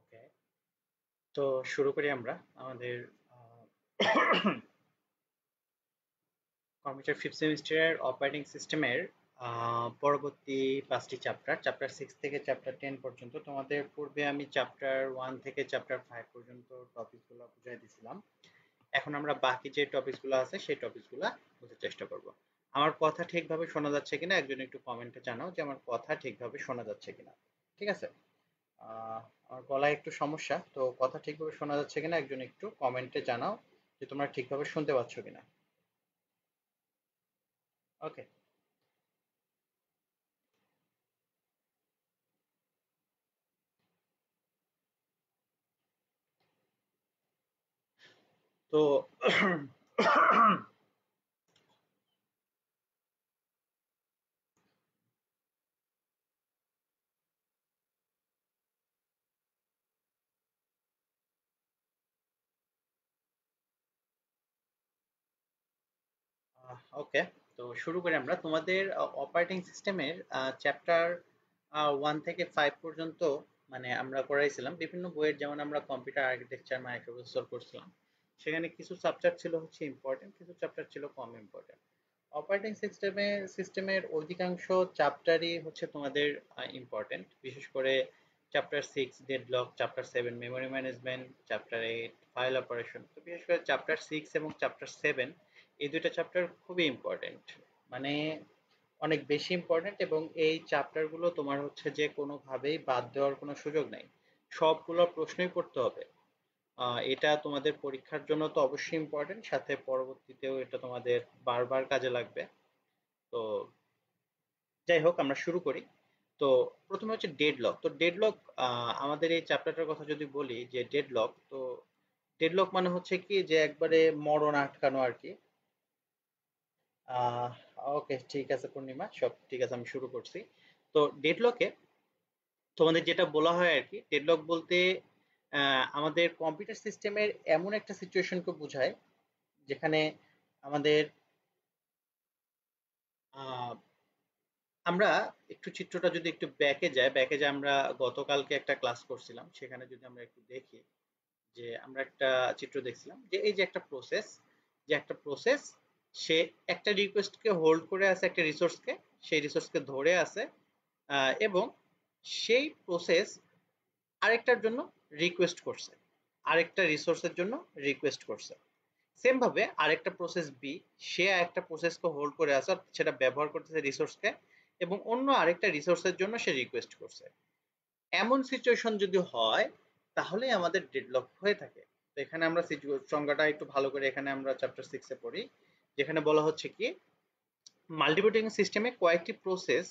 ওকে, তো শুরু করি আমরা আমাদের কম্পিউটার ফিফথ সেমিস্টারের অপারেটিং সিস্টেমের পরবর্তী 5টি চ্যাপ্টার, চ্যাপ্টার 6 থেকে চ্যাপ্টার 10 পর্যন্ত। তোমাদের পূর্বে আমি চ্যাপ্টার 1 থেকে চ্যাপ্টার 5 পর্যন্ত টপিকগুলো বুঝাই দিয়েছিলাম। এখন আমরা বাকি যে টপিকসগুলো আছে সেই টপিকসগুলো বোঝার চেষ্টা করব। আমার কথা ঠিকভাবে শোনা যাচ্ছে কিনা একজন একটু কমেন্টে জানাও যে আমার কথা ঠিকভাবে শোনা যাচ্ছে কিনা। ঠিক আছে? আমার গলায় একটু সমস্যা, তো কথা ঠিকভাবে শোনা যাচ্ছে কিনা একজন একটু কমেন্টে জানাও যে তোমরা ঠিকভাবে শুনতে পাচ্ছ কিনা। ওকে, তো ওকে, তো শুরু করি আমরা তোমাদের অপারেটিং সিস্টেমের চ্যাপ্টার 1 থেকে 5 পর্যন্ত। মানে আমরা করাইছিলাম বিভিন্ন বইয়ের, যেমন আমরা কম্পিউটার আর্কিটেকচার মাইক্রোপ্রসেসর করছিলাম। সেখানে কিছু চ্যাপ্টার ছিল হচ্ছে ইম্পর্টেন্ট, কিছু চ্যাপ্টার ছিল কম ইম্পর্টেন্ট। অপারেটিং সিস্টেমের অধিকাংশ চ্যাপ্টারই হচ্ছে তোমাদের ইম্পর্টেন্ট, বিশেষ করে chapter 6 deadlock, chapter 7 memory management, chapter 8 file operation. তো বিশেষ করে চ্যাপ্টার 6 এবং চ্যাপ্টার 7 এই দুইটা চ্যাপ্টার খুবই ইম্পর্টেন্ট, মানে অনেক বেশি ইম্পর্টেন্ট। এবং এই চ্যাপ্টারগুলো তোমার হচ্ছে যে কোনোভাবেই বাদ দেওয়ার কোনো সুযোগ নেই, সবগুলো প্রশ্নই পড়তে হবে। এটা তোমাদের পরীক্ষার জন্য তো অবশ্যই ইম্পর্টেন্ট, সাথে পরবর্তীতেও এটা তোমাদের বারবার কাজে লাগবে। তো যাই হোক, আমরা শুরু করি। তো প্রথমে হচ্ছে ডেডলক। তো ডেডলক, আমাদের এই চ্যাপ্টারটার কথা যদি বলি, যে ডেডলক, তো ডেডলক মানে হচ্ছে কি যে একবারে মরণ আটকানো আর কি। আহ ওকে, ঠিক আছে পূর্ণিমা, সব ঠিক আছে, আমি শুরু করছি। তো ডেডলকে তোমাদের যেটা বলা হয় আর কি, ডেডলক বলতে আমাদের কম্পিউটার সিস্টেমের এমন একটা সিচুয়েশনকে বোঝায় যেখানে আমাদের আহ, আমরা একটু চিত্রটা যদি একটু ব্যাকে যায় আমরা গতকালকে একটা ক্লাস করছিলাম, সেখানে যদি আমরা একটু দেখি, যে আমরা একটা চিত্র দেখছিলাম যে এই যে একটা প্রসেস সে একটা রিকোয়েস্টকে হোল্ড করে আছে, একটা রিসোর্সকে, সেই রিসোর্সকে ধরে আছে, এবং সেই প্রসেস আরেকটার জন্য রিকোয়েস্ট করছে, আরেকটা রিসোর্সের জন্য রিকোয়েস্ট করছে। সেম ভাবে আরেকটা প্রসেস বি, সে একটা প্রসেসকে হোল্ড করে আছে, সেটা ব্যবহার করতেছে রিসোর্সকে, এবং অন্য আরেকটা রিসোর্সের জন্য সে রিকোয়েস্ট করছে। এমন সিচুয়েশন যদি হয় তাহলে আমাদের ডেডলক হয়ে থাকে। তো এখানে আমরা সংজ্ঞাটা একটু ভালো করে এখানে আমরা চ্যাপ্টার 6 এ পড়ি, যেখানে বলা হচ্ছে কি, মাল্টিপ্রোটিং সিস্টেমে কয়েকটি প্রসেস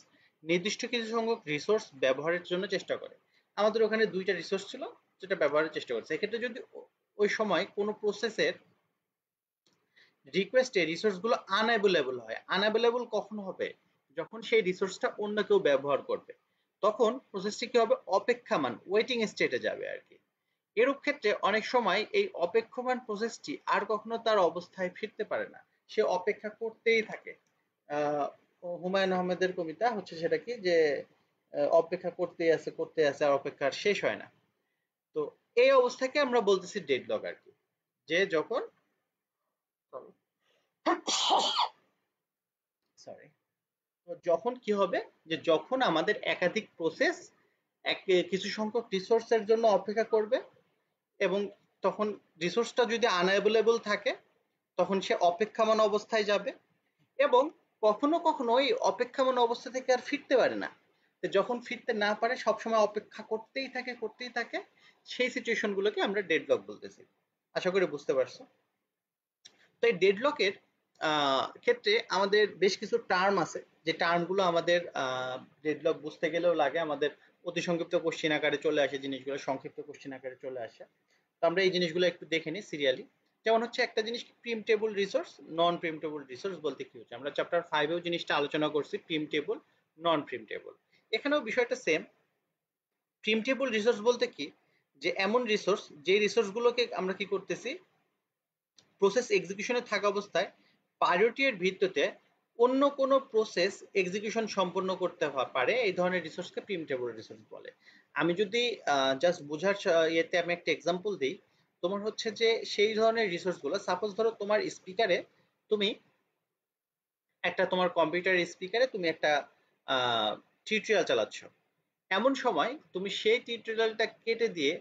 নির্দিষ্ট কিছু সংখ্যক রিসোর্স ব্যবহারের জন্য চেষ্টা করে। আমাদের ওখানে দুইটা রিসোর্স ছিল যেটা ব্যবহারের চেষ্টা করছে। এক্ষেত্রে যদি ওই সময় কোনো প্রসেসের রিকোয়েস্টে রিসোর্সগুলো আনঅ্যাভেলেবল হয়, আনঅ্যাভেলেবল কখন হবে, যখন সেই রিসোর্সটা অন্য কেউ ব্যবহার করবে, তখন প্রসেসটি কি হবে, অপেক্ষামান ওয়েটিং স্টেটে যাবে আর কি। এরূপ ক্ষেত্রে অনেক সময় এই অপেক্ষমান প্রসেসটি আর কখনো তার অবস্থায় ফিরতে পারে না, সে অপেক্ষা করতেই থাকে। হুমায়ুন আহমেদের কবিতা হচ্ছে সেটা কি যে অপেক্ষা করতে আছে আর অপেক্ষার শেষ হয় না। তো এই অবস্থাকে আমরা বলতেছি ডেডলক আর কি, যে যখন সরি তো যখন কি হবে, যে যখন আমাদের একাধিক প্রসেস কিছু সংখ্যক রিসোর্সের জন্য অপেক্ষা করবে, এবং তখন রিসোর্সটা যদি আনঅ্যাভেলেবল থাকে তখন সে অপেক্ষামান অবস্থায় যাবে, এবং কখনো কখনো এই অপেক্ষামান অবস্থা থেকে আর ফিরতে পারে না। তো যখন ফিরতে না পারে সবসময় অপেক্ষা করতেই থাকে, সেই সিচুয়েশনগুলোকে আমরা ডেডলক বলতেছি। আশা করি বুঝতে পারছো। তো এই ডেডলকের ক্ষেত্রে আমাদের বেশ কিছু টার্ম আছে, যে টার্মগুলো আমাদের ডেডলক বুঝতে গেলেও লাগে, আমাদের অতি সংক্ষিপ্ত কোশ্চিন আকারে চলে আসে জিনিসগুলো, সংক্ষিপ্ত কোশ্চিন আকারে চলে আসে। তো আমরা এই জিনিসগুলো একটু দেখে নিই সিরিয়ালি। যেমন হচ্ছে একটা জিনিস প্রিমটেবল রিসোর্স, নন প্রিমটেবল রিসোর্স বলতে কি হচ্ছে, আমরা চ্যাপ্টার 5 এও জিনিসটা আলোচনা করছি, প্রিমটেবল নন প্রিমটেবল। এখানেও বিষয়টা সেম। প্রিমটেবল রিসোর্স বলতে কি, যে এমন রিসোর্স যে রিসোর্সগুলোকে আমরা কি করতেছি, প্রসেস এক্সিকিউশনে থাকা অবস্থায় প্রায়োরিটি এর ভিত্তিতে অন্য কোনো প্রসেস এক্সিকিউশন সম্পন্ন করতে পারে, এই ধরনের রিসোর্সকে প্রিমটেবল রিসোর্স বলে। আমি যদি জাস্ট বোঝার ইয়েতে আমি একটা এক্সাম্পল দিই, তোমার হচ্ছে যে সেই ধরনের রিসোর্সগুলো, সাপোজ ধরো তোমার স্পিকারে তুমি একটা, তোমার কম্পিউটার স্পিকারে তুমি একটা টিউটোরিয়াল চালাচ্ছ, এমন সময় তুমি সেই টিউটোরিয়ালটা কেটে দিয়ে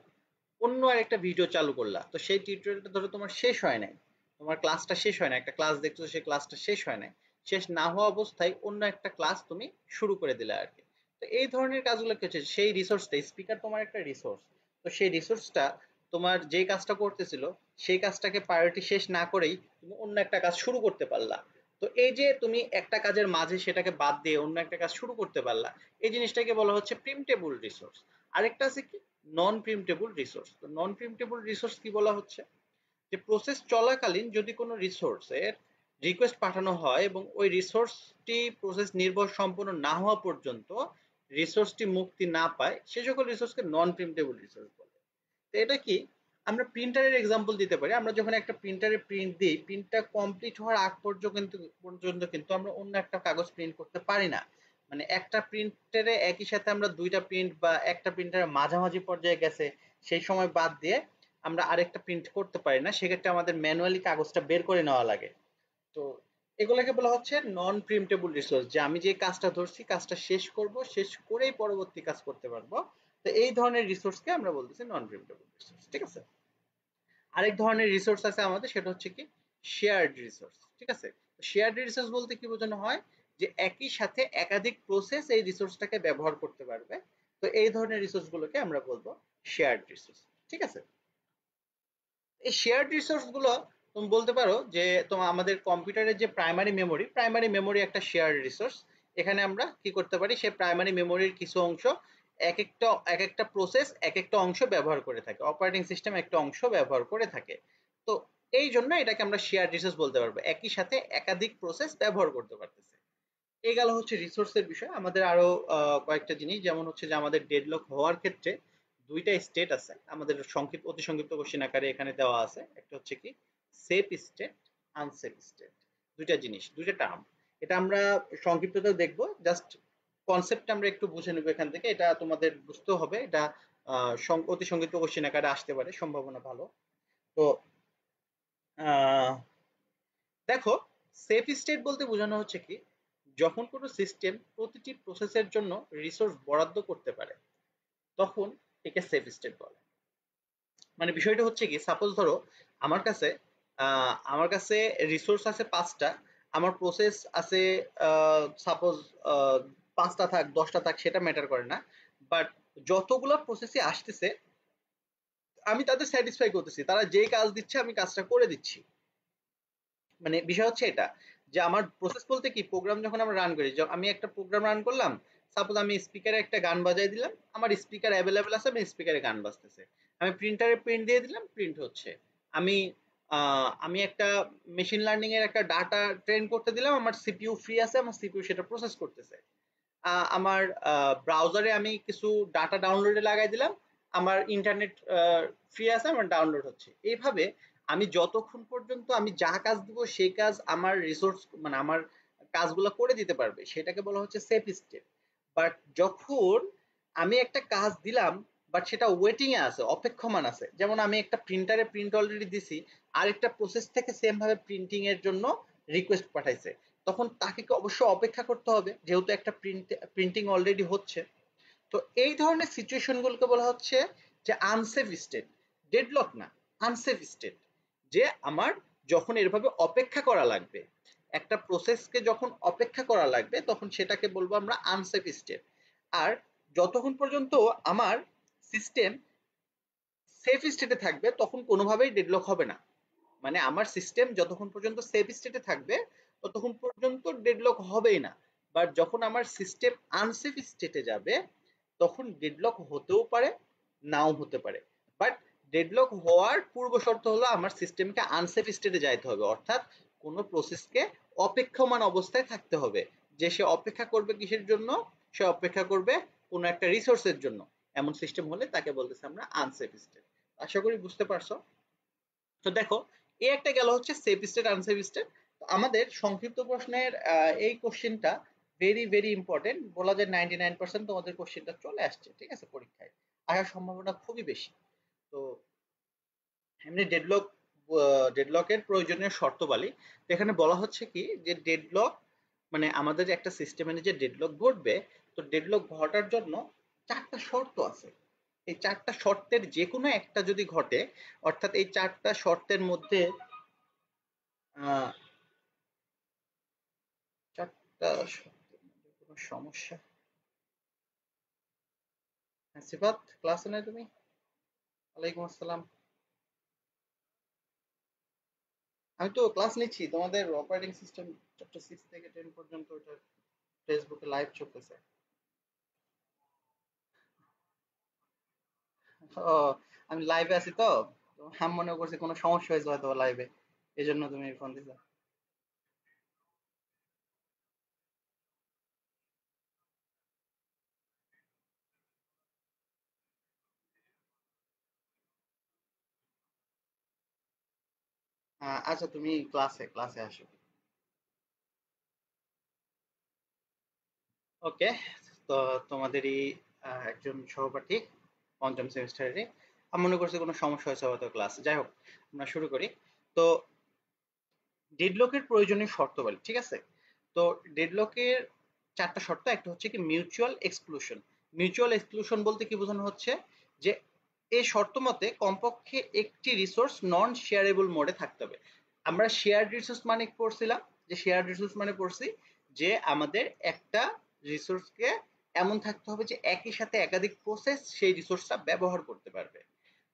অন্য আরেকটা ভিডিও চালু করলা, তো সেই টিউটোরিয়ালটা ধরো তোমার শেষ হয় নাই, তোমার ক্লাসটা শেষ হয় না, একটা ক্লাস দেখছো সেই ক্লাসটা শেষ হয় নাই, শেষ না হওয়া অবস্থায় অন্য একটা ক্লাস তুমি শুরু করে দিলে আর কি। তো এই ধরনের কাজগুলো কি হচ্ছে, সেই রিসোর্সটা, স্পিকার তোমার একটা রিসোর্স, তো সেই রিসোর্সটা তোমার যে কাজটা করতেছিল সেই কাজটাকে প্রায়োরিটি শেষ না করেই তুমি অন্য একটা কাজ শুরু করতে পারলা। তো এই যে তুমি একটা কাজের মাঝে সেটাকে বাদ দিয়ে অন্য একটা কাজ শুরু করতে পারলা, এই জিনিসটাকে বলা হচ্ছে প্রিমটেবল রিসোর্স। আরেকটা আছে কি, নন প্রিমটেবল রিসোর্স। তো নন প্রিমটেবল রিসোর্স কি বলা হচ্ছে, যে প্রসেস চলাকালীন যদি কোনো রিসোর্সের রিকোয়েস্ট পাঠানো হয় এবং ওই রিসোর্সটি প্রসেস নির্ভর সম্পন্ন না হওয়া পর্যন্ত রিসোর্সটি মুক্তি না পায়, সে সকল রিসোর্সকে নন প্রিমটেবল রিসোর্স বলে। তো এটা কি, আমরা প্রিন্টারের এক্সাম্পল দিতে পারি। আমরা যখন একটা প্রিন্টারে প্রিন্ট দিই, প্রিন্টটা কমপ্লিট হওয়ার আগ পর্যন্ত কিন্তু আমরা অন্য একটা কাগজ প্রিন্ট করতে পারি না। মানে একটা প্রিন্টারে একই সাথে আমরা দুইটা প্রিন্ট, বা একটা প্রিন্টারের মাঝামাঝি পর্যায়ে গেছে সেই সময় বাদ দিয়ে আমরা আরেকটা প্রিন্ট করতে পারি না, সেক্ষেত্রে আমাদের ম্যানুয়ালি কাগজটা বের করে নেওয়া লাগে। তো এগুলোকে বলা হচ্ছে নন প্রিমটেবল রিসোর্স, যে আমি যে কাজটা ধরছি কাজটা শেষ করব, শেষ করেই পরবর্তী কাজ করতে পারবো। তো এই ধরনের রিসোর্সকে আমরা বলতেছি নন প্রিমটেবল রিসোর্স, ঠিক আছে। আরেক ধরনের রিসোর্স আছে আমাদের, সেটা হচ্ছে কি শেয়ার্ড রিসোর্স, ঠিক আছে। শেয়ার্ড রিসোর্স বলতে কি বোঝানো হয়, যে একই সাথে একাধিক প্রসেস এই রিসোর্সটাকে ব্যবহার করতে পারবে। তো এই ধরনের রিসোর্স গুলোকে আমরা বলবো শেয়ার্ড রিসোর্স, ঠিক আছে। এই শেয়ার্ড রিসোর্স গুলো তুমি বলতে পারো যে তোমার আমাদের কম্পিউটারের যে প্রাইমারি মেমোরি একটা শেয়ার্ড রিসোর্স। এখানে আমরা কি করতে পারি, সেই প্রাইমারি মেমোরির কিছু অংশ এক একটা প্রসেস এক একটা অংশ ব্যবহার করে থাকে, অপারেটিং সিস্টেম একটা অংশ ব্যবহার করে থাকে। তো এই জন্য এটাকে আমরা শেয়ার্ড রিসোর্স বলতে পারবো, একই সাথে একাধিক প্রসেস ব্যবহার করতে পারতেছে। এই গেল হচ্ছে রিসোর্সের বিষয়। আমাদের আরো কয়েকটা জিনিস, যেমন হচ্ছে যে আমাদের ডেডলক হওয়ার ক্ষেত্রে দুইটা স্টেট আছে, আমাদের অতি সংক্ষিপ্ত কোশ্চেন আকারে এখানে দেওয়া আছে। একটা হচ্ছে কি সেফ স্টেট, আনসেফ স্টেট, দুইটা জিনিস, দুইটা টার্ম। এটা আমরা সংক্ষিপ্ততে দেখবো, জাস্ট কনসেপ্ট আমরা একটু বুঝে নেবো এখান থেকে, এটা তোমাদের বুঝতে হবে। এটা অতি সংক্ষিপ্ত কোশ্চেন আকারে আসতে পারে, সম্ভাবনা ভালো। তো আহ দেখো, সেফ স্টেট বলতে বোঝানো হচ্ছে কি, যখন কোনো সিস্টেম প্রতিটি প্রসেসের জন্য রিসোর্স বরাদ্দ করতে পারে তখন একে সেফ স্টেট বলে। মানে বিষয়টা হচ্ছে কি, সাপোজ ধরো আমার কাছে আমার কাছে রিসোর্স আছে 5টা, আমার প্রসেস আছে সাপোজ 5টা থাক 10টা থাক সেটা ম্যাটার করে না, বাট যতগুলো প্রসেসই আসতেছে আমি তাদের স্যাটিসফাই করতেছি, তারা যেই কাজ দিচ্ছে আমি কাজটা করে দিচ্ছি। মানে বিষয় হচ্ছে এটা, যে আমার প্রসেস বলতে কি, প্রোগ্রাম যখন আমরা রান করি, আমি একটা প্রোগ্রাম রান করলাম, সাপোজ আমি স্পিকারে একটা গান বাজাই দিলাম, আমার স্পিকার অ্যাভেলেবেল আছে, আমি স্পিকারে গান বাজতেছে, আমি প্রিন্টারে প্রিন্ট দিয়ে দিলাম, প্রিন্ট হচ্ছে। আমি আমি একটা মেশিন লার্নিং এর একটা ডাটা ট্রেন করতে দিলাম, আমার সিপিইউ ফ্রি আছে, আমার সিপিইউ সেটা প্রসেস করতেছে। আমার ব্রাউজারে আমি কিছু ডাটা ডাউনলোডে লাগাই দিলাম, আমার ইন্টারনেট ফ্রি আছে, আমার ডাউনলোড হচ্ছে। এইভাবে আমি যতক্ষণ পর্যন্ত আমি যা কাজ দিব সেই কাজ আমার রিসোর্স মানে আমার কাজগুলো করে দিতে পারবে সেটাকে বলা হচ্ছে সেফ স্টেট। বাট যখন আমি একটা কাজ দিলাম বাট সেটা ওয়েটিং এ আছে, অপেক্ষমান আছে, যেমন আমি একটা প্রিন্টারে প্রিন্ট অলরেডি দিছি, আরেকটা প্রসেস থেকে সেম ভাবে প্রিন্টিং এর জন্য রিকোয়েস্ট পাঠাইছে, তখন তাকে অবশ্যই অপেক্ষা করতে হবে যেহেতু একটা প্রিন্টিং অলরেডি হচ্ছে। তো এই ধরনের সিচুয়েশন গুলোকে বলা হচ্ছে যে আনসেফ স্টেট, ডেডলক না, আনসেফ স্টেট। যে আমার যখন এরভাবে অপেক্ষা করা লাগবে, একটা প্রসেসকে যখন অপেক্ষা করা লাগবে তখন সেটাকে বলবো আমরা আনসেফ স্টেট। আর যতক্ষণ পর্যন্ত আমার সিস্টেম সেফ স্টেটে থাকবে তখন কোনোভাবেই ডেডলক হবে না। মানে আমার সিস্টেম যতক্ষণ পর্যন্ত সেফ স্টেটে থাকবে ততক্ষণ পর্যন্ত ডেডলক হবেই না। বাট যখন আমার সিস্টেম আনসেফ স্টেটে যাবে তখন ডেডলক হতেও পারে, নাও হতে পারে। বাট ডেডলক হওয়ার পূর্ব শর্ত হলো আমার সিস্টেমকে আনসেফ স্টেটে যাইতে হবে, অর্থাৎ কোনো প্রসেসকে অপেক্ষমান অবস্থায় থাকতে হবে। যে সে অপেক্ষা করবে কিসের জন্য? সে অপেক্ষা করবে কোনো একটা রিসোর্সের জন্য। এমন সিস্টেম হলে তাকে বলতেছি আমরা আনসেফ স্টেট। আশা করি বুঝতে পারছো। তো দেখো, এই একটা গেল হচ্ছে সেফ স্টেট আনসেফ স্টেট। আমাদের সংক্ষিপ্ত প্রশ্নের এই কোশ্চেনটা ভেরি ভেরি ইম্পর্টেন্ট, বলা যায় 99% তোমাদের কোশ্চেনটা চলে আসছে, ঠিক আছে, পরীক্ষায় আসার সম্ভাবনা খুবই বেশি। তো এমনি ডেডলকের প্রয়োজনীয় শর্তাবলী, তো এখানে বলা হচ্ছে কি যে ডেডলক মানে আমাদের যে একটা সিস্টেমে যে ডেডলক ঘটবে, তো ডেডলক ঘটার জন্য চারটা শর্ত আছে। এই চারটা শর্তের যে কোনো একটা যদি ঘটে, অর্থাৎ এই চারটা শর্তের মধ্যে আহ, চারটা শর্তের মধ্যে কোনো সমস্যা। হ্যাঁ সিফাত, ক্লাসে নাই তুমি? ওয়ালাইকুম আসসালাম। আমি তো ক্লাস নিচ্ছি, তোমাদের অপারেটিং সিস্টেম চ্যাপ্টার 6 থেকে 10 পর্যন্ত ওটা ফেসবুকে লাইভ চলতেছে। ও, আমি লাইভে আছি তো, তো আমি মনে করছি কোনো সমস্যা হয়েছে হয়তো লাইভে, এই জন্য তুমি ফোন দিছো। আচ্ছা তুমি ক্লাসে ক্লাসে আসো। ওকে। তো তোমাদেরই একজন সহপাঠী, পঞ্চম সেমিস্টারেরই, আমি মনে করছি কোনো সমস্যা হয়েছে হয়তো ক্লাস। যাই হোক, আমরা শুরু করি। তো ডেডলকের প্রয়োজনীয় শর্তাবলী, ঠিক আছে। তো ডেডলকের চারটা শর্ত, একটা হচ্ছে কি মিউচুয়াল এক্সক্লুশন। মিউচুয়াল এক্সক্লুশন বলতে কি বোঝানো হচ্ছে যে এই শর্ত মতে কমপক্ষে একটি রিসোর্স নন শেয়ারেবল মোডে থাকতে হবে। আমরা শেয়ার্ড রিসোর্স মানে পড়ছিলাম, যে শেয়ার্ড রিসোর্স মানে পড়ছি যে আমাদের একটা রিসোর্সকে এমন থাকতে হবে যে একই সাথে একাধিক প্রসেস সেই রিসোর্সটা ব্যবহার করতে পারবে।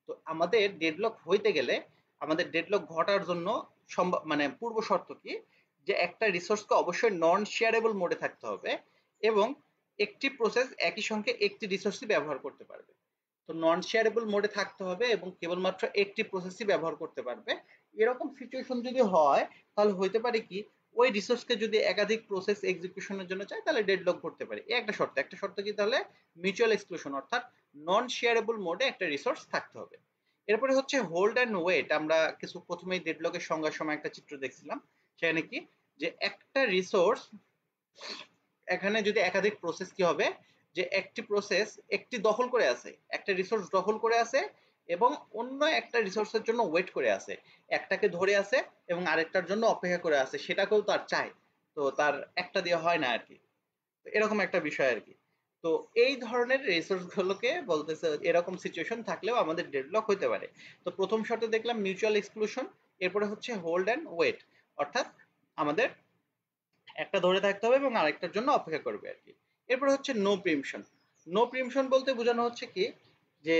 তো আমাদের ডেডলক হইতে গেলে, আমাদের ডেডলক ঘটার জন্য মানে পূর্ব শর্ত কি, যে একটা রিসোর্সকে অবশ্যই নন শেয়ারেবল মোডে থাকতে হবে এবং একটি প্রসেস একই সঙ্গে একটি রিসোর্সই ব্যবহার করতে পারবে। তো নন শেয়ারেবল মোডে থাকতে হবে এবং কেবলমাত্র একটি প্রসেসই ব্যবহার করতে পারবে। এরকম সিচুয়েশন যদি হয় তাহলে হইতে পারে কি, ওই রিসোর্সকে যদি একাধিক প্রসেস এক্সিকিউশনের জন্য চায় তাহলে ডেডলক করতে পারে। এই একটা শর্ত। একটা শর্ত কি তাহলে? মিউচুয়াল এক্সক্লুশন, অর্থাৎ নন শেয়ারেবল মোডে একটা রিসোর্স থাকতে হবে। এরপরে হচ্ছে হোল্ড অ্যান্ড ওয়েট। আমরা কিছু প্রথমেই ডেডলকের সংজ্ঞার সময় একটা চিত্র দেখছিলাম, সেখানে কি যে একটা রিসোর্স, এখানে যদি একাধিক প্রসেস কি হবে, যে একটি প্রসেস একটি দখল করে আছে, একটা রিসোর্স দখল করে আছে এবং অন্য একটা রিসোর্সের জন্য ওয়েট করে আছে, একটাকে ধরে আছে এবং আরেকটার জন্য অপেক্ষা করে আছে, সেটাকেও তার চাই, তো তার একটা দিয়ে হয় না আর কি। তো এরকম একটা বিষয় আর কি। তো এই ধরনের রিসোর্স গুলোকে বলতেছে, এরকম সিচুয়েশন থাকলেও আমাদের ডেডলক হতে পারে। তো প্রথম শর্তে দেখলাম মিউচুয়াল এক্সক্লুশন, এরপরে হচ্ছে হোল্ড অ্যান্ড ওয়েট, অর্থাৎ আমাদের একটা ধরে থাকতে হবে এবং আরেকটার জন্য অপেক্ষা করবে আর কি। এরপরে হচ্ছে নো প্রিমশন। নো প্রিমশন বলতে বোঝানো হচ্ছে কি, যে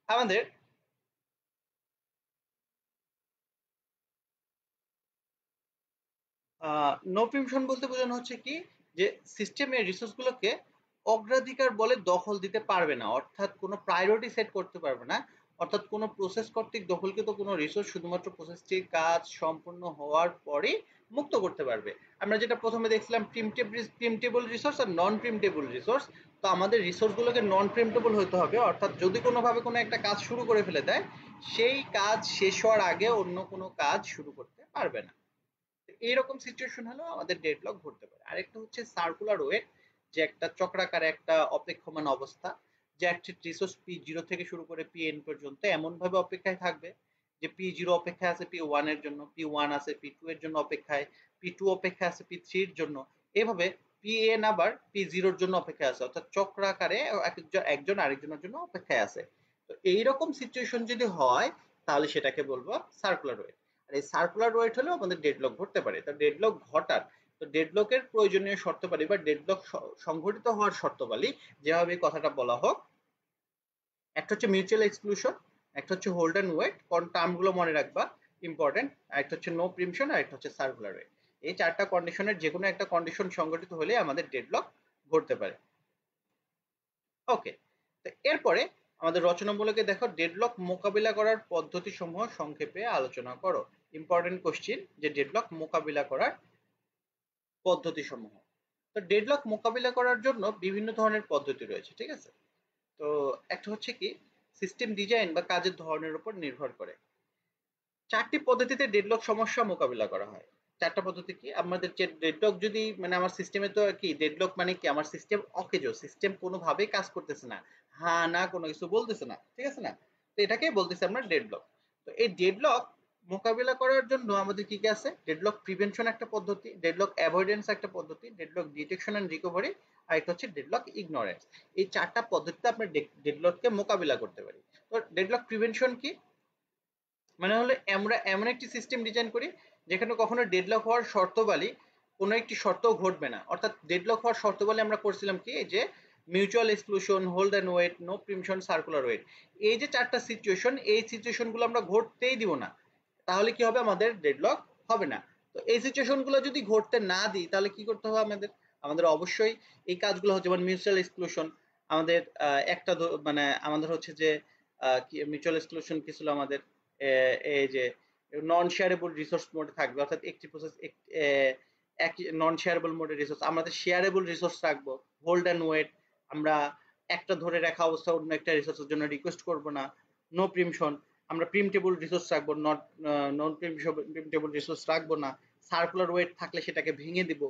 আমাদের নো প্রিমশন বলতে বোঝানো হচ্ছে কি, যে সিস্টেমের রিসোর্স গুলোকে অগ্রাধিকার বলে দখল দিতে পারবে না, অর্থাৎ কোনো প্রায়োরিটি সেট করতে পারবে না। অর্থাৎ কোনো প্রসেস কর্তৃক দখলকৃত কোনো রিসোর্স শুধুমাত্র প্রসেসটির কাজ সম্পূর্ণ হওয়ার পরেই মুক্ত করতে পারবে। আমরা যেটা প্রথমে দেখছিলাম প্রিমটেবল রিসোর্স আর নন প্রিমটেবল রিসোর্স। তো আমাদের রিসোর্সগুলোকে নন প্রিমটেবল হতে হবে, অর্থাৎ যদি কোনোভাবে কোনো একটা কাজ শুরু করে ফেলে দেয়, সেই কাজ শেষ হওয়ার আগে অন্য কোনো কাজ শুরু করতে পারবে না। এইরকম সিচুয়েশন হলেও আমাদের ডেডলক ঘটতে পারে। আরেকটা হচ্ছে সার্কুলার ওয়েট, যে একটা চক্রাকার একটা অপেক্ষমান অবস্থা, যে একটা রিসোর্স P0 থেকে শুরু করে Pn পর্যন্ত এমন ভাবে অপেক্ষায় থাকবে যে P0 অপেক্ষায় আছে P1 এর জন্য, P1 আছে P2 এর জন্য অপেক্ষায়, P2 অপেক্ষায় আছে P3 এর জন্য, এভাবে Pn আবার P0 এর জন্য অপেক্ষায় আছে, অর্থাৎ চক্রাকারে একজন আরেকজনের জন্য অপেক্ষায় আছে। তো এইরকম সিচুয়েশন যদি হয় তাহলে সেটাকে বলবো সার্কুলার ওয়েট। আর এই সার্কুলার ওয়েট হলেও আমাদের ডেডলক ঘটতে পারে। তো ডেডলক ঘটার, তো ডেডলকের প্রয়োজনীয় শর্তাবলী বা ডেডলক সংঘটিত হওয়ার শর্তাবলী যেভাবে কথাটা বলা হোক, একটা হচ্ছে মিউচুয়াল এক্সক্লুশন, একটা হচ্ছে হোল্ড এন্ড ওয়েট, কারণ টার্মগুলো মনে রাখবা ইম্পর্টেন্ট, আর একটা হচ্ছে নো প্রিমশন, আর একটা হচ্ছে সার্কুলার ওয়েট। এই চারটা কন্ডিশনের যে কোনো একটা কন্ডিশন সংঘটিত হলে আমাদের ডেডলক ঘটতে পারে। ওকে, তো এরপরে আমাদের রচনামূলকে দেখো, ডেডলক মোকাবিলা করার পদ্ধতি সমূহ সংক্ষেপে আলোচনা করো। ইম্পর্টেন্ট কোশ্চিন, যে ডেডলক মোকাবিলা করার পদ্ধতি সমূহ। তো ডেডলক মোকাবিলা করার জন্য বিভিন্ন ধরনের পদ্ধতি রয়েছে, ঠিক আছে। তো একটা হচ্ছে কি, সিস্টেম ডিজাইন বা কাজের ধরনের উপর নির্ভর করে। চারটি পদ্ধতিতে ডেডলক সমস্যা মোকাবিলা করা হয়। চারটা পদ্ধতি কি, আমাদের যে ডেডলক যদি মানে আমার সিস্টেমে, তো কি ডেডলক মানে কি, আমার সিস্টেম অকেজো, সিস্টেম কোনোভাবেই কাজ করতেছে না, হ্যাঁ না কোনো কিছু বলতেছে না, ঠিক আছে না, তো এটাকেই বলতেছি আমরা ডেডলক। তো এই ডেডলক মোকাবিলা করার জন্য আমাদের কি কি আছে, ডেডলক প্রিভেনশন একটা পদ্ধতি, ডেডলক অ্যাভয়েডেন্স একটা পদ্ধতি, ডেডলক ডিটেকশন এন্ড রিকভারি, আর একটা হচ্ছে ডেডলক ইগনোরেন্স। এই চারটা পদ্ধতিতে আমরা ডেডলককে মোকাবিলা করতে পারি। তো ডেডলক প্রিভেনশন কি, মানে হলো আমরা এমন একটি সিস্টেম ডিজাইন করি যেখানে কখনো ডেডলক হওয়ার শর্তাবলী কোনো একটি শর্তও ঘটবে না। অর্থাৎ ডেডলক হওয়ার শর্তাবলী আমরা করছিলাম কি, যে mutual exclusion, hold and wait, no preemption, circular wait. এই যে চারটা সিচুয়েশন, এই সিচুয়েশনগুলো আমরা ঘটতেই দিব না, তাহলে কি হবে, আমাদের ডেডলক হবে না। তো এই সিচুয়েশনগুলো যদি ঘটতে না দিই তাহলে কি করতে হবে আমাদের, আমাদের অবশ্যই এই কাজগুলো হচ্ছে, যেমন মিউচুয়াল এক্সক্লুশন, আমাদের একটা মানে আমাদের হচ্ছে যে মিউচুয়াল এক্সক্লুশন কি ছিল আমাদের, এই যে নন শেয়ারেবল রিসোর্স মোডে থাকবে, অর্থাৎ একটি প্রসেস এক নন শেয়ারেবল মোডে রিসোর্স, আমাদের শেয়ারেবল রিসোর্স রাখবো। হোল্ড অ্যান্ড ওয়েট, আমরা একটা ধরে রাখা অবস্থা অন্য একটা রিসোর্সের জন্য রিকোয়েস্ট করব না। নো প্রিমশন, আমরা প্রিমটেবল রিসোর্স রাখবো, নট নন প্রিমটেবল রিসোর্স রাখবো না। সার্কুলার ওয়েট থাকলে সেটাকে ভেঙে দিব।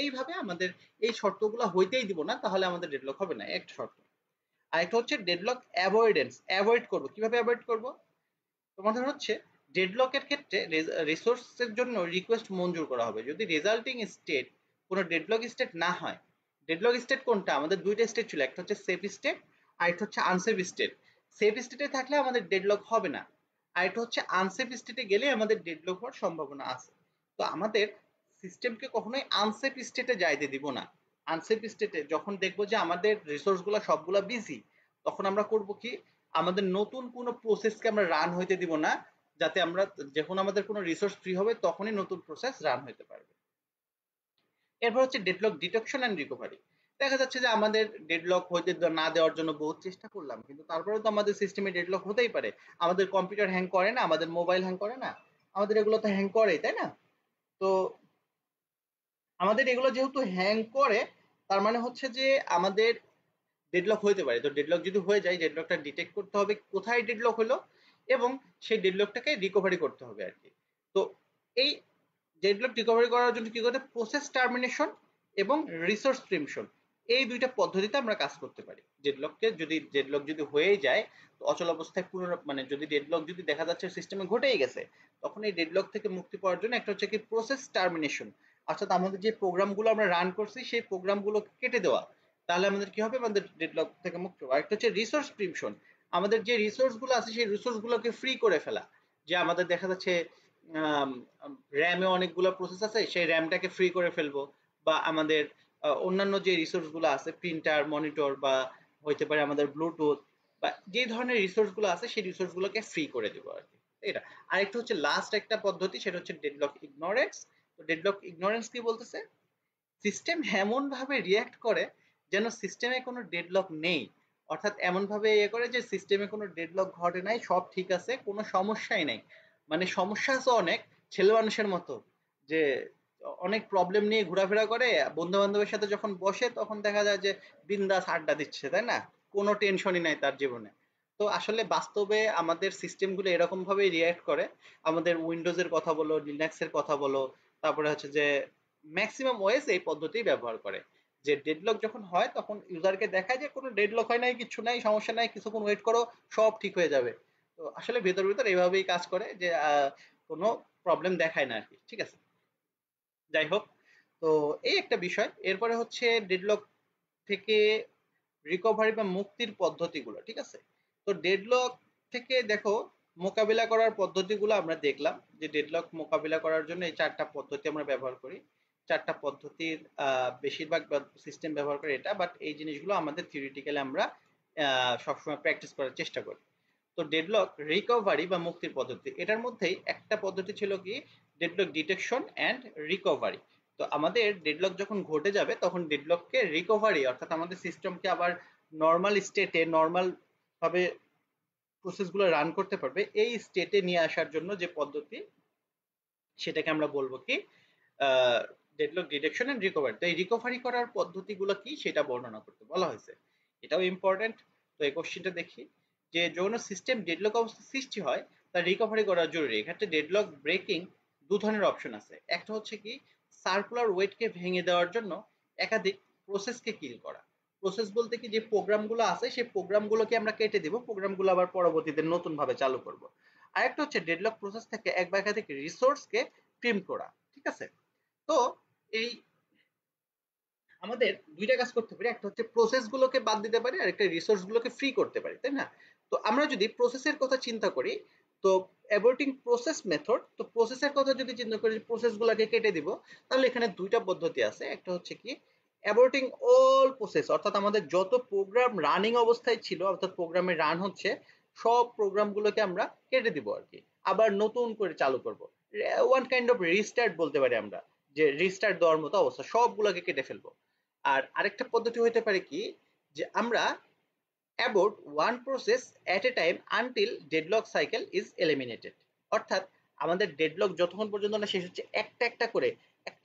এইভাবে আমাদের এই শর্তগুলো হইতেই দিব না, তাহলে আমাদের ডেডলক হবে না, একটা শর্ত। আর একটা হচ্ছে ডেডলক অ্যাভয়েডেন্স, অ্যাভয়েড করবো, কিভাবে অ্যাভয়েড করবো, তোমাদের হচ্ছে ডেডলকের ক্ষেত্রে রিসোর্সের জন্য রিকোয়েস্ট মঞ্জুর করা হবে যদি রেজাল্টিং স্টেট কোনো ডেডলক স্টেট না হয়। ডেডলক স্টেট কোনটা, আমাদের দুইটা স্টেট ছিল, একটা হচ্ছে সেফ স্টেট আর একটা হচ্ছে আনসেফ স্টেট। সেফ স্টেটে থাকলে আমাদের ডেডলক হবে না, আর এটা হচ্ছে আনসেফ স্টেটে গেলে আমাদের ডেডলক হওয়ার সম্ভাবনা আছে। তো আমাদের সিস্টেমকে কখনোই আনসেফ স্টেটে যাইতে দিব না। আনসেফ স্টেটে যখন দেখবো যে আমাদের রিসোর্সগুলো সবগুলা বিজি, তখন আমরা করব কি, আমাদের নতুন কোনো প্রসেসকে আমরা রান হইতে দিব না, যাতে আমরা যখন আমাদের কোনো রিসোর্স ফ্রি হবে তখনই নতুন প্রসেস রান হইতে পারবে। এরপর হচ্ছে ডেডলক ডিটেকশন এন্ড রিকভারি। দেখা যাচ্ছে যে আমাদের ডেডলক হইতে না দেওয়ার জন্য বহুত চেষ্টা করলাম, কিন্তু তারপরেও তো আমাদের সিস্টেমে ডেডলক হতেই পারে। আমাদের কম্পিউটার হ্যাং করে না, আমাদের মোবাইল হ্যাং করে না, আমাদের এগুলো তো হ্যাং করেই, তাই না? তো আমাদের এগুলো যেহেতু হ্যাং করে, তার মানে হচ্ছে যে আমাদের ডেডলক হইতে পারে। তো ডেডলক যদি হয়ে যায়, ডেডলকটা ডিটেক্ট করতে হবে কোথায় ডেডলক হলো, এবং সেই ডেডলকটাকে রিকভারি করতে হবে আর কি। তো এই ডেডলক রিকভারি করার জন্য কি করতে, প্রসেস টার্মিনেশন এবং রিসোর্স প্রিমশন, এই দুইটা পদ্ধতিতে আমরা কাজ করতে পারি। ডেডলক যদি হয়েই যায়, তো অচল অবস্থায় পুরো মানে যদি ডেডলক যদি দেখা যাচ্ছে সিস্টেমে ঘটেই গেছে, তখন এই ডেডলক থেকে মুক্তি পাওয়ার জন্য একটা হচ্ছে কি প্রসেস টার্মিনেশন, অর্থাৎ আমাদের যে প্রোগ্রামগুলো আমরা রান করছি সেই প্রোগ্রামগুলো কেটে দেওয়া, তাহলে আমাদের কি হবে, আমাদের ডেডলক থেকে মুক্ত হবে। আরেকটা হচ্ছে রিসোর্স প্রিমশন, আমাদের যে রিসোর্স গুলো আছে সেই রিসোর্স গুলোকে ফ্রি করে ফেলা। যে আমাদের দেখা যাচ্ছে র্যামে অনেকগুলো প্রসেস আছে, সেই র্যামটাকে ফ্রি করে ফেলবো, বা আমাদের অন্যান্য যে রিসোর্স গুলো আছে, প্রিন্টার, মনিটর, বা হইতে পারে আমাদের ব্লুটুথ, বা যে ধরনের রিসোর্স গুলো আছে সেই রিসোর্স গুলোকে ফ্রি করে দেবো আর কি। এটা আরেকটা হচ্ছে লাস্ট একটা পদ্ধতি, সেটা হচ্ছে ডেডলক ইগনোরেন্স। তো ডেডলক ইগনোরেন্স কি বলতেছে, সিস্টেম এমন ভাবে রিয়াক্ট করে যেন সিস্টেমে কোনো ডেডলক নেই, অর্থাৎ এমন ভাবে ইয়ে করে যে সিস্টেমে কোনো ডেডলক ঘটে নাই, সব ঠিক আছে, কোনো সমস্যাই নেই। মানে সমস্যা আছে অনেক, ছেলে মানুষের মতো, যে অনেক প্রবলেম নিয়ে ঘোরাফেরা করে, বন্ধু বান্ধবের সাথে যখন বসে তখন দেখা যায় যে বিন্দাস আড্ডা দিচ্ছে, তাই না? কোনো টেনশনই নাই তার জীবনে। তো আসলে বাস্তবে আমাদের সিস্টেমগুলো এরকম ভাবে রিয়্যাক্ট করে। আমাদের উইন্ডোজের কথা বলো, লিনাক্সের কথা বলো, তারপরে হচ্ছে যে ম্যাক্সিমাম ওএস এই পদ্ধতি ব্যবহার করে। যে ডেডলক যখন হয় তখন ইউজারকে দেখায় যে কোনো ডেডলক হয় নাই, কিছু নাই, সমস্যা নাই, কিছুক্ষণ ওয়েট করো, সব ঠিক হয়ে যাবে। তো আসলে ভেতর ভেতর এইভাবেই কাজ করে যে কোনো প্রবলেম দেখায় না আর কি। ঠিক আছে, যাই হোক। তো এই একটা বিষয়। এরপরে হচ্ছে ডেডলক থেকে রিকভারি বা মুক্তির পদ্ধতিগুলো। ঠিক আছে, তো ডেডলক থেকে দেখো মোকাবিলা করার পদ্ধতিগুলো আমরা দেখলাম যে ডেডলক মোকাবিলা করার জন্য এই চারটা পদ্ধতি আমরা ব্যবহার করি। চারটা পদ্ধতির বেশিরভাগ সিস্টেম ব্যবহার করে এটা, বাট এই জিনিসগুলো আমাদের থিওরিটিক্যালি আমরা সবসময় প্র্যাকটিস করার চেষ্টা করি। তো ডেডলক রিকভারি বা মুক্তির পদ্ধতি, এটার মধ্যেই একটা পদ্ধতি ছিল কি ডেডলক ডিটেকশন অ্যান্ড রিকভারি। তো আমাদের ডেডলক যখন ঘটে যাবে তখন ডেডলককে রিকভারি, অর্থাৎ আমাদের সিস্টেমকে আবার নর্মাল স্টেটে, নর্মাল ভাবে প্রসেসগুলো রান করতে পারবে এই স্টেটে নিয়ে আসার জন্য যে পদ্ধতি, সেটাকে আমরা বলবো কি ডেডলক ডিটেকশন এন্ড রিকভারি। তো এই রিকভারি করার পদ্ধতিগুলো কি সেটা বর্ণনা করতে বলা হয়েছে, এটাও ইম্পর্টেন্ট। তো এই কোশ্চেনটা দেখি যে যখন সিস্টেম ডেডলক অবস্থা সৃষ্টি হয় তার রিকভারি করা জরুরি। এক্ষেত্রে ডেডলক ব্রেকিং দু ধরনের অপশন আছে। একটা হচ্ছে কি সার্কুলার ওয়েটকে ভেঙে দেওয়ার জন্য একাধিক প্রসেসকে কিল করা। প্রসেস বলতে কি যে প্রোগ্রামগুলো আছে সেই প্রোগ্রামগুলোকে আমরা কেটে দিব, প্রোগ্রামগুলো আবার পরবর্তীতে নতুন ভাবে চালু করব। আরেকটা হচ্ছে ডেডলক প্রসেস থেকে এক বা একাধিক রিসোর্সকে ট্রিম করা। ঠিক আছে, তো এই আমাদের দুইটা কাজ করতে পারি, একটা হচ্ছে প্রসেস গুলোকে বাদ দিতে পারি আর একটা রিসোর্স গুলোকে ফ্রি করতে পারি, তাই না? তো আমরা যদি প্রসেসের কথা চিন্তা করি, তো অ্যাবর্টিং প্রসেস মেথড, তো প্রসেসের কথা যদি চিন্তা করি প্রসেস গুলাকে কেটে দিব, তাহলে এখানে দুইটা পদ্ধতি আছে। একটা হচ্ছে কি অ্যাবর্টিং অল প্রসেস, অর্থাৎ আমাদের যত প্রোগ্রাম রানিং অবস্থায় ছিল, অর্থাৎ প্রোগ্রামে রান হচ্ছে সব প্রোগ্রামগুলোকে আমরা কেটে দিব আর কি, আবার নতুন করে চালু করব। ওয়ান কাইন্ড অফ রিস্টার্ট বলতে পারি আমরা, যে রিস্টার্ট দেওয়ার মতো অবস্থা, সবগুলোকে কেটে ফেলবো। আর আরেকটা পদ্ধতি হতে পারে কি যে আমরা abort one process at a time until deadlock cycle is eliminated, অর্থাৎ আমাদের ডেডলক যতক্ষণ পর্যন্ত না শেষ হচ্ছে একটা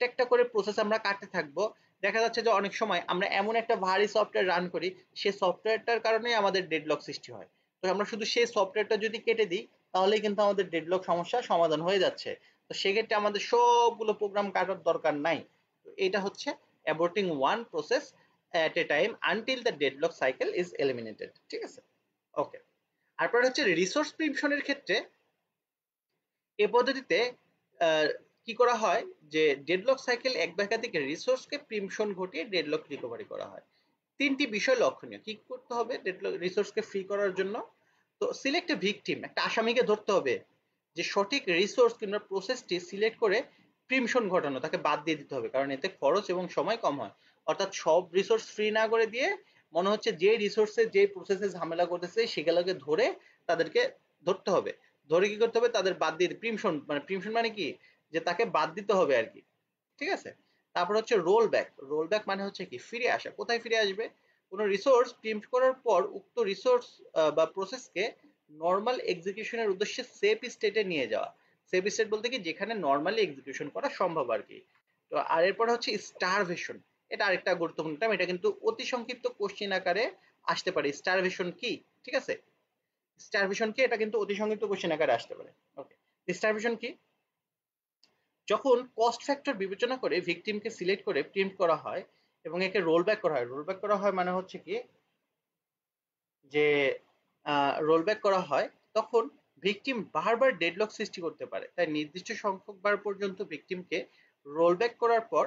একটা করে প্রসেস আমরা কাটতে থাকবো। দেখা যাচ্ছে যে অনেক সময় আমরা এমন একটা ভারী সফটওয়্যার রান করি, সেই সফটওয়্যারটার কারণে আমাদের ডেডলক সৃষ্টি হয়। তো আমরা শুধু সেই সফটওয়্যারটা যদি কেটে দিই তাহলেই কিন্তু আমাদের ডেডলক সমস্যার সমাধান হয়ে যাচ্ছে। তো সেক্ষেত্রে আমাদের সবগুলো প্রোগ্রাম কাটার দরকার নাই। তো এটা হচ্ছে aborting one process at a time until the deadlock cycle is eliminated। ঠিক আছে, ওকে। তারপর হচ্ছে রিসোর্স প্রিমশনের ক্ষেত্রে এই পদ্ধতিতে কি করা হয় যে ডেডলক সাইকেল এক বা একাধিক রিসোর্সকে প্রিমশন ঘটিয়ে ডেডলক রিকভারি করা হয়। তিনটি বিষয় লক্ষণীয়, কি করতে হবে ডেডলক রিসোর্সকে ফ্রি করার জন্য। তো সিলেক্ট এ ভিকটিম, একটা আসামিকে ধরতে হবে যে সঠিক রিসোর্স কিংবা প্রসেসটি সিলেক্ট করে প্রিমশন ঘটানো, তাকে বাদ দিয়ে দিতে হবে, কারণ এতে খরচ এবং সময় কম হয়। অর্থাৎ সব রিসোর্স ফ্রি না করে দিয়ে মনে হচ্ছে যে রিসোর্সে যে প্রসেসে ঝামেলা করতেছে সেগুলোকে ধরে তাদেরকে ধরতে হবে, ধরে কি করতে হবে তাদের বাদ দিয়ে প্রিমশন, মানে প্রিমশন মানে কি যে তাকে বাদ দিতে হবে আর কি। ঠিক আছে, তারপর হচ্ছে রোল ব্যাক। রোল ব্যাক মানে হচ্ছে কি ফিরে আসা। কোথায় ফিরে আসবে? কোনো রিসোর্স প্রিম্প করার পর উক্ত রিসোর্স বা প্রসেসকে নর্মাল এক্সিকিউশনের উদ্দেশ্যে সেফ স্টেটে নিয়ে যাওয়া। সেফ স্টেট বলতে কি যেখানে নর্মালি এক্সিকিউশন করা সম্ভব আর কি। তো আর এরপর হচ্ছে স্টারভেশন, এটা আরেকটা গুরুত্বপূর্ণ টার্ম, এটা কিন্তু অতি সংক্ষিপ্ত কোশ্চেন আকারে আসতে পারে। স্টারভেশন কি? ঠিক আছে, স্টারভেশন কি এটা কিন্তু অতি সংক্ষিপ্ত কোশ্চেন আকারে আসতে পারে। ওকে, স্টারভেশন কি? যখন কস্ট ফ্যাক্টর বিবেচনা করে ভিকটিমকে সিলেক্ট করে প্রিম্প করা হয় এবং একে রোল ব্যাক করা হয়। রোল ব্যাক করা হয় মানে হচ্ছে কি যে রোল ব্যাক করা হয় তখন ভিকটিম বারবার ডেডলক সৃষ্টি করতে পারে, তাই নির্দিষ্ট সংখ্যক বার পর্যন্ত ভিকটিমকে রোল ব্যাক করার পর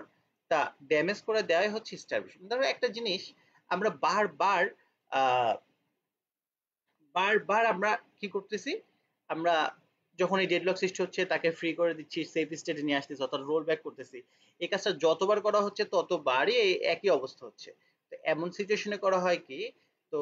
তা ড্যামেজ করে দেওয়াই হচ্ছে স্টারভেশন। ধরো একটা জিনিস আমরা বারবার আহ, বারবার আমরা কি করতেছি, আমরা যখন এই ডেডলক সৃষ্টি হচ্ছে তাকে ফ্রি করে দিচ্ছি, সেফ স্টেটে নিয়ে আসতেছি, অর্থাৎ রোল ব্যাক করতেছি। এই কাজটা যতবার করা হচ্ছে ততবারই এই একই অবস্থা হচ্ছে। তো এমন সিচুয়েশনে করা হয় কি, তো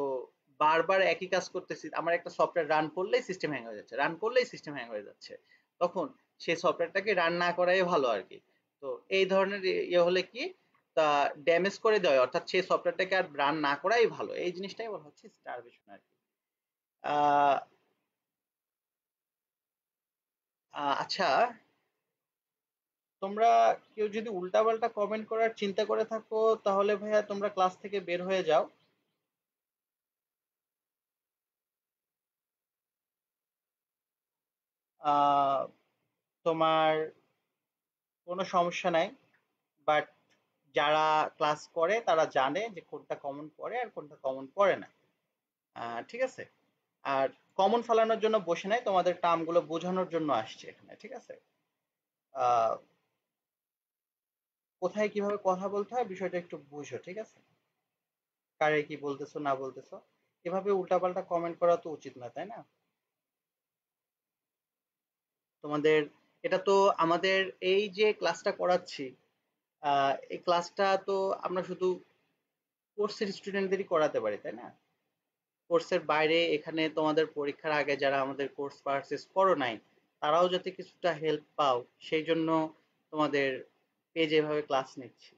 বারবার একই কাজ করতেছি, আমার একটা সফটওয়্যার রান করলেই সিস্টেম হ্যাং হয়ে যাচ্ছে, রান করলেই সিস্টেম হ্যাং হয়ে যাচ্ছে, তখন সেই সফটওয়্যারটাকে রান না করাই ভালো আর কি। তো এই ধরনের ইয়ে হলে কি তা ড্যামেজ করে দেয়, অর্থাৎ সেই সফটওয়্যারটাকে আর রান না করাই ভালো, এই জিনিসটাই বলা হচ্ছে স্টারভেশন আর কি। আহ, আচ্ছা, তোমরা কেউ যদি উল্টাপাল্টা কমেন্ট করার চিন্তা করে থাকো তাহলে ভাইয়া তোমরা ক্লাস থেকে বের হয়ে যাও। আহ, তোমার কোনো সমস্যা নাই, বাট যারা ক্লাস করে তারা জানে যে কোনটা কমন পড়ে আর কোনটা কমন পড়ে না। ঠিক আছে? আর কমন ফেলানোর জন্য বসে নাই, তোমাদের টার্মগুলো বোঝানোর জন্য আসছে এখানে, ঠিক আছে? আহ, কোথায় কিভাবে কথা বলতে হয় বিষয়টা একটু বুঝো, ঠিক আছে? কারে কি বলতেছো না বলতেছো, এভাবে উল্টাপাল্টা কমেন্ট করা তো উচিত না, তাই না? তোমাদের এটা তো আমাদের এই যে ক্লাসটা করাচ্ছি, এই ক্লাসটা তো আমরা শুধু কোর্সের স্টুডেন্টদেরই করাতে পারি, তাই না? কোর্সের বাইরে এখানে তোমাদের পরীক্ষার আগে যারা আমাদের কোর্স পারচেজ করো নাই, তারাও যাতে কিছুটা হেল্প পাও সেই জন্য তোমাদের পেজে এভাবে ক্লাস নিচ্ছি।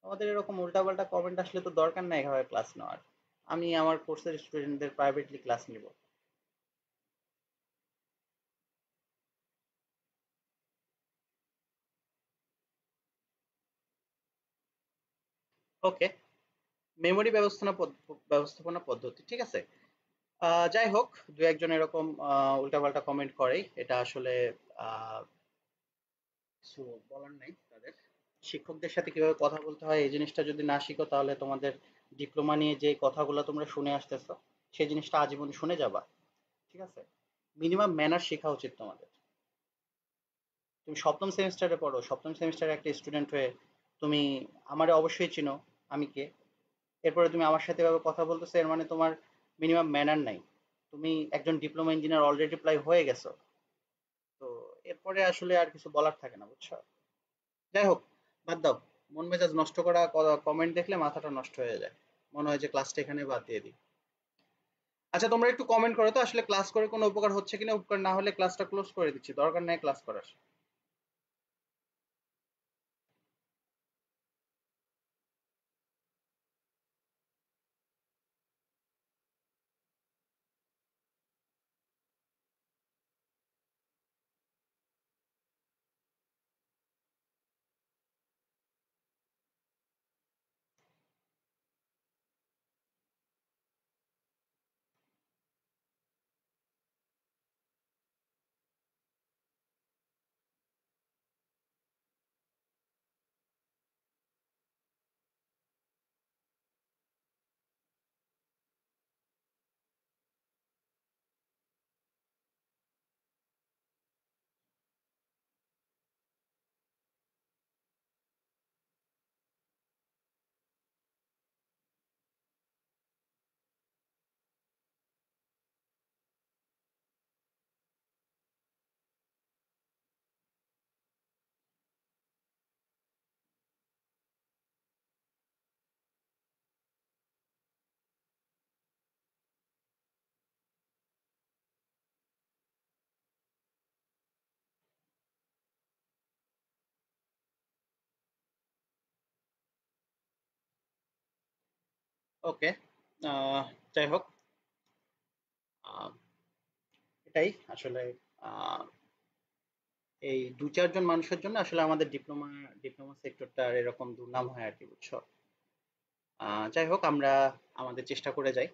আমাদের এরকম উল্টাপাল্টা কমেন্ট আসলে তো দরকার নাই এভাবে ক্লাস নেওয়ার। আমি আমার কোর্সের স্টুডেন্টদের প্রাইভেটলি ক্লাস নিব। ওকে, মেমোরি ব্যবস্থাপনা পদ্ধতি, ঠিক আছে। যাই হোক, দু একজন এরকম উল্টাপাল্টা কমেন্ট করেই, এটা আসলে আহ, কিছু বলার নাই তাদের। শিক্ষকদের সাথে কিভাবে কথা বলতে হয় এই জিনিসটা যদি না শিখো তাহলে তোমাদের ডিপ্লোমা নিয়ে যে কথাগুলো তোমরা শুনে আসতেছো সেই জিনিসটা আজীবন শুনে যাবা, ঠিক আছে? মিনিমাম ম্যানার শেখা উচিত তোমাদের। তুমি সপ্তম সেমিস্টারে পড়ো, সপ্তম সেমিস্টারে একটা স্টুডেন্ট হয়ে তুমি আমারে অবশ্যই চিনো, আমি কে। এরপরে তুমি আমার সাথে এভাবে কথা বলতেছো, এর মানে তোমার মিনিমাম ম্যানার নাই। তুমি একজন ডিপ্লোমা ইঞ্জিনিয়ার অলরেডি প্রায় হয়ে গেছো, তো এরপরে আসলে আর কিছু বলার থাকে না, বুঝছো? যাই হোক, বাদ দাও। মন মেজাজ নষ্ট করা কমেন্ট দেখলে মাথাটা নষ্ট হয়ে যায়, মনে হয় যে ক্লাসটা এখানে বাদ দিয়ে দিই। আচ্ছা, তোমরা একটু কমেন্ট করো তো আসলে ক্লাস করে কোনো উপকার হচ্ছে কিনা, উপকার না হলে ক্লাসটা ক্লোজ করে দিচ্ছি, দরকার নেই ক্লাস করার। ওকে, যাই হোক, আহ, এটাই আসলে আহ, এই দু চারজন মানুষের জন্য আসলে আমাদের ডিপ্লোমা সেক্টরটার এরকম দুর্নাম হয় আর কি, বুঝছো? যাই হোক, আমরা আমাদের চেষ্টা করে যাই।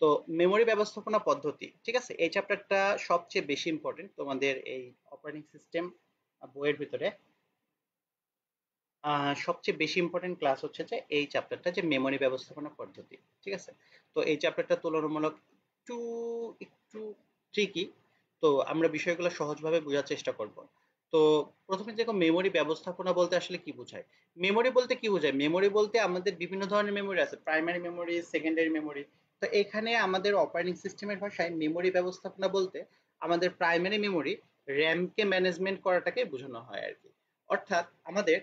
তো মেমোরি ব্যবস্থাপনা পদ্ধতি, ঠিক আছে, এই চ্যাপ্টারটা সবচেয়ে বেশি ইম্পর্টেন্ট তোমাদের এই অপারেটিং সিস্টেম বইয়ের ভিতরে। সবচেয়ে বেশি ইম্পর্টেন্ট ক্লাস হচ্ছে যে এই চ্যাপ্টারটা, যে মেমোরি ব্যবস্থাপনা পদ্ধতি, ঠিক আছে। তো এই চ্যাপ্টারটা তুলনামূলক একটু একটু ট্রিকি, তো আমরা বিষয়গুলো সহজভাবে বোঝার চেষ্টা করব। তো প্রথমে দেখো, মেমোরি ব্যবস্থাপনা বলতে আসলে কি বোঝায়। মেমোরি বলতে কি বোঝায়, মেমোরি বলতে আমাদের বিভিন্ন ধরনের মেমোরি আছে, প্রাইমারি মেমোরি, সেকেন্ডারি মেমোরি। তো এখানে আমাদের অপারেটিং সিস্টেমের ভাষায় মেমোরি ব্যবস্থাপনা বলতে আমাদের প্রাইমারি মেমোরি, র্যামকে ম্যানেজমেন্ট করাটাকে বোঝানো হয় আর কি। অর্থাৎ আমাদের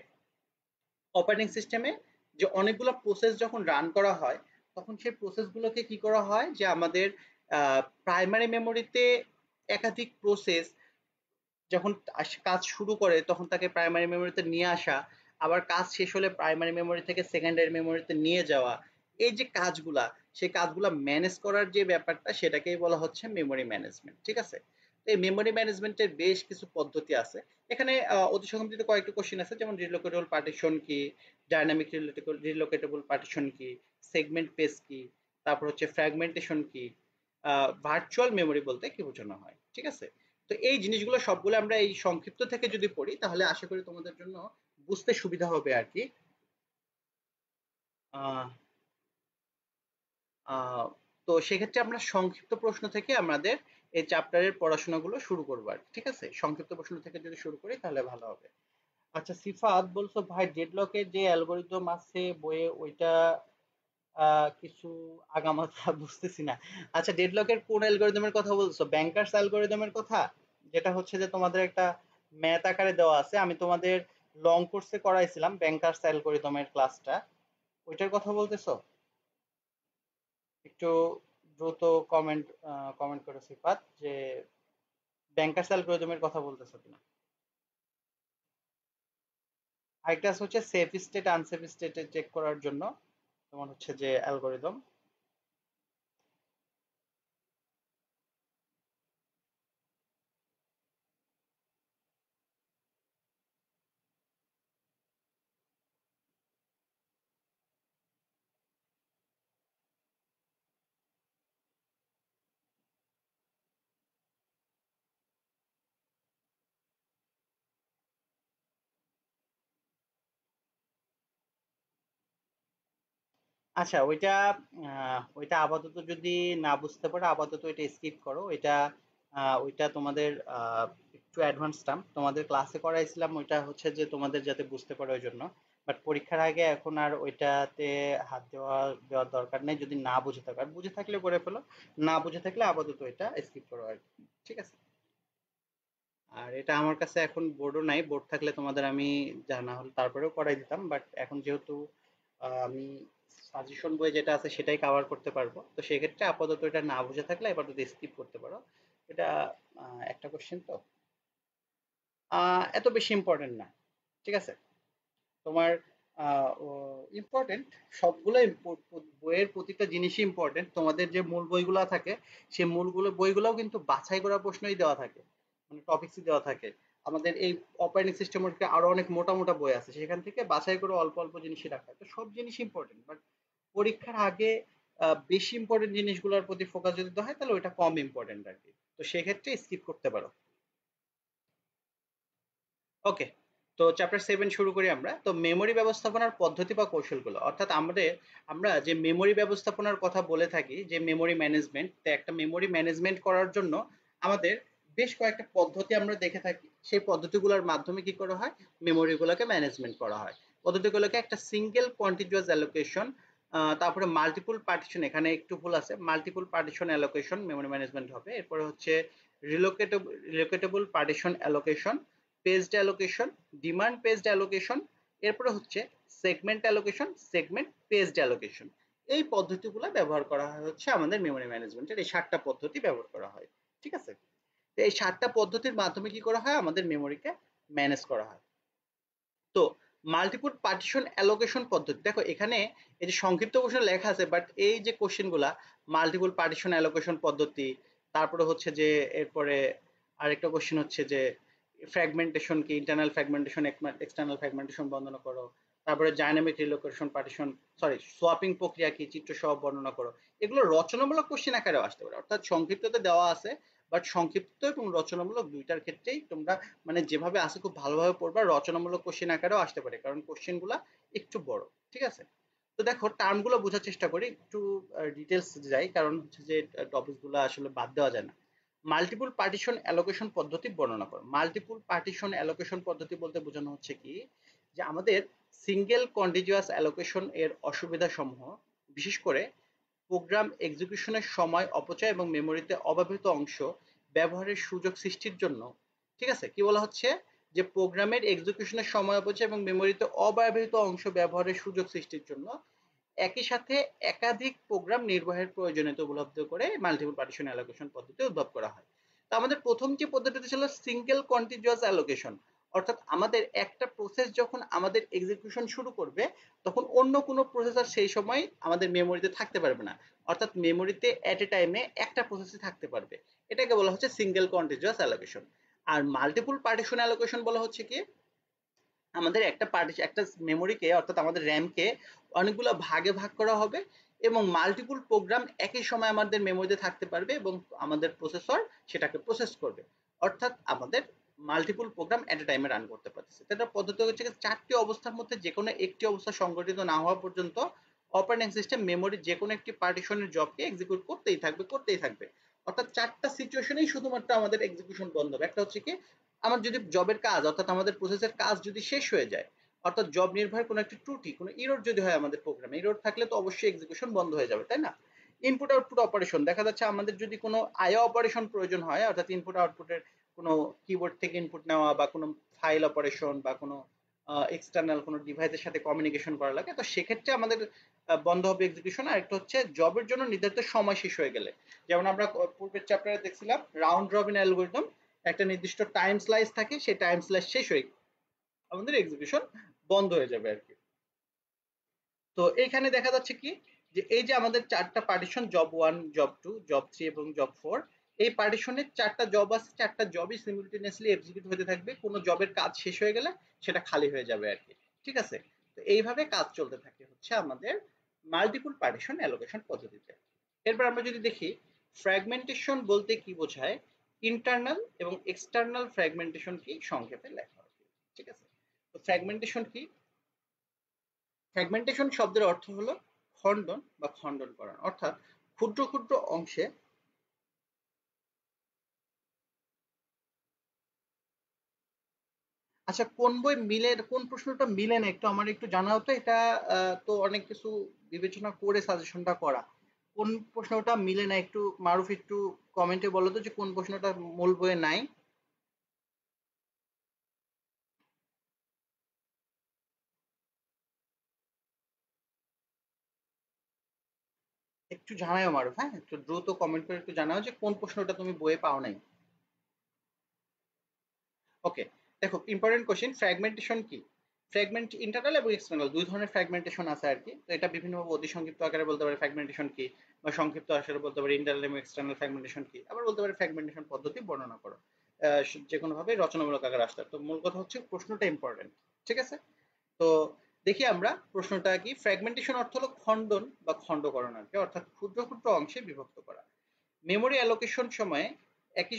অপারেটিং সিস্টেমে যে অনেকগুলো প্রসেস যখন রান করা হয়, তখন সেই প্রসেসগুলোকে কি করা হয় যে আমাদের প্রাইমারি মেমোরিতে একাধিক প্রসেস যখন কাজ শুরু করে তখন তাকে প্রাইমারি মেমোরিতে নিয়ে আসা, আবার কাজ শেষ হলে প্রাইমারি মেমোরি থেকে সেকেন্ডারি মেমোরিতে নিয়ে যাওয়া, এই যে কাজগুলা, সেই কাজগুলা ম্যানেজ করার যে ব্যাপারটা সেটাকেই বলা হচ্ছে মেমোরি ম্যানেজমেন্ট, ঠিক আছে? এই মেমোরি ম্যানেজমেন্টের বেশ কিছু পদ্ধতি আছে। এখানে অতি সংক্ষিপ্ত কয়েকটা কোশ্চেন আছে, যেমন রিলোকেটেবল পার্টিশন কি, ডাইনামিক রিলোকেটেবল পার্টিশন কি, সেগমেন্ট পেজ কি, তারপর হচ্ছে ফ্র্যাগমেন্টেশন কি, ভার্চুয়াল মেমোরি বলতে কি বোঝানো হয়। ঠিক আছে, তো এই জিনিসগুলো সবগুলো আমরা এই সংক্ষিপ্ত থেকে যদি পড়ি তাহলে আশা করি তোমাদের জন্য বুঝতে সুবিধা হবে আর কি। আহ, আহ, তো সেক্ষেত্রে আমরা সংক্ষিপ্ত প্রশ্ন থেকে আমাদের এই চ্যাপ্টারের পড়াশোনাগুলো শুরু করবো আর কি। ঠিক আছে, সংক্ষিপ্ত প্রশ্ন থেকে যদি শুরু করি তাহলে ভালো হবে। আচ্ছা সিফাত বলছো ভাই ডেডলকের যে অ্যালগোরিদম আছে বইয়ে ওইটা কিছু আগামাথা বুঝতেছি না। আচ্ছা ডেডলকের কোন অ্যালগোরিদমের কথা বলছো? ব্যাংকার্স অ্যালগোরিদমের কথা, যেটা হচ্ছে যে তোমাদের একটা ম্যাথ আকারে দেওয়া আছে, আমি তোমাদের লং কোর্সে করাইছিলাম ব্যাংকার্স অ্যালগোরিদমের ক্লাসটা, ওইটার কথা বলতেছো? একটু দ্রুত কমেন্ট কমেন্ট করো সিফাত যে ব্যাংকার্স অ্যালগোরিদমের কথা বলতেছো কিনা। আরেকটা হচ্ছে সেফ স্টেট আনসেফ স্টেটে চেক করার জন্য তোমার হচ্ছে যে অ্যালগোরিদম। আচ্ছা ওইটা আপাতত যদি না বুঝতে পারো আপাতত এটা স্কিপ করো। ওইটা তোমাদের একটু অ্যাডভান্স টার্ম, তোমাদের ক্লাসে করাইছিলাম, ওইটা হচ্ছে যে তোমাদের যাতে বুঝতে পারো ওই জন্য। বাট পরীক্ষার আগে এখন আর ওইটাতে হাত দেওয়ার দরকার নেই, যদি না বুঝে থাকো। আর বুঝে থাকলে করে ফেলো, না বুঝে থাকলে আপাতত এটা স্কিপ করো আর কি। ঠিক আছে, আর এটা আমার কাছে এখন বোর্ডও নাই, বোর্ড থাকলে তোমাদের আমি জানা হলে তারপরেও করাই দিতাম, বাট এখন যেহেতু আমি সাজেশন বই যেটা আছে সেটাই কভার করতে পারবো, তো সেক্ষেত্রে আপাতত এটা না বুঝে থাকলে আপাতত স্কিপ করতে পারো। এটা একটা কোশ্চেন তো এত বেশি ইম্পর্টেন্ট না। ঠিক আছে, তোমার ইম্পর্টেন্ট সবগুলো বইয়ের প্রতিটা জিনিসই ইম্পর্টেন্ট। তোমাদের যে মূল বইগুলো থাকে সেই বইগুলোও কিন্তু বাছাই করা প্রশ্নই দেওয়া থাকে, মানে টপিকসই দেওয়া থাকে। আমাদের এই অপারেটিং সিস্টেমের আরো অনেক মোটা মোটা বই আছে, সেখান থেকে বাছাই করে অল্প অল্প জিনিসই রাখা হয়। তো সব জিনিস ইম্পর্টেন্ট, বাট পরীক্ষার আগে বেশি ইম্পর্টেন্ট জিনিসগুলোর প্রতি ফোকাস যদি দেওয়া হয় তাহলে ওইটা কম ইম্পর্টেন্ট আর কি। তো সেক্ষেত্রে স্কিপ করতে পারো। ওকে, তো চ্যাপ্টার 7 শুরু করি আমরা। তো মেমোরি ব্যবস্থাপনার পদ্ধতি বা কৌশলগুলো, অর্থাৎ আমরা যে মেমোরি ব্যবস্থাপনার কথা বলে থাকি, যে মেমোরি ম্যানেজমেন্ট, তো একটা মেমোরি ম্যানেজমেন্ট করার জন্য আমাদের বেশ কয়েকটা পদ্ধতি আমরা দেখে থাকি। সেই পদ্ধতিগুলোর মাধ্যমে কি করা হয়, মেমোরিগুলোকে ম্যানেজমেন্ট করা হয়। পদ্ধতিগুলোকে একটা সিঙ্গেল কন্টিনিউয়াস অ্যালোকেশন, তারপরে মাল্টিপল পার্টিশন, এখানে একটু ভুল আছে, multiple partition allocation memory management হবে। এরপরে হচ্ছে relocatable partition allocation, paged allocation, demand paged allocation, এরপরে হচ্ছে segment allocation, segment paged allocation. এই পদ্ধতিগুলো ব্যবহার করা হয় হচ্ছে আমাদের মেমোরি ম্যানেজমেন্টের, এই 7টা পদ্ধতি ব্যবহার করা হয়। ঠিক আছে, তো এই 7টা পদ্ধতির মাধ্যমে কি করা হয়, আমাদের মেমোরিকে ম্যানেজ করা হয়। তো মাল্টিপল পার্টিশন অ্যালোকেশন পদ্ধতি, দেখো এখানে এই যে সংক্ষিপ্ত কোশ্চেন লেখা আছে, বাট এই যে কোশ্চেনগুলা মাল্টিপল পার্টিশন অ্যালোকেশন পদ্ধতি, তারপরে হচ্ছে যে এরপরে আরেকটা কোশ্চেন হচ্ছে যে ফ্র্যাগমেন্টেশন কি, ইন্টারনাল ফ্র্যাগমেন্টেশন, এক্সটার্নাল ফ্র্যাগমেন্টেশন বর্ণনা করো, তারপরে dynamic relocation partition, sorry swapping প্রক্রিয়া কি, চিত্র সহ বর্ণনা করো। এগুলো রচনামূলক কোশ্চেন আকারেও আসতে পারে, অর্থাৎ সংক্ষিপ্ততে দেওয়া আছে, বাট সংক্ষিপ্ত এবং রচনামূলক দুইটার ক্ষেত্রেই তোমরা মানে যেভাবে আছে খুব ভালোভাবে পড়বা, রচনামূলক কোশ্চেন আকারেও আসতে পারে, কারণ কোশ্চেন গুলা একটু বড়। ঠিক আছে, তো দেখো টার্ম গুলো বোঝার চেষ্টা করি, একটু ডিটেলস যাই, কারণ হচ্ছে যে টপিক গুলো আসলে বাদ দেওয়া যায় না। মাল্টিপল পার্টিশন অ্যালোকেশন পদ্ধতি বর্ণনা করো। মাল্টিপল পার্টিশন অ্যালোকেশন পদ্ধতি বলতে বোঝানো হচ্ছে কি, যে আমাদের সিঙ্গেল কন্টিনিউয়াস অ্যালোকেশন এর অসুবিধা সমূহ, বিশেষ করে প্রোগ্রাম এক্সিকিউশনের সময় অপচয় এবং মেমোরিতে অব্যবহৃত অংশ ব্যবহারের সুযোগ সৃষ্টির জন্য। ঠিক আছে, কি বলা হচ্ছে, যে প্রোগ্রামের এক্সিকিউশনের সময় অপচয় এবং মেমোরিতে অব্যবহৃত অংশ ব্যবহারের সুযোগ সৃষ্টির জন্য একই সাথে একাধিক প্রোগ্রাম নির্বাহের প্রয়োজনীয়তা উপলব্ধ করে মাল্টিপল পার্টিশন অ্যালোকেশন পদ্ধতি উদ্ভব করা হয়। তো আমাদের প্রথম যে পদ্ধতিটা ছিল সিঙ্গেল কন্টিনিউয়াস অ্যালোকেশন, অর্থাৎ আমাদের একটা প্রসেস যখন আমাদের এক্সিকিউশন শুরু করবে তখন অন্য কোনো প্রসেসর সেই সময় আমাদের মেমোরিতে থাকতে পারবে না, অর্থাৎ মেমোরিতে এট এ টাইমে একটা প্রসেসই থাকতে পারবে। এটাকে বলা হচ্ছে সিঙ্গেল কন্টিনিউয়াস অ্যালোকেশন। আর মাল্টিপল পার্টিশন অ্যালোকেশন বলা হচ্ছে কি আমাদের একটা মেমোরিকে অর্থাৎ আমাদের র্যামকে অনেকগুলো ভাগে ভাগ করা হবে এবং মাল্টিপল প্রোগ্রাম একই সময় আমাদের মেমোরিতে থাকতে পারবে এবং আমাদের প্রসেসর সেটাকে প্রসেস করবে, অর্থাৎ আমাদের মাল্টিপল প্রোগ্রাম এট এ টাইমে রান করতে পারতেছে। এটা পদ্ধতি হচ্ছে চারটি অবস্থার মধ্যে যে কোনো একটি অবস্থা সংঘটিত না হওয়া পর্যন্ত অপারেটিং সিস্টেম মেমোরির যে কোনো একটি পার্টিশনের জবকে এক্সিকিউট করতেই থাকবে। অর্থাৎ চারটা সিচুয়েশনেই শুধুমাত্র আমাদের এক্সিকিউশন বন্ধ হবে। একটা হচ্ছে কি আমার যদি জবের কাজ অর্থাৎ আমাদের প্রসেসের কাজ যদি শেষ হয়ে যায়, অর্থাৎ জব নির্ভর কোনো একটা ত্রুটি কোনো ইরর যদি হয় আমাদের প্রোগ্রামে, ইরর থাকলে তো অবশ্যই এক্সিকিউশন বন্ধ হয়ে যাবে, তাই না? ইনপুট আউটপুট অপারেশন দেখা যাচ্ছে আমাদের যদি কোনো আইও অপারেশন প্রয়োজন হয়, অর্থাৎ ইনপুট আউটপুটের কোনো কিবোর্ড থেকে ইনপুট নেওয়া বা কোনো ফাইল অপারেশন বা কোনো এক্সটার্নাল কোনো ডিভাইসের সাথে কমিউনিকেশন করা লাগে, তো সেক্ষেত্রে আমাদের বন্ধ হবে এক্সিকিউশন। আর একটা হচ্ছে জবের জন্য নির্ধারিত সময় শেষ হয়ে গেলে, যেমন আমরা পূর্বের চ্যাপ্টারে দেখছিলাম রাউন্ড রবিন অ্যালগরিদম, একটা নির্দিষ্ট টাইম স্লাইস থাকে, সেই টাইম স্লাইস শেষ হয়ে আমাদের এক্সিকিউশন বন্ধ হয়ে যাবে আর কি। তো এইখানে দেখা যাচ্ছে কি যে এই যে আমাদের চারটা পার্টিশন জব 1 জব 2 জব 3 এবং জব 4, এই পার্টিশনে চারটা জব আছে, চারটা জবই সিমিলটেনিয়াসলি এক্সিকিউট হতে থাকবে, কোনো জবের কাজ শেষ হয়ে গেলে সেটা খালি হয়ে যাবে আর কি। ঠিক আছে, তো এইভাবে কাজ চলতে থাকে হচ্ছে আমাদের মাল্টিপল পার্টিশন অ্যালোকেশন পদ্ধতিতে। এরপর আমরা যদি দেখি ফ্র্যাগমেন্টেশন বলতে কি বোঝায়, ইন্টারনাল এবং এক্সটার্নাল ফ্র্যাগমেন্টেশন কি সংক্ষেপে লেখা হয়। ঠিক আছে, তো ফ্র্যাগমেন্টেশন কি? ফ্র্যাগমেন্টেশন শব্দের অর্থ হলো খণ্ডন বা খণ্ডনকরণ, অর্থাৎ ক্ষুদ্র ক্ষুদ্র অংশে আচ্ছা কোন বই মিলে, কোন প্রশ্নটা মিলে না একটু আমার একটু জানা হতো, এটা তো অনেক কিছু বিবেচনা করে সাজেশনটা করা, কোন প্রশ্নটা মিলে না একটু মারুফ একটু কমেন্টে বলো তো যে কোন প্রশ্নটা মূল বইয়ে নাই। একটু জানাও মারুফ, হ্যাঁ একটু দ্রুত কমেন্ট করে একটু জানাও যে কোন প্রশ্নটা তুমি বইয়ে পাও নাই। ওকে, দেখো ইম্পর্টেন্ট কোশ্চেন, ফ্র্যাগমেন্টেশন কি? ফ্র্যাগমেন্ট ইন্টারনাল এবং এক্সটার্নাল দুই ধরনের ফ্র্যাগমেন্টেশন আছে আর কি। তো এটা বিভিন্নভাবে অতি সংক্ষিপ্ত আকারে বলতে পারে ফ্র্যাগমেন্টেশন কি, বা সংক্ষিপ্ত আকারে বলতে পারে ইন্টারনাল এবং এক্সটার্নাল ফ্র্যাগমেন্টেশন কি, আবার বলতে পারে ফ্র্যাগমেন্টেশন পদ্ধতি বর্ণনা করো। যে কোনো ভাবে রচনামূলক আকারে আসতে, তো মূল কথা হচ্ছে প্রশ্নটা ইম্পর্টেন্ট। ঠিক আছে, তো দেখি আমরা প্রশ্নটা কি। ফ্র্যাগমেন্টেশন অর্থ হলো খণ্ডন বা খণ্ডকরণ আর কি, অর্থাৎ ক্ষুদ্র ক্ষুদ্র অংশে বিভক্ত করা। মেমোরি অ্যালোকেশন সময়ে একই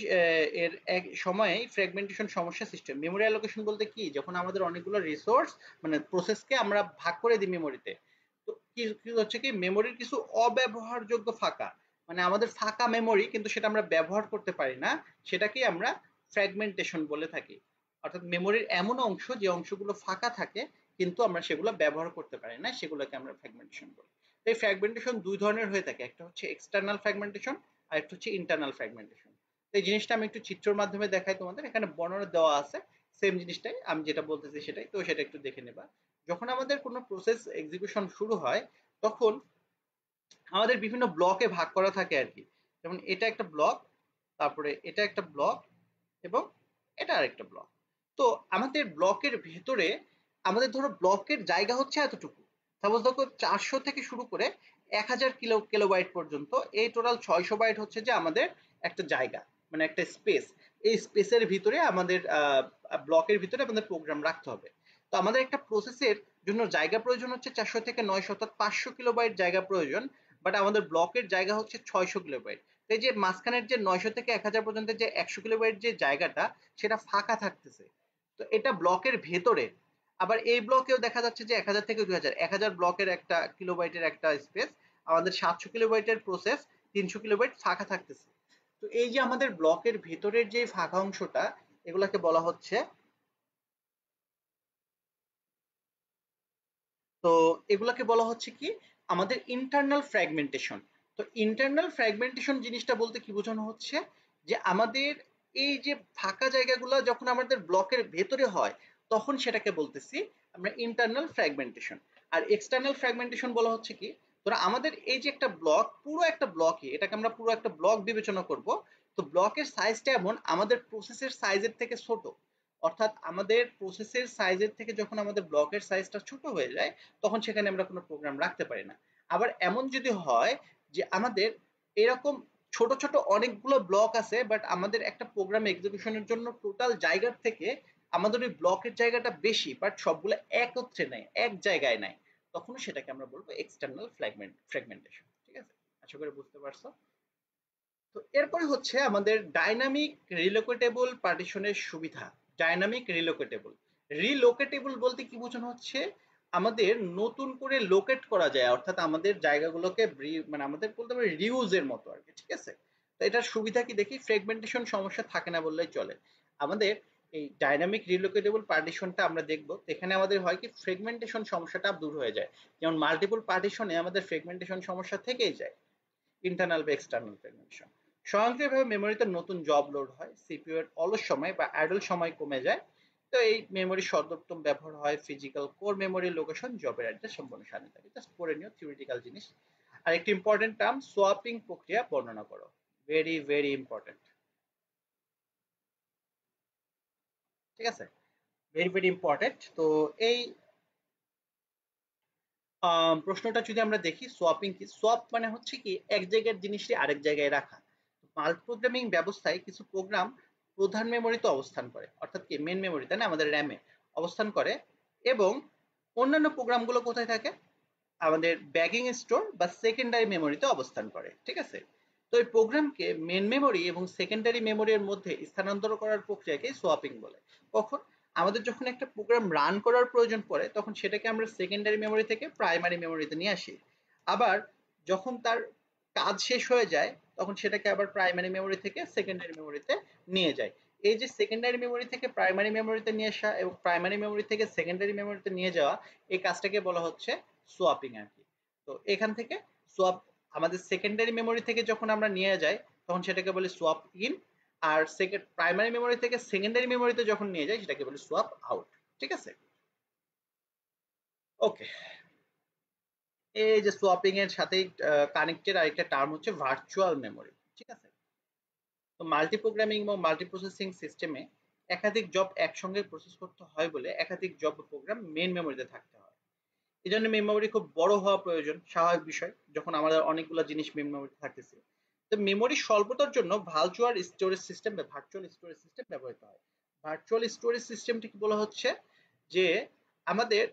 এর এক সময়ে ফ্র্যাগমেন্টেশন সমস্যা সৃষ্টি হয়। মেমোরি অ্যালোকেশন বলতে কি, যখন আমাদের অনেকগুলো রিসোর্স মানে প্রসেসকে আমরা ভাগ করে দিই মেমোরিতে, তো কি কি হচ্ছে কি মেমোরির কিছু অব্যবহারযোগ্য ফাঁকা, মানে আমাদের ফাঁকা মেমোরি কিন্তু সেটা আমরা ব্যবহার করতে পারি না, সেটাকে আমরা ফ্র্যাগমেন্টেশন বলে থাকি। অর্থাৎ মেমোরির এমন অংশ যে অংশগুলো ফাঁকা থাকে কিন্তু আমরা সেগুলো ব্যবহার করতে পারি না, সেগুলোকে আমরা ফ্র্যাগমেন্টেশন বলি। তো এই ফ্র্যাগমেন্টেশন দুই ধরনের হয়ে থাকে, একটা হচ্ছে এক্সটার্নাল ফ্র্যাগমেন্টেশন আর একটা হচ্ছে ইন্টারনাল ফ্র্যাগমেন্টেশন। তো এই জিনিসটা আমি একটু চিত্রের মাধ্যমে দেখাই তোমাদের, এখানে বর্ণনা দেওয়া আছে সেম জিনিসটাই, আমি যেটা বলতেছি সেটাই, তো সেটা একটু দেখে নেবা। যখন আমাদের কোনো প্রসেস এক্সিকিউশন শুরু হয় তখন আমাদের বিভিন্ন ব্লকে ভাগ করা থাকে আর কি। যেমন এটা একটা ব্লক, তারপরে এটা একটা ব্লক এবং এটা আরেকটা ব্লক। তো আমাদের ব্লকের ভেতরে আমাদের ধরো ব্লকের জায়গা হচ্ছে এতটুকু, সাপোজ দেখো 400 থেকে শুরু করে 1000 কিলোবাইট পর্যন্ত, এই টোটাল 600 বাইট হচ্ছে যে আমাদের একটা জায়গা, মানে একটা স্পেস। এই স্পেসের ভিতরে আমাদের ব্লকের ভিতরে আমাদের প্রোগ্রাম রাখতে হবে। তো আমাদের একটা প্রসেসের জন্য জায়গা প্রয়োজন হচ্ছে 400 থেকে 900 অর্থাৎ 500 কিলোবাইট জায়গা প্রয়োজন, বাট আমাদের ব্লকের জায়গা হচ্ছে 600 কিলোবাইট। এই যে মাঝখানের যে 900 থেকে 1000 পর্যন্ত যে 100 কিলোবাইট যে জায়গাটা সেটা ফাঁকা থাকতেছে, তো এটা ব্লকের ভেতরে। আবার এই ব্লকেও দেখা যাচ্ছে যে 1000 থেকে 2000 1000 ব্লকের একটা কিলোবাইটের একটা স্পেস, আমাদের 700 কিলোবাইটের প্রসেস 300 কিলোবাইট ফাঁকা থাকতেছে। তো এই যে আমাদের ব্লকের ভেতরের যে ফাঁকা অংশটা, এগুলাকে বলা হচ্ছে, তো এগুলাকে বলা হচ্ছে কি আমাদের ইন্টারনাল ফ্র্যাগমেন্টেশন। তো ইন্টারনাল ফ্র্যাগমেন্টেশন জিনিসটা বলতে কি বোঝানো হচ্ছে যে আমাদের এই যে ফাঁকা জায়গাগুলো যখন আমাদের ব্লকের ভেতরে হয় তখন সেটাকে বলতেছি আমরা ইন্টারনাল ফ্র্যাগমেন্টেশন। আর এক্সটার্নাল ফ্র্যাগমেন্টেশন বলা হচ্ছে কি, ধরো আমাদের এই যে একটা ব্লক, পুরো একটা ব্লকই, এটাকে আমরা পুরো একটা ব্লক বিবেচনা করব। তো ব্লকের সাইজটা এমন আমাদের প্রসেসের সাইজের থেকে ছোট, অর্থাৎ আমাদের প্রসেসের সাইজের থেকে যখন আমাদের ব্লকের সাইজটা ছোট হয়ে যায় তখন সেখানে আমরা কোনো প্রোগ্রাম রাখতে পারি না। আবার এমন যদি হয় যে আমাদের এরকম ছোট ছোট অনেকগুলো ব্লক আছে বাট আমাদের একটা প্রোগ্রাম এক্সিকিউশনের জন্য টোটাল জায়গার থেকে আমাদের ওই ব্লকের জায়গাটা বেশি বাট সবগুলো একত্রে নেয়, এক জায়গায় নেয়, তখন সেটাকে আমরা বলবো এক্সটার্নাল ফ্র্যাগমেন্টেশন। ঠিক আছে, আশা করি বুঝতে পারছো। তো এরপরে হচ্ছে আমাদের ডাইনামিক রিলোকেটেবল পার্টিশনের সুবিধা। ডাইনামিক রিলোকেটেবল বলতে কি বোঝানো হচ্ছে, আমাদের নতুন করে লোকেট করা যায়, অর্থাৎ আমাদের জায়গাগুলোকে মানে আমাদের বলতে পারি রিউজের মতো আর কি। ঠিক আছে, তো এটার সুবিধা কি দেখি, ফ্র্যাগমেন্টেশন সমস্যা থাকে না বললেই চলে। আমাদের এই ডাইনামিক রিলোকেটেবল পার্টিশনটা আমরা দেখবো, এখানে আমাদের হয় কি ফ্র্যাগমেন্টেশন সমস্যাটা দূর হয়ে যায়। যেমন মাল্টিপল পার্টিশনে আমাদের ফ্র্যাগমেন্টেশন সমস্যা থেকেই যায়, ইন্টারনাল বা এক্সটার্নাল ফ্র্যাগমেন্টেশন। স্বয়ংক্রিয়ভাবে মেমোরিতে নতুন জব লোড হয়, সিপিইউ এর অলস সময় বা আইডল সময় কমে যায়। তো এই মেমোরি সর্বোত্তম ব্যবহার হয় ফিজিক্যাল কোর মেমোরি লোকেশন জবের অ্যাড্রেস সম্পূর্ণ স্বাধীন থাকে। জাস্ট পড়ে নিও থিওরিটিক্যাল জিনিস। আর একটি ইম্পর্টেন্ট টার্ম সোয়াপিং প্রক্রিয়া বর্ণনা করো। Very very important. ঠিক আছে, ভেরি ভেরি ইম্পর্টেন্ট। তো এই প্রশ্নটা যদি আমরা দেখি, সোয়াপিং কি? সোয়াপ মানে হচ্ছে কি এক জায়গার জিনিসটি আরেক জায়গায় রাখা। মাল্টিপ্রোগ্রামিং ব্যবস্থায় কিছু প্রোগ্রাম প্রধান মেমোরিতে অবস্থান করে, অর্থাৎ কি মেন মেমোরিতে না, আমাদের র্যামে অবস্থান করে, এবং অন্যান্য প্রোগ্রামগুলো কোথায় থাকে, আমাদের ব্যাগিং স্টোর বা সেকেন্ডারি মেমোরিতে অবস্থান করে। ঠিক আছে, তো এই প্রোগ্রামকে মেন মেমোরি এবং সেকেন্ডারি মেমোরির মধ্যে স্থানান্তর করার প্রক্রিয়াকে সোয়াপিং বলে। কখন আমাদের যখন একটা প্রোগ্রাম রান করার প্রয়োজন পড়ে তখন সেটাকে আমরা সেকেন্ডারি মেমোরি থেকে প্রাইমারি মেমোরিতে নিয়ে আসি। আবার যখন তার কাজ শেষ হয়ে যায় তখন সেটাকে আবার প্রাইমারি মেমোরি থেকে সেকেন্ডারি মেমোরিতে নিয়ে যায়। এই যে সেকেন্ডারি মেমোরি থেকে প্রাইমারি মেমোরিতে নিয়ে আসা এবং প্রাইমারি মেমোরি থেকে সেকেন্ডারি মেমোরিতে নিয়ে যাওয়া, এই কাজটাকে বলা হচ্ছে সোয়াপিং আর কি। তো এখান থেকে সোয়াপ, আমাদের সেকেন্ডারি মেমোরি থেকে যখন আমরা নিয়ে যাই তখন সেটাকে বলি সোয়াপ ইন, আর সেকেন্ড প্রাইমারি মেমোরি থেকে সেকেন্ডারি মেমোরিতে যখন নিয়ে যাই সেটাকে বলি সোয়াপ আউট। ঠিক আছে, ওকে। এই যে সোয়াপিং এর সাথে কানেক্টেড আরেকটা টার্ম হচ্ছে ভার্চুয়াল মেমোরি। ঠিক আছে, তো মাল্টি প্রোগ্রামিং এবং মাল্টি প্রসেসিং সিস্টেমে একাধিক জব একসঙ্গে প্রসেস করতে হয় বলে একাধিক জব প্রোগ্রাম মেন মেমোরিতে থাকতে হয়। এই জন্য মেমোরি খুব বড় হওয়া প্রয়োজন, স্বাভাবিক বিষয় যখন আমাদের অনেকগুলো জিনিস মেন মেমোরিতে থাকতেছে। তো মেমোরি স্বল্পতার জন্য ভার্চুয়াল স্টোরেজ সিস্টেম ব্যবহৃত হয়। ভার্চুয়াল স্টোরেজ সিস্টেমটি কি বলা হচ্ছে, যে আমাদের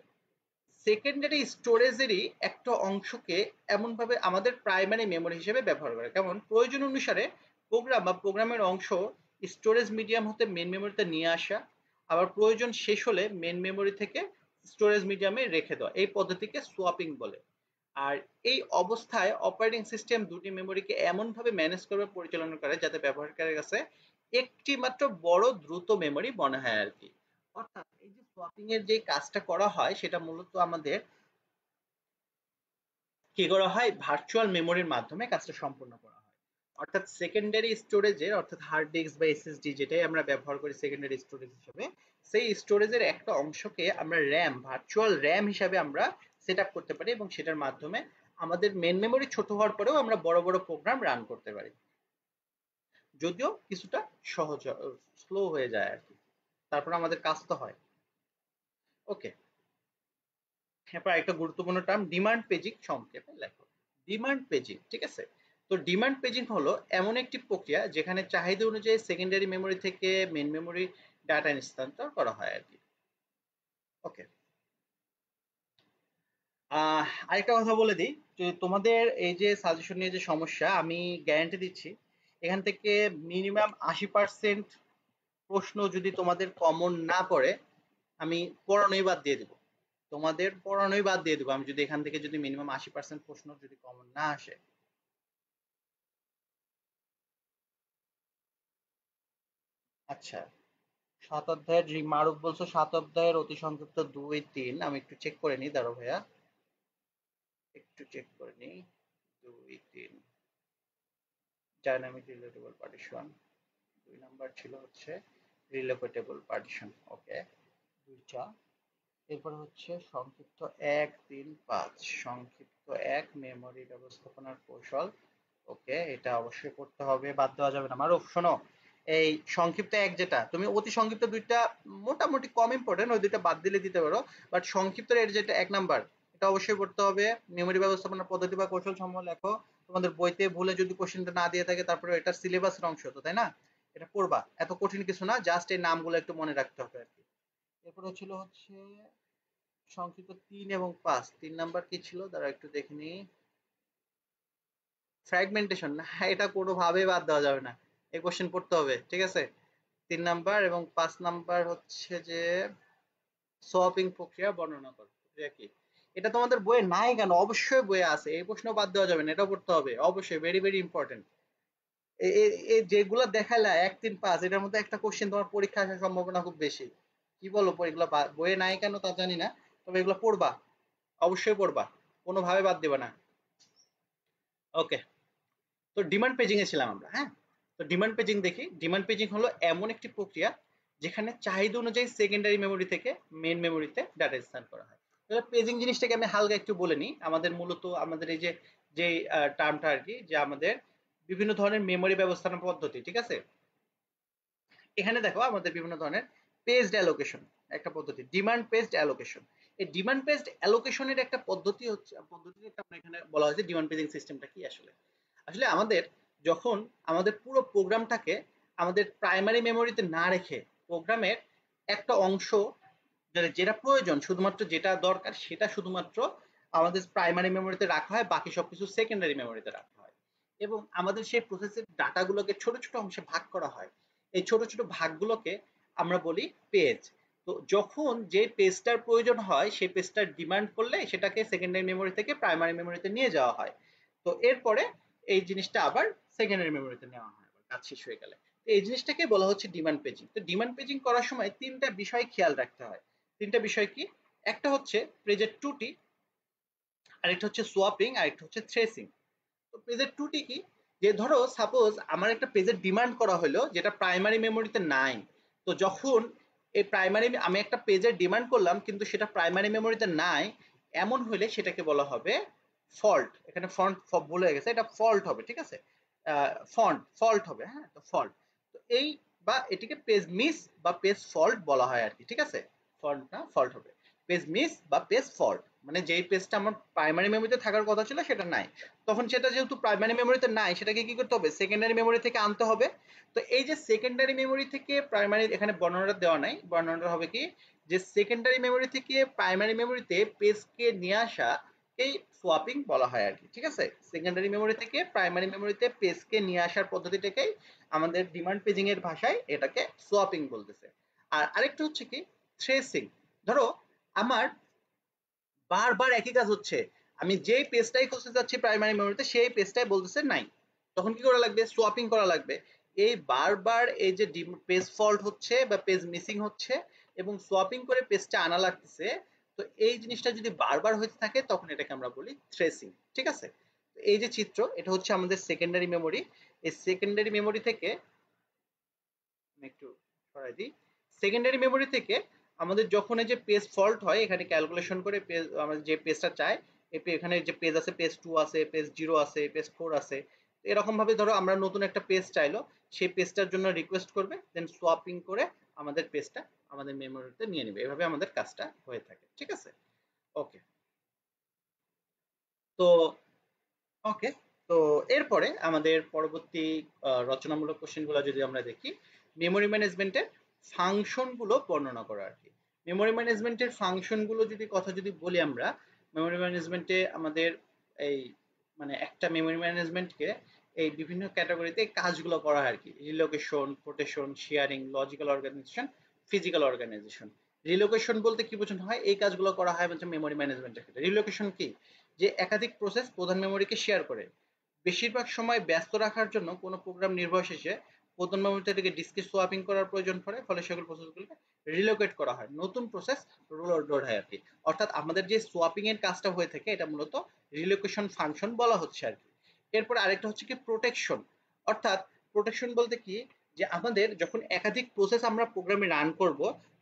সেকেন্ডারি স্টোরেজেরই একটা অংশকে এমনভাবে আমাদের প্রাইমারি মেমোরি হিসেবে ব্যবহার করে। কেমন, প্রয়োজন অনুসারে প্রোগ্রাম বা প্রোগ্রামের অংশ স্টোরেজ মিডিয়াম হতে মেন মেমোরিতে নিয়ে আসা, আবার প্রয়োজন শেষ হলে মেন মেমোরি থেকে স্টোরেজ মিডিয়ামে রেখে দেওয়া, এই পদ্ধতিকে সোয়াপিং বলে। আর এই অবস্থায় অপারেটিং সিস্টেম দুটি মেমোরিকে এমনভাবে ম্যানেজ করবে, পরিচালনা করে যাতে ব্যবহারকারীর কাছে একটি মাত্র বড় দ্রুত মেমোরি মনে হয় আর কি। অর্থাৎ এই যে সোয়াপিং এর যে কাজটা করা হয় সেটা মূলত আমাদের কি করা হয়, ভার্চুয়াল মেমোরির মাধ্যমে কাজটা সম্পন্ন করা হয়। অর্থাৎ সেকেন্ডারি স্টোরেজের, অর্থাৎ হার্ড ডিস্ক বা এসএসডি যেটাই আমরা ব্যবহার করি সেকেন্ডারি স্টোরেজ হিসেবে, সেই স্টোরেজের একটা অংশকে আমরা র্যাম, ভার্চুয়াল র্যাম হিসাবে আমরা সেট আপ করতে পারি এবং সেটার মাধ্যমে আমাদের মেন মেমোরি ছোট হওয়ার পরেও আমরা বড় বড় প্রোগ্রাম রান করতে পারি, যদিও কিছুটা সহজ স্লো হয়ে যায় আর কি, তারপর আমাদের কাজ তো হয়। ওকে, এরপর একটা গুরুত্বপূর্ণ টার্ম ডিমান্ড পেজিং, সংক্ষেপে লেখো। ডিমান্ড পেজিং, ঠিক আছে। তো ডিমান্ড পেজিং হলো এমন একটি প্রক্রিয়া যেখানে চাহিদা অনুযায়ী সেকেন্ডারি মেমোরি থেকে মেন মেমোরি ডাটা স্থানান্তর করা হয় আর কি। ওকে, আরেকটা কথা বলে দিই, যে তোমাদের এই যে সাজেশন নিয়ে যে সমস্যা, আমি গ্যারান্টি দিচ্ছি এখান থেকে মিনিমাম 80% প্রশ্ন যদি তোমাদের কমন না পড়ে, আমি পড়ানোই বাদ দিয়ে দেবো। তোমাদের পড়ানোই বাদ দিয়ে দেবো আমি যদি এখান থেকে যদি মিনিমাম 80% প্রশ্ন যদি কমন না আসে। আচ্ছা, 7 অধ্যায়ের মারুফ বলছো, 7 অধ্যায়ের অতি সংক্ষিপ্ত 2, 3, আমি একটু চেক করে নিই, দাঁড়ো ভাইয়া, একটু চেক করে নিই। 2, 3, ডাইনামিক রিলোকেটেবল পার্টিশন, 2 নাম্বার ছিল হচ্ছে রিলোকেটেবল পার্টিশন। ওকে, দুইটা। এরপর হচ্ছে সংক্ষিপ্ত 1, 3, 5, সংক্ষিপ্ত 1 মেমোরি ব্যবস্থাপনার কৌশল। ওকে, এটা অবশ্যই পড়তে হবে, বাদ দেওয়া যাবে না। মারুফ শোনো, এই সংক্ষিপ্ত এক যেটা, তুমি অতি সংক্ষিপ্ত দুইটা মোটামুটি কম ইম্পর্টেন্ট, ওই দুইটা বাদ দিলে দিতে পারো, বাট সংক্ষিপ্ত এর যেটা 1 নাম্বার, এটা অবশ্যই পড়তে হবে। মেমরি ব্যবস্থাপনার পদ্ধতি বা কৌশল সমূহ লেখো। তোমাদের বইতে ভুলে যদি কোশ্চেনটা না দিয়ে থাকে, তারপরে এটা সিলেবাসের অংশ তো, তাই না? এটা পড়বা, এত কঠিন কিছু না, জাস্ট এই নামগুলো একটু মনে রাখতে হবে আর কি। এরপরে ছিল হচ্ছে সংক্ষিপ্ত 3 এবং 5। 3 নাম্বার কি ছিল, দাঁড়া একটু দেখে নিই। ফ্র্যাগমেন্টেশন, না এটা কোনোভাবেই বাদ দেওয়া যাবে না, এই কোশ্চেন পড়তে হবে, ঠিক আছে? 3 নাম্বার এবং 5 নাম্বার হচ্ছে যে সোয়াপিং প্রক্রিয়া বর্ণনা করো। প্রক্রিয়া কি? এটা তোমাদের বইয়ে নাই কেন? অবশ্যই বইয়ে আছে, এই প্রশ্ন বাদ দেওয়া যাবে না, এটাও পড়তে হবে অবশ্যই, ভেরি ভেরি ইম্পর্টেন্ট। এই যেগুলো দেখালা 1 3 5, এটার মধ্যে একটা কোশ্চেন তোমার পরীক্ষা আসার সম্ভাবনা খুব বেশি। কি বলো, এগুলো বইয়ে নাই কেন তা জানি না, তবে এগুলো পড়বা, অবশ্যই পড়বা, কোনোভাবে বাদ দিবা না। ওকে, তো ডিমান্ড পেজিং এ ছিলাম আমরা, হ্যাঁ? তো ডিমান্ড পেজিং দেখি। ডিমান্ড পেজিং হলো এমন একটি প্রক্রিয়া যেখানে চাহিদা অনুযায়ী সেকেন্ডারি মেমোরি থেকে মেইন মেমোরিতে ডাটা স্থান করা হয়। তাহলে পেজিং জিনিসটাকে আমি হালকা একটু বলে নিই। আমাদের মূলত আমাদের এই যে যে টার্মটা আর কি, যে আমাদের বিভিন্ন ধরনের মেমোরি ব্যবস্থাপনা পদ্ধতি, ঠিক আছে? এখানে দেখো আমাদের বিভিন্ন ধরনের পেজড অ্যালোকেশন একটা পদ্ধতি, ডিমান্ড পেজড অ্যালোকেশন। এই ডিমান্ড পেজড অ্যালোকেশনের একটা পদ্ধতি হচ্ছে, পদ্ধতিটা আমরা এখানে বলা হয়েছে ডিমান্ড পেজিং সিস্টেমটা কি আসলে। আসলে আমাদের যখন আমাদের পুরো প্রোগ্রামটাকে আমাদের প্রাইমারি মেমোরিতে না রেখে প্রোগ্রামের একটা অংশ, যেটা প্রয়োজন, শুধুমাত্র যেটা দরকার সেটা শুধুমাত্র আমাদের প্রাইমারি মেমোরিতে রাখা হয়, বাকি সবকিছু সেকেন্ডারি মেমোরিতে রাখা হয়, এবং আমাদের সেই প্রসেসের ডাটাগুলোকে ছোট ছোট অংশে ভাগ করা হয়। এই ছোট ছোট ভাগগুলোকে আমরা বলি পেজ। তো যখন যে পেজটার প্রয়োজন হয় সেই পেজটার ডিমান্ড করলে সেটাকে সেকেন্ডারি মেমোরি থেকে প্রাইমারি মেমোরিতে নিয়ে যাওয়া হয়। তো এরপরে এই জিনিসটা আবার সেকেন্ডারি মেমোরিতে নেওয়া হয় আবার কাজ শেষ হয়ে গেলে। তো এই জিনিসটাকে বলা হচ্ছে ডিমান্ড পেজিং। তো ডিমান্ড পেজিং করার সময় তিনটা বিষয় খেয়াল রাখতে হয়। তিনটা বিষয় কি? একটা হচ্ছে পেজের টুটি, আরেকটা হচ্ছে সোয়াপিং, আরেকটা হচ্ছে থ্রেসিং। তো পেজের টুটি কি? যে ধরো সাপোজ আমার একটা পেজের ডিমান্ড করা হলো যেটা প্রাইমারি মেমোরিতে নাই। তো যখন এই প্রাইমারি আমি একটা পেজের ডিমান্ড করলাম কিন্তু সেটা প্রাইমারি মেমোরিতে নাই, এমন হলে সেটাকে বলা হবে ফল্ট। এখানে ফন্ট ভুল হয়ে গেছে, এটা ফল্ট হবে, ঠিক আছে? ফল্ট হবে, হ্যাঁ, তো ফল্ট। তো এই বা এটিকে পেজ মিস বা পেজ ফল্ট বলা হয় আর কি, ঠিক আছে? ফল্ট না, ফল্ট হবে। পেজ মিস বা পেজ ফল্ট মানে যেই পেজটা আমার প্রাইমারি মেমোরিতে থাকার কথা ছিল সেটা নাই, তখন সেটা যেহেতু প্রাইমারি মেমোরিতে নাই সেটাকে কি করতে হবে, সেকেন্ডারি মেমোরি থেকে আনতে হবে। তো এই যে সেকেন্ডারি মেমোরি থেকে প্রাইমারি, এখানে বর্ণনাটা দেওয়া নাই, বর্ণনাটা হবে কি, যে সেকেন্ডারি মেমোরি থেকে প্রাইমারি মেমোরিতে পেজকে নিয়ে আসা, এই সোয়াপিং বলা হয় আর কি, ঠিক আছে? সেকেন্ডারি মেমোরি থেকে প্রাইমারি মেমোরিতে পেজকে নিয়ে আসার পদ্ধতিটাকেই আমাদের ডিমান্ড পেজিং এর ভাষায় এটাকে সোয়াপিং বলতেছে। আর আরেকটা হচ্ছে কি, থ্রেসিং। ধরো আমার বারবার একই কাজ হচ্ছে, আমি যেই পেজটাই খুঁজতে যাচ্ছি প্রাইমারি মেমোরিতে সেই পেজটাই বলতেছে নাই, তখন কি করা লাগবে, সোয়াপিং করা লাগবে। এই বারবার এই যে পেজ ফল্ট হচ্ছে বা পেজ মিসিং হচ্ছে এবং সোয়াপিং করে পেজটা আনা লাগতেছে, তো এই জিনিসটা যদি বারবার হতে থাকে তখন এটাকে আমরা বলি থ্রেসিং, ঠিক আছে? এই যে চিত্র, এটা হচ্ছে আমাদের সেকেন্ডারি মেমোরি। এই সেকেন্ডারি মেমোরি থেকে আমি একটু সরাই দিই। সেকেন্ডারি মেমোরি থেকে আমাদের যখন এই যে পেজ ফল্ট হয়, এখানে ক্যালকুলেশন করে পেজ আমাদের যে পেজটা চাই, এখানে যে পেজ আছে, পেজ 2 আছে, পেজ 0 আছে, পেজ 4 আছে, এরকম ভাবে ধরো আমরা নতুন একটা পেজ চাইলো, সেই পেজটার জন্য রিকোয়েস্ট করবে, দেন সোয়াপিং করে আমাদের পেজটা আমাদের মেমোরিতে নিয়ে নেবে, এভাবে আমাদের কাজটা হয়ে থাকে, ঠিক আছে? ওকে, তো ওকে, তো এরপরে আমাদের পরবর্তী রচনামূলক কোশ্চেনগুলো যদি আমরা দেখি, মেমোরি ম্যানেজমেন্টের ফাংশনগুলো বর্ণনা করা আর কি। মেমোরি ম্যানেজমেন্টের ফাংশনগুলো যদি কথা যদি বলি আমরা, মেমোরি ম্যানেজমেন্টে আমাদের এই মানে একটা মেমোরি ম্যানেজমেন্টকে এই বিভিন্ন ক্যাটাগরিতে কাজগুলো করা হয় আর কি, relocation, protection, sharing, logical organisation, physical organisation. Relocation বলতে কি বোঝানো হয়, এই কাজগুলো করা হয় হচ্ছে মেমোরি ম্যানেজমেন্টের ক্ষেত্রে। রিলোকেশন কি? যে একাধিক প্রসেস প্রধান মেমোরিকে শেয়ার করে। বেশিরভাগ সময় ব্যস্ত রাখার জন্য কোনো প্রোগ্রাম নির্ভরশেষে প্রধান মেমোরি থেকে ডিস্কে সোয়াপিং করার প্রয়োজন পড়ে, ফলে সেগুলো প্রসেসগুলোকে রিলোকেট করা হয়, নতুন প্রসেস লোড হয় আর কি। অর্থাৎ আমাদের যে সোয়াপিং এর কাজটা হয়ে থাকে এটা মূলত রিলোকেশন ফাংশন বলা হচ্ছে আর কি। এরপর আরেকটা হচ্ছে কি প্রোটেকশন। অর্থাৎ প্রোটেকশন বলতে কি, যে আমাদের যখন একাধিক প্রসেস আমরা প্রোগ্রামে রান করব,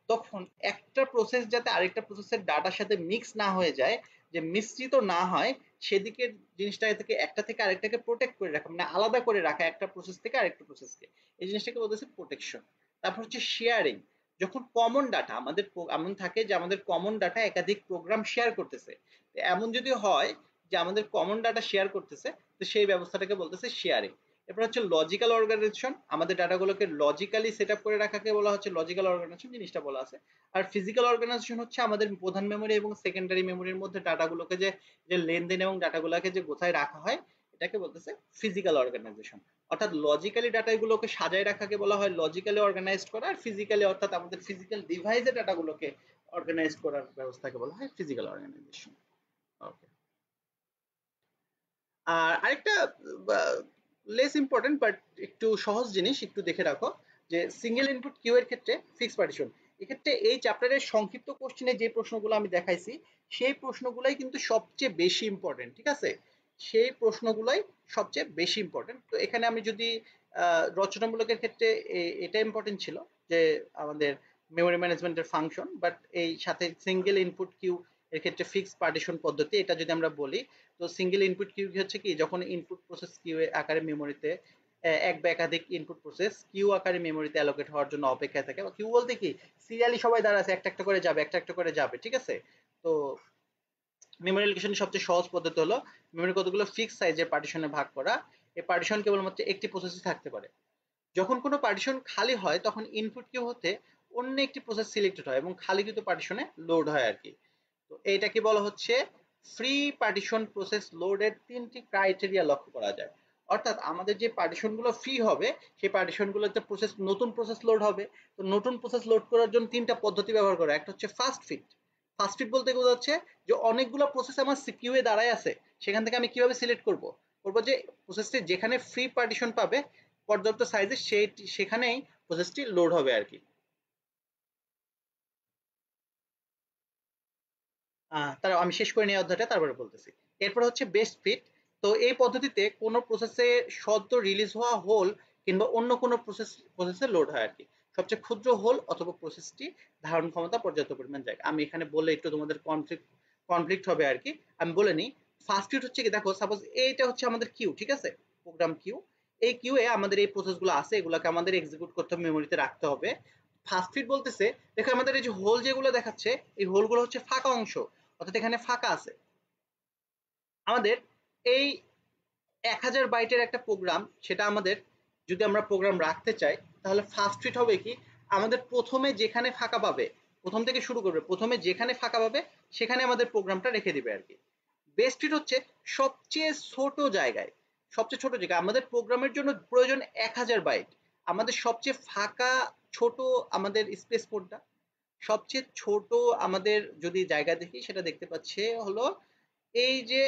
তখন একটা প্রসেস যাতে আরেকটা প্রসেসের ডাটার সাথে মিক্স না হয়ে যায়, যে মিশ্রিত না হয় সেদিকে জিনিসটা থেকে একটা থেকে আরেকটাকে প্রোটেক্ট করে রাখা, মানে আলাদা করে রাখা একটা প্রসেস থেকে আরেকটা প্রসেসকে, এই জিনিসটাকে বলতেছে প্রোটেকশন। তারপর হচ্ছে শেয়ারিং, যখন কমন ডাটা আমাদের এমন থাকে যে আমাদের কমন ডাটা একাধিক প্রোগ্রাম শেয়ার করতেছে, এমন যদি হয় যে আমাদের কমন ডাটা শেয়ার করতেছে, তো সেই ব্যবস্থাটাকে বলতেছে শেয়ারিং। এরপর হচ্ছে লজিক্যাল অর্গানাইজেশন, আমাদের ডাটাগুলোকে লজিক্যালি সেট আপ করে রাখাকে বলা হচ্ছে লজিক্যাল অর্গানাইজেশন, জিনিসটা বলা আছে। আর ফিজিক্যাল অর্গানাইজেশন হচ্ছে আমাদের প্রধান মেমোরি এবং সেকেন্ডারি মেমোরির মধ্যে ডাটাগুলোকে যে যে লেনদেন এবং ডাটাগুলোকে যে কোথায় রাখা হয়, এটাকে বলতেছে ফিজিক্যাল অর্গানাইজেশন। অর্থাৎ লজিক্যালি ডাটাগুলোকে সাজায় রাখাকে বলা হয় লজিক্যালি অর্গানাইজড করা, আর ফিজিক্যালি অর্থাৎ আমাদের ফিজিক্যাল ডিভাইসে ডাটাগুলোকে অর্গানাইজড করার ব্যবস্থাকে বলা হয় ফিজিক্যাল অর্গানাইজেশন। ওকে, আর আরেকটা লেস ইম্পর্টেন্ট বাট একটু সহজ জিনিস একটু দেখে রাখো, যে সিঙ্গেল ইনপুট কিউ এর ক্ষেত্রে ফিক্স পার্টিশন, এক্ষেত্রে এই চ্যাপ্টারের সংক্ষিপ্ত কোশ্চেনে যে প্রশ্নগুলো আমি দেখাইছি সেই প্রশ্নগুলাই কিন্তু সবচেয়ে বেশি ইম্পর্টেন্ট, ঠিক আছে? সেই প্রশ্নগুলাই সবচেয়ে বেশি ইম্পর্টেন্ট। তো এখানে আমি যদি রচনামূলকের ক্ষেত্রে এটা ইম্পর্টেন্ট ছিল যে আমাদের মেমোরি ম্যানেজমেন্টের ফাংশন, বাট এই সাথে সিঙ্গেল ইনপুট কিউ এর ক্ষেত্রে ফিক্স পার্টিশন পদ্ধতি, এটা যদি আমরা বলি, তো সিঙ্গেল ইনপুট কিউ হচ্ছে কি, যখন ইনপুট প্রসেস কিউ আকারে মেমোরিতে এক বা একাধিক ইনপুট প্রসেস কিউ আকারে মেমোরিতে অ্যালোকেট হওয়ার জন্য অপেক্ষায় থাকে। কিউ বলতে কি, সিরিয়ালি সবাই দাঁড়া আছে, একটা একটা করে যাবে, একটা একটা করে যাবে, ঠিক আছে? তো মেমোরি অ্যালোকেশনের সবচেয়ে সহজ পদ্ধতি হলো মেমোরি কতগুলো ফিক্স সাইজের পার্টিশনে ভাগ করা। এই পার্টিশন কেবলমাত্র একটি প্রসেসে থাকতে পারে। যখন কোনো পার্টিশন খালি হয় তখন ইনপুট কিউ হতে অন্য একটি প্রসেস সিলেক্টেড হয় এবং খালিকৃত পার্টিশনে লোড হয় আর কি। তো এইটাকে বলা হচ্ছে ফ্রি পার্টিশন প্রসেস লোডের তিনটি ক্রাইটেরিয়া লক্ষ্য করা যায়। অর্থাৎ আমাদের যে পার্টিশনগুলো ফ্রি হবে সেই পার্টিশনগুলোতে প্রসেস নতুন প্রসেস লোড হবে। তো নতুন প্রসেস লোড করার জন্য তিনটা পদ্ধতি ব্যবহার করা, একটা হচ্ছে ফার্স্ট ফিট। ফার্স্ট ফিট বলতে বোঝাচ্ছে যে অনেকগুলো প্রসেস আমার কিউয়ে দাঁড়ায় আছে, সেখান থেকে আমি কিভাবে সিলেক্ট করব, করবো যে প্রসেসটি যেখানে ফ্রি পার্টিশন পাবে পর্যাপ্ত সাইজে সেখানেই প্রসেসটি লোড হবে আর কি। তার আমি শেষ করে নিয়ে অধ্যায়টা তারপরে বলতেছি। এরপর হচ্ছে বেস্ট ফিট। তো এই পদ্ধতিতে কোনো প্রসেসে সদ্য রিলিজ হওয়া হোল কিংবা অন্য কোনো প্রসেসে লোড হয় আর কি। সবচেয়ে ক্ষুদ্র হোল অথবা প্রসেসটি ধারণ ক্ষমতা পর্যাপ্ত পরিমাণ জায়গা। আমি এখানে বললে একটু তোমাদের কনফ্লিক্ট হবে আর কি, আমি বলে নিই। ফার্স্ট ফিট হচ্ছে কি, দেখো সাপোজ এইটা হচ্ছে আমাদের কিউ, ঠিক আছে, প্রোগ্রাম কিউ। এই কিউয়ে আমাদের এই প্রসেসগুলো আছে, এগুলোকে আমাদের এক্সিকিউট করতে হবে, মেমোরিতে রাখতে হবে। ফার্স্ট ফিট বলতেছে, দেখো আমাদের এই যে হোল যেগুলো দেখাচ্ছে, এই হোলগুলো হচ্ছে ফাঁকা অংশ, অর্থাৎ এখানে ফাঁকা আছে। আমাদের এই 1000 বাইটের একটা প্রোগ্রাম, সেটা আমাদের যদি আমরা প্রোগ্রাম রাখতে চাই তাহলে ফার্স্ট ফিট হবে কি, আমাদের প্রথমে যেখানে ফাঁকা পাবে, প্রথম থেকে শুরু করবে, প্রথমে যেখানে ফাঁকা পাবে সেখানে আমাদের প্রোগ্রামটা রেখে দিবে আর কি। বেস্ট ফিট হচ্ছে সবচেয়ে ছোট জায়গায়, সবচেয়ে ছোট জায়গায় আমাদের প্রোগ্রামের জন্য প্রয়োজন 1000 বাইট, আমাদের সবচেয়ে ফাঁকা ছোট আমাদের স্পেস কোডটা, সবচেয়ে ছোট আমাদের যদি জায়গা দেখি সেটা দেখতে পাচ্ছে হলো এই যে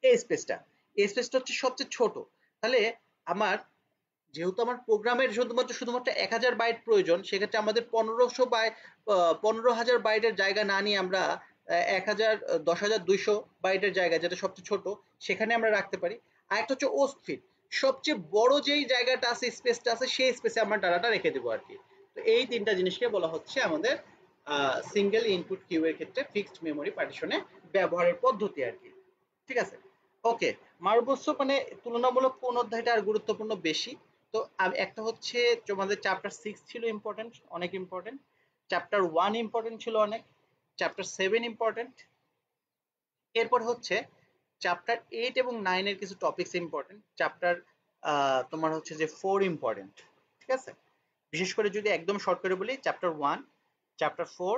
এই স্পেসটা, এই স্পেসটা হচ্ছে সবচেয়ে ছোট। তাহলে আমার যেহেতু আমার প্রোগ্রামের শুধুমাত্র 1000 বাইট প্রয়োজন, সেক্ষেত্রে আমাদের 15,000 বাইটের জায়গা না নিয়ে আমরা 10,200 বাইটের জায়গা, যেটা সবচেয়ে ছোট, সেখানে আমরা রাখতে পারি। আর একটা হচ্ছে ওস্ট ফিট, সবচেয়ে বড় যেই জায়গাটা আছে, স্পেসটা আছে, সেই স্পেসে আমরা ডাটাটা রেখে দেবো আর কি। তো এই তিনটা জিনিসকে বলা হচ্ছে আমাদের সিঙ্গেল ইনপুট কিউ এর ক্ষেত্রে ফিক্সড মেমোরি পার্টিশনে ব্যবহারের পদ্ধতি আর কি। ঠিক আছে, ওকে। মারবস্য মানে তুলনামূলক কোন অধ্যায়টা আর গুরুত্বপূর্ণ বেশি? তো একটা হচ্ছে তোমাদের চ্যাপ্টার 6 ছিল ইম্পর্টেন্ট, অনেক ইম্পর্টেন্ট। চ্যাপ্টার 1 ইম্পর্টেন্ট ছিল অনেক। Chapter 7 important. এরপর হচ্ছে চ্যাপ্টার 8 এবং 9 এর কিছু টপিকস ইম্পর্টেন্ট। চ্যাপ্টার তোমার হচ্ছে যে 4 ইম্পর্টেন্ট, ঠিক আছে? বিশেষ করে যদি একদম শর্ট করে বলি, চ্যাপ্টার 1, চ্যাপ্টার 4,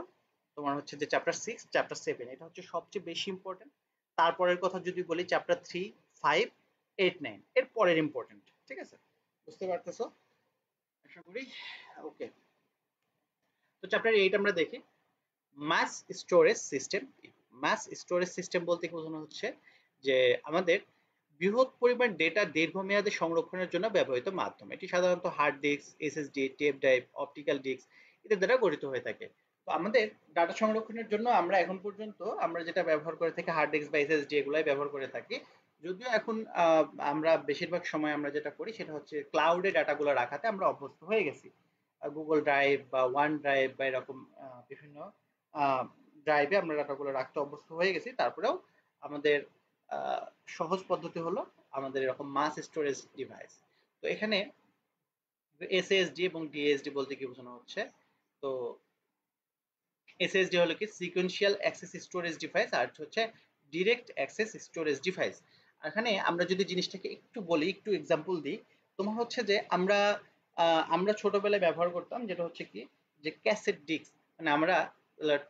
তোমার হচ্ছে যে চ্যাপ্টার 6, চ্যাপ্টার 7, এটা হচ্ছে সবচেয়ে বেশি ইম্পর্টেন্ট। তারপরের কথা যদি বলি, চ্যাপ্টার 3, 5, 8, 9 এর পরের ইম্পর্টেন্ট, ঠিক আছে? বুঝতে পারতেছো আশা করি? ওকে, তো চ্যাপ্টার 8 আমরা দেখি। মাস স্টোরেজ সিস্টেম। মাস স্টোরেজ সিস্টেম বলতে বোঝানো হচ্ছে যে আমাদের বৃহৎ পরিমাণ ডেটা দীর্ঘমেয়াদে সংরক্ষণের জন্য ব্যবহৃত মাধ্যম। এটি সাধারণত hard disk, SSD, tape drive, optical disk এদের দ্বারা গঠিত হয়ে থাকে। তো আমাদের ডাটা সংরক্ষণের জন্য আমরা এখন পর্যন্ত আমরা যেটা ব্যবহার করে থাকি হার্ড ডিস্ক বা এসএসডি, এগুলাই ব্যবহার করে থাকি। যদিও এখন আমরা বেশিরভাগ সময় আমরা যেটা করি সেটা হচ্ছে ক্লাউডে ডাটাগুলো রাখাতে আমরা অভ্যস্ত হয়ে গেছি। গুগল ড্রাইভ বা ওয়ান ড্রাইভ বা এরকম বিভিন্ন ড্রাইভে আমরা ডাটাগুলো রাখতে অভ্যস্ত হয়ে গেছি, তারপরেও আমাদের আহ, সহজ পদ্ধতি হলো আমাদের এরকম মাস স্টোরেজ ডিভাইস। তো এখানে এসএসডি এবং ডিএসডি বলতে কি বোঝানো হচ্ছে? তো এসএসডি হলো কি সিকোয়েন্সিয়াল অ্যাক্সেস স্টোরেজ ডিভাইস, আর হচ্ছে ডিরেক্ট অ্যাক্সেস স্টোরেজ ডিভাইস। এখানে আমরা যদি জিনিসটাকে একটু বলি, একটু এক্সাম্পল দিই, তোমার হচ্ছে যে আমরা ছোটবেলায় ব্যবহার করতাম যেটা হচ্ছে কি যে ক্যাসেট ডিস্ক, মানে আমরা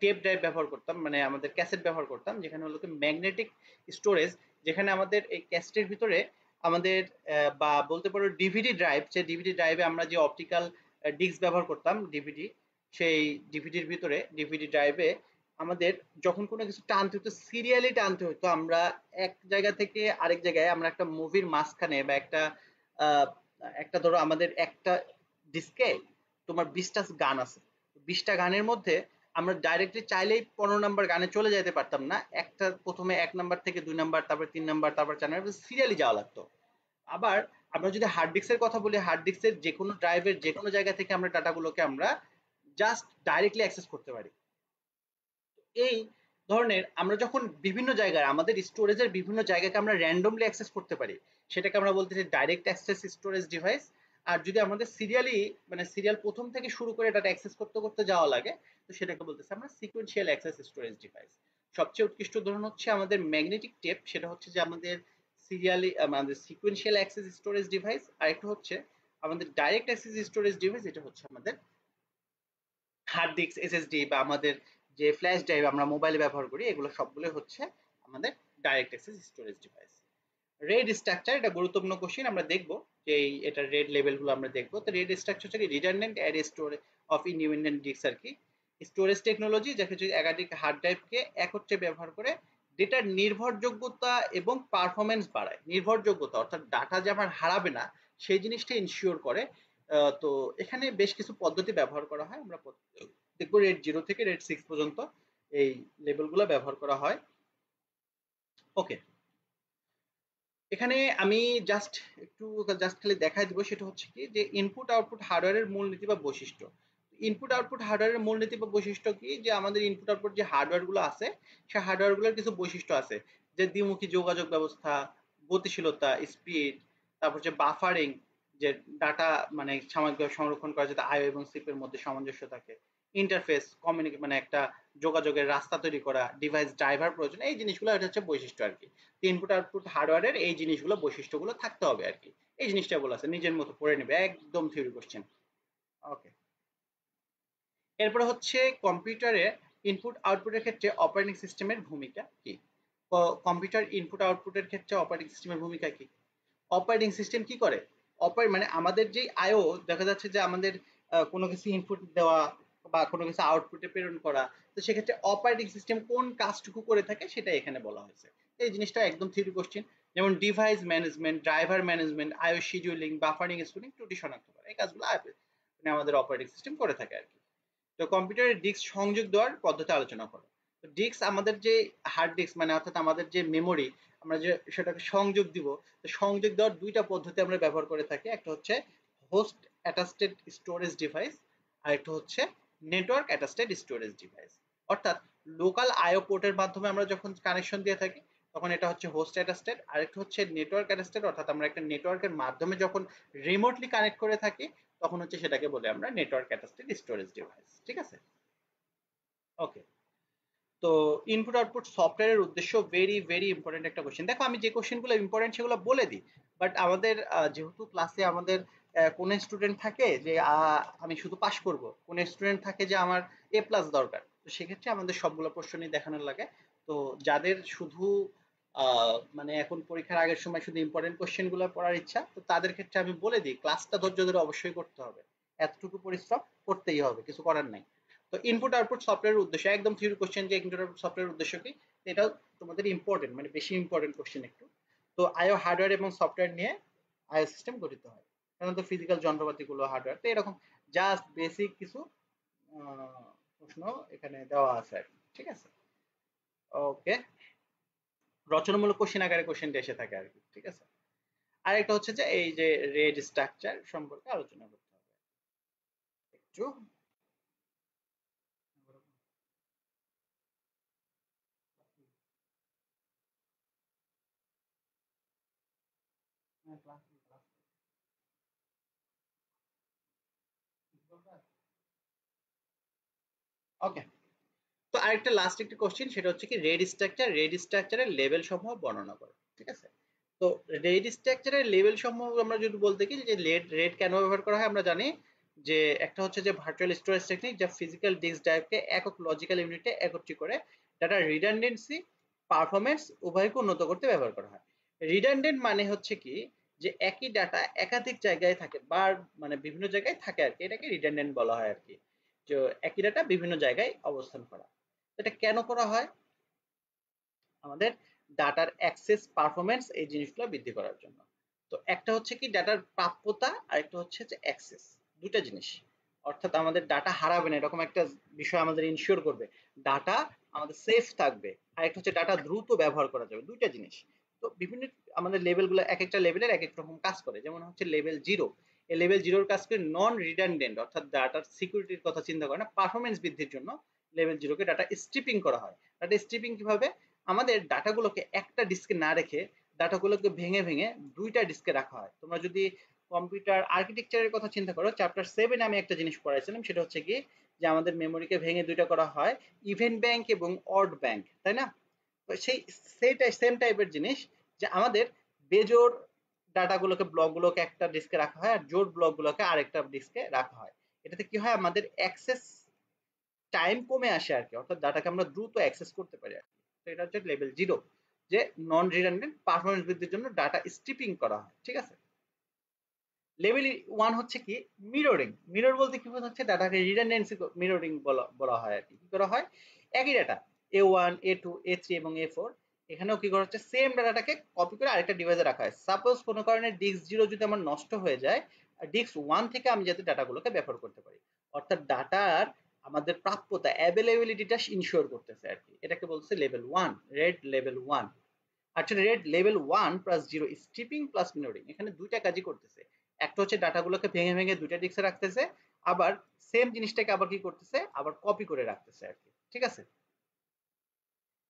টেপ ড্রাইভ ব্যবহার করতাম, মানে আমাদের ক্যাসেট ব্যবহার করতাম, যেখানে হলো কি ম্যাগনেটিক স্টোরেজ, যেখানে আমাদের এই ক্যাসেটের ভিতরে আমাদের বা বলতে পারো ডিভিডি ড্রাইভ, যে ডিভিডি ড্রাইভে আমরা যে অপটিক্যাল ডিস্ক ব্যবহার করতাম ডিভিডি, সেই ডিভিডির ভিতরে ডিভিডি ড্রাইভে আমাদের যখন কোনো কিছু টানতে হতো, সিরিয়ালি টানতে হতো, আমরা এক জায়গা থেকে আরেক জায়গায়, আমরা একটা মুভির মাঝখানে বা আহ, একটা ধরো আমাদের একটা ডিস্কে তোমার 20টা গান আছে, 20টা গানের মধ্যে আমরা ডাইরেক্টলি চাইলেই 15 নম্বর গানে চলে যেতে পারতাম না, একটা প্রথমে 1 নাম্বার থেকে 2 নাম্বার, তারপর 3 নাম্বার, তারপর 4 নাম্বার, সিরিয়ালি যাওয়া লাগতো। আবার আমরা যদি হার্ড ডিস্কের কথা বলি, হার্ড ডিস্কের যে কোনো ড্রাইভের যে কোনো জায়গা থেকে আমরা ডাটাগুলোকে আমরা জাস্ট ডাইরেক্টলি অ্যাক্সেস করতে পারি। এই ধরনের আমরা যখন বিভিন্ন জায়গায় আমাদের স্টোরেজের বিভিন্ন জায়গাকে আমরা র্যান্ডমলি অ্যাক্সেস করতে পারি, সেটাকে আমরা বলতেছি ডাইরেক্ট অ্যাক্সেস স্টোরেজ ডিভাইস। আর যদি আমাদের সিরিয়ালি, মানে সিরিয়াল প্রথম থেকে শুরু করে ডাটা অ্যাক্সেস করতে করতে যাওয়া লাগে, তো সেটাকে বলতেছি আমরা সিকোয়েন্সিয়াল অ্যাক্সেস স্টোরেজ ডিভাইস। সবচেয়ে উৎকৃষ্ট উদাহরণ হচ্ছে আমাদের ম্যাগনেটিক টেপ, সেটা হচ্ছে যে আমাদের সিরিয়ালি আমাদের সিকোয়েন্সিয়াল অ্যাক্সেস স্টোরেজ ডিভাইস। আর একটা হচ্ছে আমাদের ডাইরেক্ট অ্যাক্সেস স্টোরেজ ডিভাইস, এটা হচ্ছে আমাদের হার্ড ডিস্ক, এসএসডি, বা আমাদের যে ফ্ল্যাশ ড্রাইভ আমরা মোবাইলে ব্যবহার করি, এগুলো সবগুলো হচ্ছে আমাদের direct access storage device. Red structure, এটা গুরুত্বপূর্ণ কোশ্চেন, আমরা দেখব যে এটা রেড লেভেলগুলো আমরা দেখব। তো রেড স্ট্রাকচার হচ্ছে redundant array store of independent disk আর কি, স্টোরেজ টেকনোলজি যাকে হচ্ছে একাধিক হার্ড ড্রাইভকে একত্রে ব্যবহার করে ডেটার নির্ভরযোগ্যতা এবং পারফরমেন্স বাড়ায়। নির্ভরযোগ্যতা অর্থাৎ ডাটা যে আমার হারাবে না, সেই জিনিসটা ইনশিওর করে। তো এখানে বেশ কিছু পদ্ধতি ব্যবহার করা হয়, আমরা দেখবো রেড 0 থেকে রেড 6 পর্যন্ত এই লেভেলগুলো ব্যবহার করা হয়। ওকে, এখানে আমি জাস্ট একটু জাস্ট খালি দেখাই দিব, সেটা হচ্ছে কি যে ইনপুট আউটপুট হার্ডওয়্যারের মূলনীতি বা বৈশিষ্ট্য। ইনপুট আউটপুট হার্ডওয়্যারের মূলনীতি বা বৈশিষ্ট্য কি, যে আমাদের ইনপুট আউটপুট যে হার্ডওয়্যার গুলো আছে, সেই হার্ডওয়্যার গুলোর কিছু বৈশিষ্ট্য আছে, যে দ্বিমুখী যোগাযোগ ব্যবস্থা, গতিশীলতা, স্পিড, তারপর যে বাফারিং, যে ডাটা মানে সাময়িকভাবে সংরক্ষণ করা যাতে আইও এবং সিপের মধ্যে সামঞ্জস্য থাকে, ইন্টারফেস কমিউনিকেট মানে একটা যোগাযোগের রাস্তা তৈরি করা, ডিভাইস ড্রাইভার প্রয়োজন, এই জিনিসগুলো এটা হচ্ছে বৈশিষ্ট্য আর কি। ইনপুট আউটপুট হার্ডওয়্যারের এই জিনিসগুলো বৈশিষ্ট্যগুলো থাকতে হবে আর কি। এই জিনিসটা বলা আছে, নিজের মতো পড়ে নেবে, একদম থিওরি কোশ্চেন। ওকে, এরপরে হচ্ছে কম্পিউটারে ইনপুট আউটপুটের ক্ষেত্রে অপারেটিং সিস্টেমের ভূমিকা কি। কম্পিউটার ইনপুট আউটপুটের ক্ষেত্রে অপারেটিং সিস্টেমের ভূমিকা কি? অপারেটিং সিস্টেম কি করে? মানে আমাদের যে আইও, দেখা যাচ্ছে যে আমাদের কোনো কিছু ইনপুট দেওয়া বা কোনো কিছু আউটপুটে প্রেরণ করা, তো সেক্ষেত্রে অপারেটিং সিস্টেম কোন কাজটুকু করে থাকে সেটা এখানে বলা হয়েছে। এই জিনিসটা একদম থিওরি কোশ্চেন। যেমন ডিভাইস ম্যানেজমেন্ট, ড্রাইভার ম্যানেজমেন্ট, আইও শিডিউলিং, বাফারিং, স্টোরিং, ত্রুটি শনাক্ত করা, এই কাজগুলো মানে আমাদের অপারেটিং সিস্টেম করে থাকে আর কি। তো কম্পিউটারের ডিস্ক সংযোগ দেওয়ার পদ্ধতি আলোচনা করো। তো ডিস্ক আমাদের যে হার্ড ডিস্ক, মানে অর্থাৎ আমাদের যে মেমোরি, আমরা যে সেটাকে সংযোগ দিব, তো সংযোগ দেওয়ার দুইটা পদ্ধতি আমরা ব্যবহার করে থাকি। একটা হচ্ছে হোস্ট অ্যাটাস্টেড স্টোরেজ ডিভাইস, আর একটা হচ্ছে নেটওয়ার্ক অ্যাটাস্টেড স্টোরেজ ডিভাইস। অর্থাৎ লোকাল আইও পোর্টের মাধ্যমে আমরা যখন কানেকশন দিয়ে থাকি, তখন এটা হচ্ছে হোস্ট অ্যাটাস্টেড, আর একটা হচ্ছে নেটওয়ার্ক অ্যাটাস্টেড, অর্থাৎ আমরা একটা নেটওয়ার্কের মাধ্যমে যখন রিমোটলি কানেক্ট করে থাকি, তখন হচ্ছে সেটাকে বলে আমরা নেটওয়ার্ক অ্যাটাস্টেড স্টোরেজ ডিভাইস। ঠিক আছে? ওকে, তো ইনপুট আউটপুট সফটওয়্যারের উদ্দেশ্য ভেরি ভেরি ইম্পর্টেন্ট একটা কোশ্চেন। দেখো আমি যে কোশ্চেনগুলো ইম্পর্টেন্ট সেগুলো বলে দিই, বাট আমাদের যেহেতু ক্লাসে আমাদের কোন স্টুডেন্ট থাকে যে আমি শুধু পাস করব, কোন স্টুডেন্ট থাকে যে আমার এ প্লাস দরকার, তো সেক্ষেত্রে আমাদের সবগুলো প্রশ্নই দেখানোর লাগে। তো যাদের শুধু মানে এখন পরীক্ষার আগের সময় শুধু ইম্পর্টেন্ট কোশ্চেনগুলো পড়ার ইচ্ছা, তো তাদের ক্ষেত্রে আমি বলে দিই ক্লাসটা ধৈর্য ধরে অবশ্যই করতে হবে, এতটুকু পরিশ্রম করতেই হবে, কিছু করার নাই। তো ইনপুট আউটপুট সফটওয়্যারের উদ্দেশ্য, একদম থিওরি কোশ্চেন যে ইনপুট আউটপুট সফটওয়্যারের উদ্দেশ্য কি, এটাও তোমাদের ইম্পর্টেন্ট, মানে বেশি ইম্পর্টেন্ট কোশ্চেন একটু। তো আইও হার্ডওয়্যার এবং সফটওয়্যার নিয়ে আইও সিস্টেম গঠিত হয়, সাধারণত ফিজিক্যাল যন্ত্রপাতিগুলো হার্ডওয়্যার, তো এরকম জাস্ট বেসিক কিছু প্রশ্ন এখানে দেওয়া আছে আর কি। ঠিক আছে? ওকে, রচনামূলক কোশ্চেন আকারে কোশ্চেনটা এসে থাকে আর কি। ঠিক আছে? আরেকটা হচ্ছে যে এই যে রেড স্ট্রাকচার সম্পর্কে আলোচনা করতে হবে একটু। ওকে, তো আরেকটা লাস্ট একটা কোশ্চেন, সেটা হচ্ছে কি রেড স্ট্রাকচারের লেভেল সমূহ বর্ণনা করো। ঠিক আছে, তো রেড স্ট্রাকচারের লেভেল সমূহ আমরা যদি বলতে কি যে রেড কেন ব্যবহার করা হয় আমরা জানি যে একটা হচ্ছে যে ভার্চুয়াল স্টোরেজ টেকনিক, যা ফিজিক্যাল ডিস্ক ড্রাইভকে একক লজিক্যাল ইউনিটে একত্রিত করে ডাটা রিডান্ডেন্সি পারফরমেন্স উভয়কে উন্নত করতে ব্যবহার করা হয়। রিডান্ডেন্ট মানে হচ্ছে কি যে একই ডাটা একাধিক জায়গায় থাকে বা মানে বিভিন্ন জায়গায় থাকে আর কি, এটাকে রিডান্ডেন্ট বলা হয় আর কি, যে একই ডাটা বিভিন্ন জায়গায় অবস্থান করা। এটা কেন করা হয়? আমাদের ডাটার অ্যাক্সেস পারফরমেন্স এই জিনিসগুলো বৃদ্ধি করার জন্য। তো একটা হচ্ছে কি ডাটার প্রাপ্যতা, আর একটা হচ্ছে যে অ্যাক্সেস, দুটা জিনিস। অর্থাৎ আমাদের ডাটা হারাবে না এরকম একটা বিষয় আমাদের ইনশিওর করবে, ডাটা আমাদের সেফ থাকবে, আর একটা হচ্ছে ডাটা দ্রুত ব্যবহার করা যাবে, দুইটা জিনিস। তো বিভিন্ন আমাদের লেভেলগুলো এক একটা লেভেলের এক এক রকম কাজ করে। যেমন হচ্ছে লেভেল জিরো, এই লেভেল জিরোর কাজ করে নন রিডান্ডেন্ট, অর্থাৎ ডাটার সিকিউরিটির কথা চিন্তা করে না, পারফরমেন্স বৃদ্ধির জন্য লেভেল জিরোকে ডাটা স্ট্রিপিং করা হয়। ডাটা স্ট্রিপিং কিভাবে? আমাদের ডাটাগুলোকে একটা ডিস্কে না রেখে ডাটাগুলোকে ভেঙে ভেঙে দুইটা ডিস্কে রাখা হয়। তোমরা যদি কম্পিউটার আর্কিটেকচারের কথা চিন্তা করো, চ্যাপ্টার 7 আমি একটা জিনিস পড়াইছিলাম, সেটা হচ্ছে কি যে আমাদের মেমোরিকে ভেঙে দুইটা করা হয়, ইভেন্ট ব্যাংক এবং অড ব্যাংক, তাই না? তো সেইটাই সেম টাইপের জিনিস, যে আমাদের বেজোড় ডাটাগুলোকে ব্লকগুলোকে একটা ডিস্কে রাখা হয় আর জোড় ব্লকগুলোকে আরেকটা ডিস্কে রাখা হয়। এটাতে কি হয়, আমাদের অ্যাক্সেস টাইম কমে আসে আর কি, অর্থাৎ ডাটাকে আমরা দ্রুত অ্যাক্সেস করতে পারি আর কি। তো এটা হচ্ছে লেভেল জিরো, যে নন রিডান্ডেন্ট পারফরমেন্স বৃদ্ধির জন্য ডাটা স্ট্রিপিং করা হয়। ঠিক আছে, লেভেল ওয়ান হচ্ছে কি মিররিং। মিরর বলতে কি হচ্ছে, ডাটাকে রিডান্ডেন্সি মিররিং বলা হয় আর কি। কি করা হয়, একই ডাটা A1 A2 A3 এবং A4, এখানেও কি করা হচ্ছে, সেম ডাটাটাকে কপি করে আরেকটা ডিভাইসে রাখা হয়। সাপোজ কোনো কারণে ডিস্ক জিরো যদি আমার নষ্ট হয়ে যায়, ডিস্ক ওয়ান থেকে আমি যাতে ডাটাগুলোকে ব্যবহার করতে পারি, অর্থাৎ ডাটার আমাদের প্রাপ্যতা অ্যাভেলেবিলিটিটা ইনশিওর করতেছে আর কি, এটাকে বলছে level one, RAID level one. আচ্ছা, RAID level one plus zero striping plus mirroring, এখানে দুইটা কাজই করতেছে। একটা হচ্ছে ডাটাগুলোকে ভেঙে ভেঙে দুইটা ডিস্কে রাখতেছে, আবার সেম জিনিসটাকে আবার কি করতেছে, আবার কপি করে রাখতেছে আর কি। ঠিক আছে,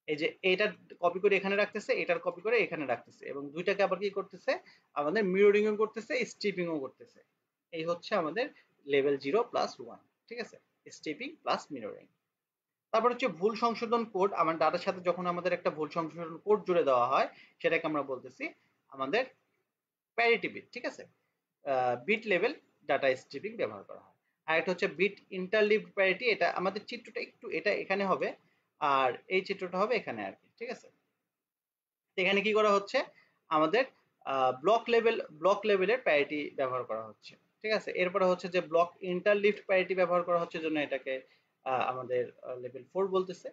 এই যে এইটার কপি করে এখানে রাখতেছে, এটার কপি করে এখানে রাখতেছে, এবং দুইটাকে আবার কি করতেছে, আমাদের মিররিংও করতেছে, স্ট্রিপিংও করতেছে। এই হচ্ছে আমাদের লেভেল জিরো প্লাস ওয়ান। ঠিক আছে, স্ট্রিপিং প্লাস মিররিং। তারপর হচ্ছে ভুল সংশোধন কোড, আমার ডাটার সাথে যখন আমাদের একটা ভুল সংশোধন কোড জুড়ে দেওয়া হয়, সেটাকে আমরা বলতেছি আমাদের প্যারিটি বিট। ঠিক আছে, বিট লেভেল ডাটা স্ট্রিপিং ব্যবহার করা হয়। আর একটা হচ্ছে বিট ইন্টারলিভড প্যারিটি, এটা আমাদের চিত্রটা একটু এটা এখানে হবে, আর এই চিত্রটা হবে এখানে আর কি। ঠিক আছে, এখানে কি করা হচ্ছে, আমাদের ব্লক লেভেলের প্যারিটি ব্যবহার করা হচ্ছে। ঠিক আছে, এরপরে হচ্ছে যে ব্লক ইন্টারলিভড প্যারিটি ব্যবহার করা হচ্ছে জন্য এটাকে আমাদের লেভেল 4 বলতেছে।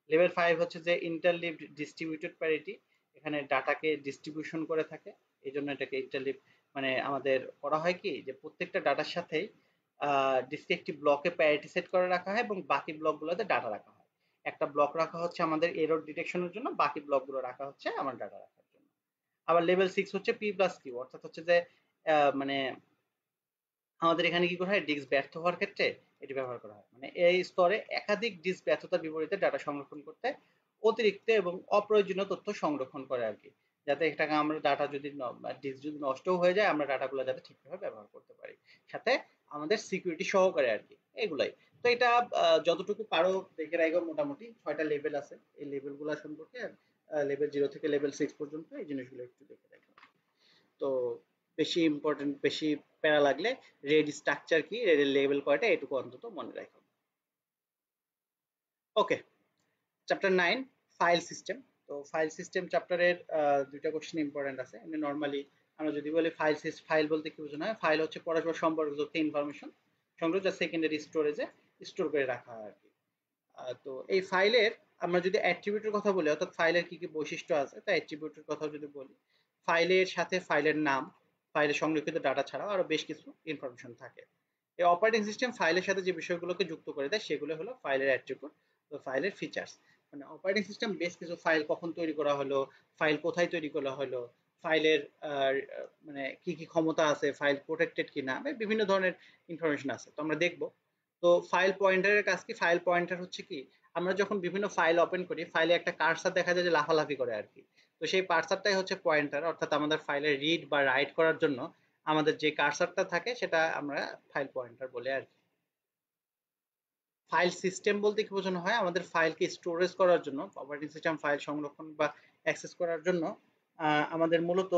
লেভেল 5 হচ্ছে যে ইন্টারলিভড ডিস্ট্রিবিউটেড প্যারিটি, এখানে ডাটাকে ডিস্ট্রিবিউশন করে থাকে, এই জন্য এটাকে ইন্টারলিভ মানে আমাদের করা হয় কি যে প্রত্যেকটা ডাটার সাথেই ডিস্কে একটি ব্লকে প্যারিটি সেট করে রাখা হয় এবং বাকি ব্লকগুলোতে ডাটা রাখা হয়। একটা ব্লক রাখা হচ্ছে আমাদের এরর ডিটেকশনের জন্য, বাকি ব্লকগুলো রাখা হচ্ছে আমার ডাটা রাখার জন্য। আবার লেভেল 6 হচ্ছে পি প্লাস কিউ, অর্থাৎ হচ্ছে যে মানে আমাদের এখানে কি করা হয়, ডিস্ক ব্যর্থ হওয়ার ক্ষেত্রে এটি ব্যবহার করা হয়। মানে এই স্তরে একাধিক ডিস্ক ব্যর্থতার বিপরীতে ডাটা সংরক্ষণ করতে অতিরিক্ত এবং অপ্রয়োজনীয় তথ্য সংরক্ষণ করে আর কি, যাতে এটাকে আমরা ডাটা যদি ডিস্ক যদি নষ্টও হয়ে যায়, আমরা ডাটাগুলো যাতে ঠিকভাবে ব্যবহার করতে পারি, সাথে আমাদের সিকিউরিটি সহকারে আর কি, এগুলাই। তো এটা যতটুকু পারো দেখে রাখো, মোটামুটি 6টা লেভেল আছে, এই লেভেলগুলো সম্পর্কে লেভেল 0 থেকে লেভেল 6 পর্যন্ত এই জিনিসগুলো একটু দেখে রাখো। তো বেশি ইম্পর্টেন্ট, বেশি প্যারা লাগলে রেড স্ট্রাকচার কি, রেডের লেভেল কয়টা, এটুকু অন্তত মনে রাখো। ওকে, চ্যাপ্টার 9 ফাইল সিস্টেম। তো ফাইল সিস্টেম চ্যাপ্টারের দুইটা কোশ্চেন ইম্পর্টেন্ট আছে। এমনি নর্মালি আমরা যদি বলি ফাইল বলতে কি বোঝানো হয়, ফাইল হচ্ছে পরস্পর সম্পর্কযুক্ত ইনফরমেশন সংগ্রহ, যা সেকেন্ডারি স্টোরেজে স্টোর করে রাখা হয় আর কি। তো এই ফাইলের আমরা যদি অ্যাট্রিবিউটের কথা বলি, অর্থাৎ ফাইলের কি কি বৈশিষ্ট্য আছে, তা অ্যাট্রিবিউটের কথা যদি বলি, ফাইলের সাথে ফাইলের নাম, ফাইলে সংরক্ষিত ডাটা ছাড়াও আরো বেশ কিছু ইনফরমেশন থাকে। এই অপারেটিং সিস্টেম ফাইলের সাথে যে বিষয়গুলোকে যুক্ত করে দেয় সেগুলো হলো ফাইলের অ্যাট্রিবিউট বা ফাইলের ফিচার্স। মানে অপারেটিং সিস্টেম বেশ কিছু ফাইল কখন তৈরি করা হলো, ফাইল কোথায় তৈরি করা হলো, ফাইলের মানে কি কি ক্ষমতা আছে, ফাইল প্রোটেক্টেড কিনা, বিভিন্ন ধরনের ইনফরমেশন আছে, তো আমরা দেখবো। তো ফাইল পয়েন্টারের কাজ কি, ফাইল পয়েন্টার হচ্ছে কি, আমরা যখন বিভিন্ন ফাইল ওপেন করি, ফাইলে একটা কার্সার দেখা যায় যে লাফালাফি করে আর কি। তো সেই পার্সারটাই হচ্ছে পয়েন্টার, অর্থাৎ আমাদের ফাইলে রিড বা রাইট করার জন্য আমাদের যে কার্সারটা থাকে সেটা আমরা ফাইল পয়েন্টার বলে আর কি। ফাইল সিস্টেম বলতে কি বোঝানো হয়, আমাদের ফাইলকে স্টোরেজ করার জন্য, অপারেটিং সিস্টেম ফাইল সংরক্ষণ বা অ্যাক্সেস করার জন্য আমাদের মূলত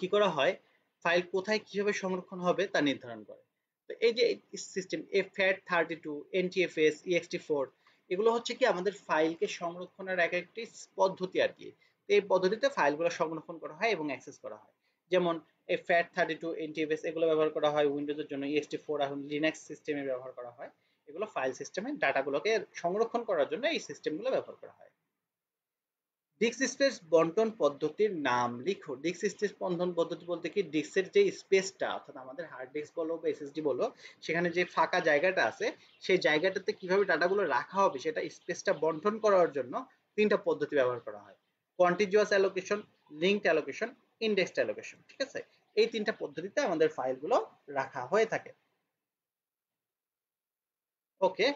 কি করা হয়, ফাইল কোথায় কিভাবে সংরক্ষণ হবে তা নির্ধারণ করে। তো এই যে সিস্টেম FAT32, NTFS, ext4, এগুলো হচ্ছে কি আমাদের ফাইলকে সংরক্ষণের এক একটি পদ্ধতি আর কি। এই পদ্ধতিতে ফাইলগুলো সংরক্ষণ করা হয় এবং অ্যাক্সেস করা হয়। যেমন এই FAT32, NTFS এগুলো ব্যবহার করা হয় উইন্ডোজের জন্য, ext4 এখন লিনাক্স সিস্টেমে ব্যবহার করা হয়। এগুলো ফাইল সিস্টেমে ডাটাগুলোকে সংরক্ষণ করার জন্য এই সিস্টেমগুলো ব্যবহার করা হয়। ডিস্ক স্পেস বন্টন পদ্ধতির নাম লিখো। ডিস্ক স্পেস বন্টন পদ্ধতি বলতে কি, ডিস্কের যে স্পেসটা, অর্থাৎ আমাদের হার্ড ডিস্ক বলো বা এসএসডি বলো, সেখানে যে ফাঁকা জায়গাটা আছে সেই জায়গাটাতে কিভাবে ডাটাগুলো রাখা হবে সেটা স্পেসটা বন্টন করার জন্য তিনটা পদ্ধতি ব্যবহার করা হয়: contiguous allocation, linked allocation, indexed allocation. ঠিক আছে, এই তিনটা পদ্ধতিতে আমাদের ফাইলগুলো রাখা হয়ে থাকে। ওকে,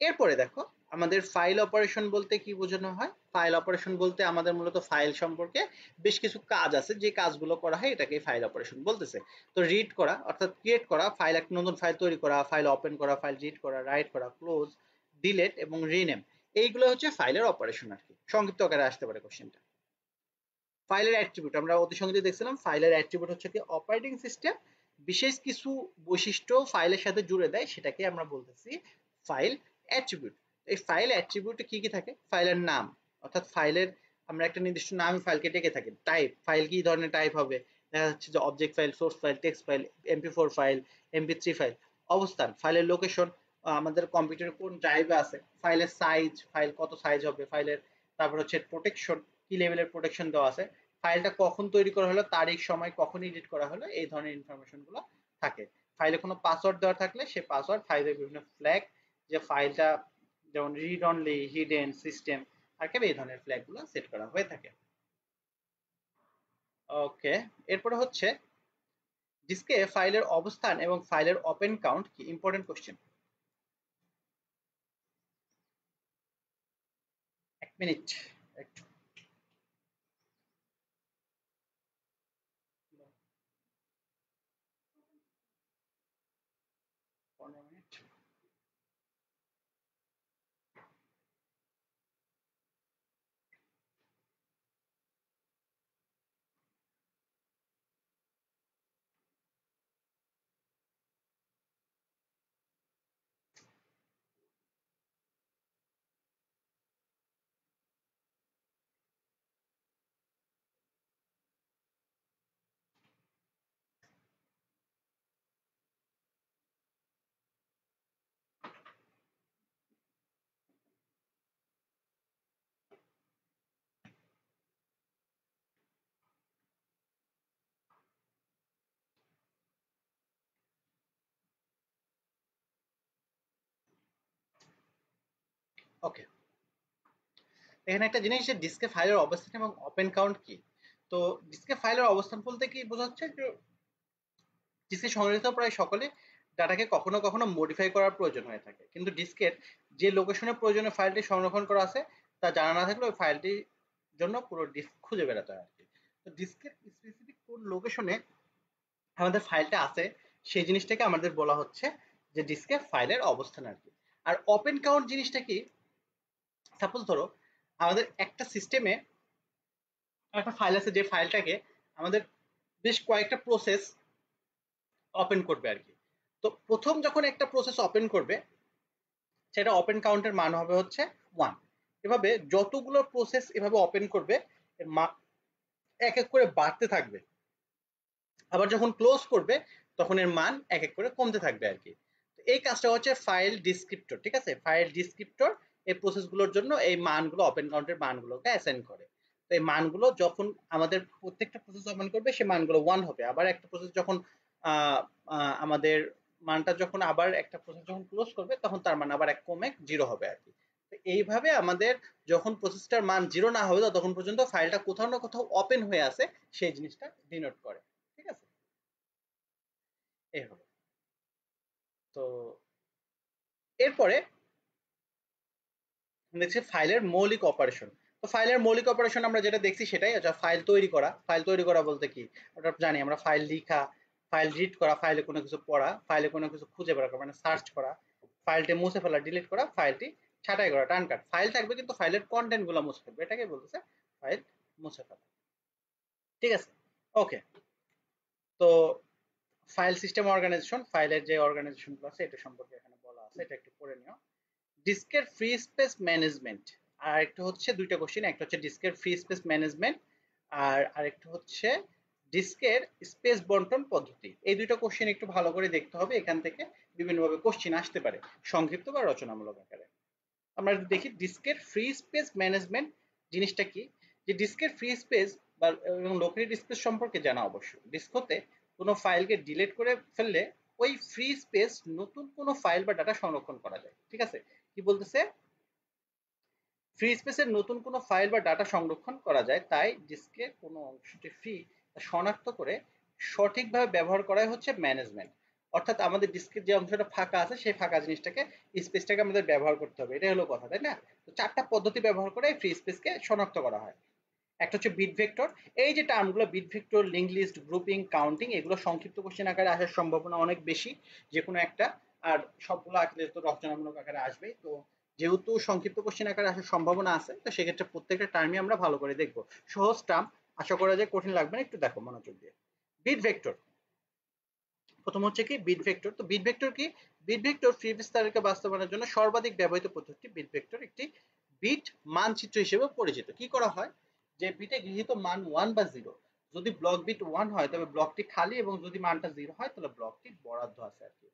এরপরে দেখো আমাদের ফাইল অপারেশন বলতে কি বোঝানো হয়। ফাইল অপারেশন বলতে আমাদের মূলত ফাইল সম্পর্কে বেশ কিছু কাজ আছে, যে কাজগুলো করা হয় এটাকে ফাইল অপারেশন বলতেছে। তো রিড করা অর্থাৎ ক্রিয়েট করা, ফাইল একটা নতুন ফাইল তৈরি করা, ফাইল ওপেন করা, ফাইল রিড করা, রাইট করা, ক্লোজ, ডিলিট এবং রিনেম, এইগুলো হচ্ছে ফাইলের অপারেশন আর কি। সংক্ষিপ্ত আকারে আসতে পারে কোশ্চেনটা। ফাইলের অ্যাট্রিবিউট আমরা অতি সংক্ষেপে দেখছিলাম। ফাইলের অ্যাট্রিবিউট হচ্ছে কি অপারেটিং সিস্টেম বিশেষ কিছু বৈশিষ্ট্য ফাইলের সাথে জুড়ে দেয়, সেটাকে আমরা বলতেছি ফাইল অ্যাট্রিবিউট। এই ফাইল অ্যাট্রিবিউটে কি কি থাকে, ফাইলের নাম, অর্থাৎ ফাইলের আমরা একটা নির্দিষ্ট নাম ফাইলকে ডেকে থাকি। টাইপ, ফাইল কি ধরনের টাইপ হবে, দেখা যাচ্ছে যে object file, source file, text file, MP4 file, MP3 file. অবস্থান, ফাইলের লোকেশন, আমাদের কম্পিউটারে কোন ড্রাইভে আছে। ফাইলের সাইজ, ফাইল কত সাইজ হবে ফাইলের। তারপর হচ্ছে প্রোটেকশন, কি লেভেলের প্রোটেকশন দেওয়া আছে, ফাইলটা কখন তৈরি করা হলো, তারিখ সময়, কখন এডিট করা হলো, এই ধরনের ইনফরমেশন গুলো থাকে। ফাইলে কোনো পাসওয়ার্ড দেওয়া থাকলে সেই পাসওয়ার্ড, ফাইলের বিভিন্ন ফ্ল্যাগ, যে ফাইলটা যেমন রিড অনলি, হিডেন, সিস্টেম আর এই ধরনের ফ্ল্যাগ গুলো সেট করা হয়ে থাকে। ওকে, এরপরে হচ্ছে ডিস্কে ফাইলের অবস্থান এবং ফাইলের ওপেন কাউন্ট কি, ইম্পর্টেন্ট কোশ্চেন। এক মিনিট একটু। মিনিট। ওকে, এখানে একটা জিনিস, যে ডিস্কে ফাইলের অবস্থান এবং ওপেন কাউন্ট কি। তো ডিস্কে ফাইলের অবস্থান বলতে কি বোঝাচ্ছে, যে ডিস্কে সংরক্ষিত প্রায় সকলে ডাটাকে কখনো কখনো মডিফাই করার প্রয়োজন হয়ে থাকে, কিন্তু ডিস্কের যে লোকেশনের প্রয়োজনে ফাইলটি সংরক্ষণ করা আছে তা জানা না থাকলে ওই ফাইলটির জন্য পুরো ডিস্ক খুঁজে বেড়াতে হয় আর কি। তো ডিস্কের স্পেসিফিক কোন লোকেশনে আমাদের ফাইলটা আছে সেই জিনিসটাকে আমাদের বলা হচ্ছে যে ডিস্কে ফাইলের অবস্থান আর কি। আর ওপেন কাউন্ট জিনিসটা কি, সাপোজ ধরো আমাদের একটা সিস্টেমে একটা ফাইল আছে, যে ফাইলটাকে আমাদের বেশ কয়েকটা প্রসেস ওপেন করবে আর কি। তো প্রথম যখন একটা প্রসেস ওপেন করবে সেটা ওপেন কাউন্টের মান হবে হচ্ছে 1। এভাবে যতগুলো প্রসেস এভাবে ওপেন করবে এক এক করে বাড়তে থাকবে, আবার যখন ক্লোজ করবে তখন এর মান এক এক করে কমতে থাকবে আর কি। এই কাজটা হচ্ছে ফাইল ডিসক্রিপ্টর। ঠিক আছে, ফাইল ডিসক্রিপ্টর এই প্রসেসগুলোর জন্য এই মানগুলো, ওপেন কাউন্টের মানগুলোকে অ্যাসাইন করে। তো এই মানগুলো যখন আমাদের প্রত্যেকটা প্রসেস ওপেন করবে সে মানগুলো 1 হবে, আবার একটা প্রসেস যখন আমাদের মানটা যখন আবার একটা প্রসেস যখন ক্লোজ করবে তখন তার মান আবার এক কমে 0 হবে আর কি। তো এইভাবে আমাদের যখন প্রসেসটার মান 0 না হবে ততক্ষণ পর্যন্ত ফাইলটা কোথাও না কোথাও ওপেন হয়ে আছে সেই জিনিসটা ডিনোট করে। ঠিক আছে, এই হলো। তো এরপরে দেখছি ফাইলের মৌলিক অপারেশন। তো তো ফাইলের মৌলিক অপারেশন আমরা যেটা দেখছি সেটাই। আচ্ছা, ফাইল তৈরি করা। ফাইল তৈরি করা বলতে কি, আমরা জানি আমরা ফাইল লিখা, ফাইল রিড করা, ফাইলে কোনো কিছু পড়া, ফাইলে কোনো কিছু খুঁজে বের করা মানে সার্চ করা, ফাইলটি মুছে ফেলা, ডিলিট করা, ফাইলটি ছাঁটাই করা, টান কাট। ফাইল থাকবে কিন্তু ফাইলের কন্টেন্ট গুলো মুছে ফেলবে, এটাকে বলতেছে ফাইল মুছে ফেলা। ঠিক আছে, ওকে। তো ফাইল সিস্টেম অর্গানাইজেশন, ফাইলের যে অর্গানাইজেশন গুলো আছে এটা সম্পর্কে এখানে বলা আছে, এটা একটু পড়ে নিও। ডিস্কের ফ্রি স্পেস ম্যানেজমেন্ট, আর একটা হচ্ছে দুইটা কোশ্চেন, একটা হচ্ছে ডিস্কের ফ্রি স্পেস ম্যানেজমেন্ট আর আরেকটা হচ্ছে ডিস্কের স্পেস বন্টন পদ্ধতি। এই দুইটা কোশ্চেন একটু ভালো করে দেখতে হবে, এখান থেকে বিভিন্নভাবে কোশ্চেন আসতে পারে সংক্ষিপ্ত বা রচনামূলক আকারে। আমরা দেখি ডিস্কের ফ্রি স্পেস ম্যানেজমেন্ট জিনিসটা কি। যে ডিস্কের ফ্রি স্পেস বা লোকেটেড স্পেস সম্পর্কে জানা আবশ্যক। ডিস্ক হতে কোনো ফাইলকে ডিলিট করে ফেললে ওই ফ্রি স্পেস নতুন কোনো ফাইল বা ডাটা সংরক্ষণ করা যায়। ঠিক আছে, কি বলতেছে, ফ্রি স্পেসের নতুন কোনো ফাইল বা ডাটা সংরক্ষণ করা যায়, তাই ডিস্কের কোনো অংশটি ফ্রি শনাক্ত করে সঠিকভাবে ব্যবহার করাই হচ্ছে ম্যানেজমেন্ট। অর্থাৎ আমাদের ডিস্কের যে অংশটা ফাঁকা আছে সেই ফাঁকা জিনিসটাকে, স্পেসটাকে আমাদের ব্যবহার করতে হবে, এটাই হলো কথা, তাই না? তো চারটা পদ্ধতি ব্যবহার করে ফ্রি স্পেসকে শনাক্ত করা হয়। একটা হচ্ছে বিট ভেক্টর। এই যে টার্মগুলো bit vector, link list, grouping, counting, এগুলো সংক্ষিপ্ত কোশ্চেন আকারে আসার সম্ভাবনা অনেক বেশি, যে কোনো একটা। আর সবগুলো আঁকলে তো রচনামূলক আকারে আসবেই। তো যেহেতু সংক্ষিপ্ত কোশ্চেন আকারে আসার সম্ভাবনা আছে, তো সেক্ষেত্রে প্রত্যেকটা টার্মই আমরা ভালো করে দেখবো। সহজ টার্ম, আশা করা যায় কঠিন লাগবে না, একটু দেখো মনোযোগ দিয়ে। বিট ভেক্টর, প্রথম হচ্ছে কি বিট ভেক্টর। তো বিট ভেক্টর কি, বিট ভেক্টর ফ্রি স্পেস তালিকা বাস্তবায়নের জন্য সর্বাধিক ব্যবহৃত পদ্ধতি। বিট ভেক্টর একটি বিট মানচিত্র হিসেবে পরিচিত। কি করা হয়, যে বিটে গৃহীত মান 1 বা 0, যদি ব্লক বিট 1 হয় তবে ব্লকটি খালি, এবং যদি মানটা 0 হয় তাহলে ব্লকটি বরাদ্দ আছে আর কি।